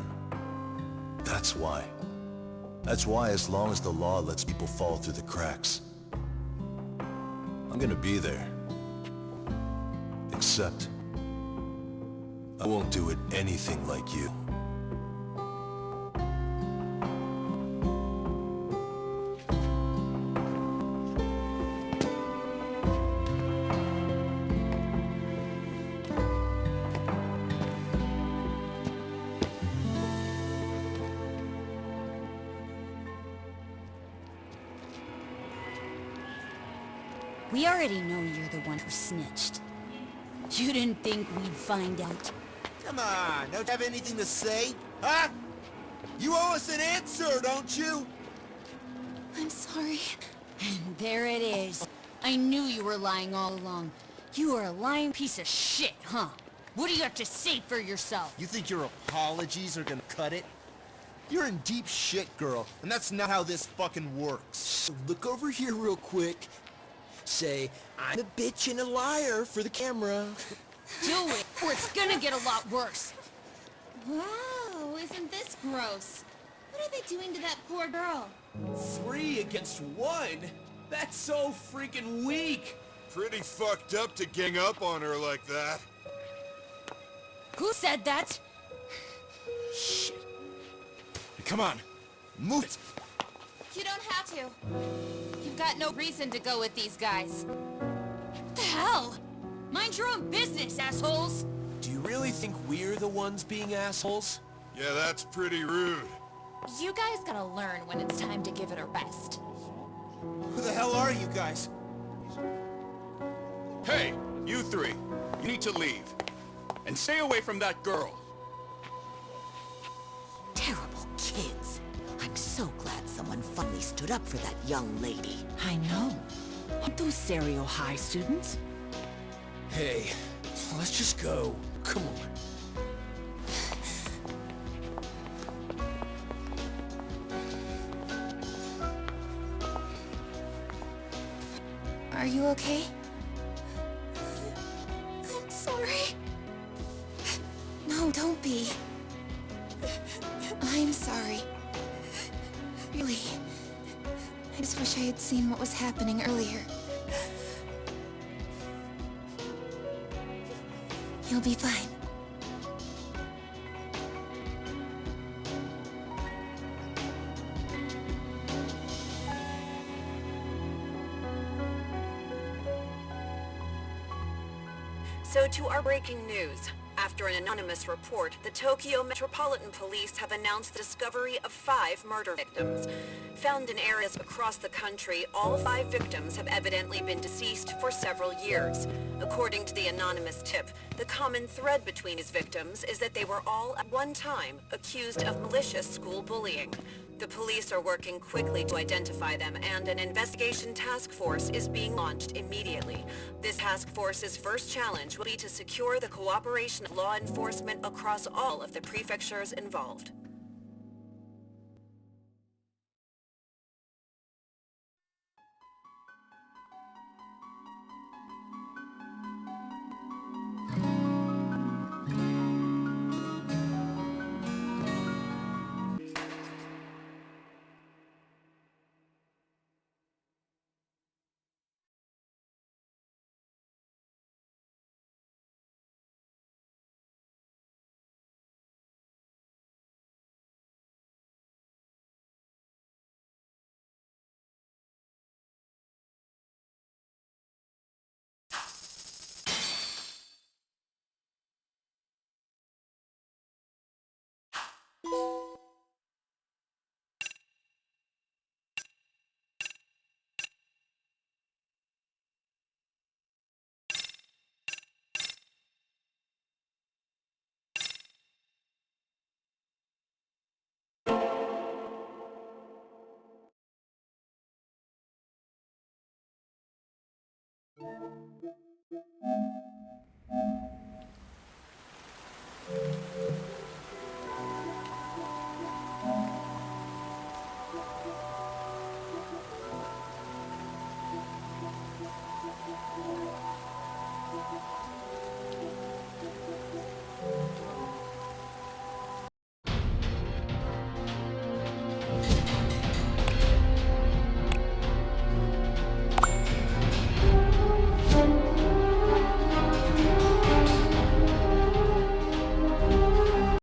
That's why. That's why as long as the law lets people fall through the cracks, I'm gonna be there. Except, I won't do it anything like you. We already know you're the one who snitched. You didn't think we'd find out. Come on, don't you have anything to say? Huh? You owe us an answer, don't you? I'm sorry. And there it is. I knew you were lying all along. You are a lying piece of shit, huh? What do you have to say for yourself? You think your apologies are gonna cut it? You're in deep shit, girl, and that's not how this fucking works. So look over here real quick. Say, I'm a bitch and a liar for the camera. Do it, or it's gonna get a lot worse. Wow, isn't this gross? What are they doing to that poor girl? 3 against 1? That's so freaking weak! Pretty fucked up to gang up on her like that. Who said that? Shit. Hey, come on, move it. You don't have to. You've got no reason to go with these guys. What the hell? Mind your own business, assholes! Do you really think we're the ones being assholes? Yeah, that's pretty rude. You guys gotta learn when it's time to give it our best. Who the hell are you guys? Hey, you three. You need to leave. And stay away from that girl. Terrible kids. I'm so glad someone finally stood up for that young lady. I know. Aren't those Serio High students? Hey, let's just go. Come on. Are you okay? I'm sorry. No, don't be. I'm sorry. Really. I just wish I had seen what was happening earlier. You'll be fine. So to our breaking news. After an anonymous report, the Tokyo Metropolitan Police have announced the discovery of 5 murder victims. Found in areas across the country, all 5 victims have evidently been deceased for several years. According to the anonymous tip, the common thread between these victims is that they were all at one time accused of malicious school bullying. The police are working quickly to identify them, and an investigation task force is being launched immediately. This task force's first challenge will be to secure the cooperation of law enforcement across all of the prefectures involved.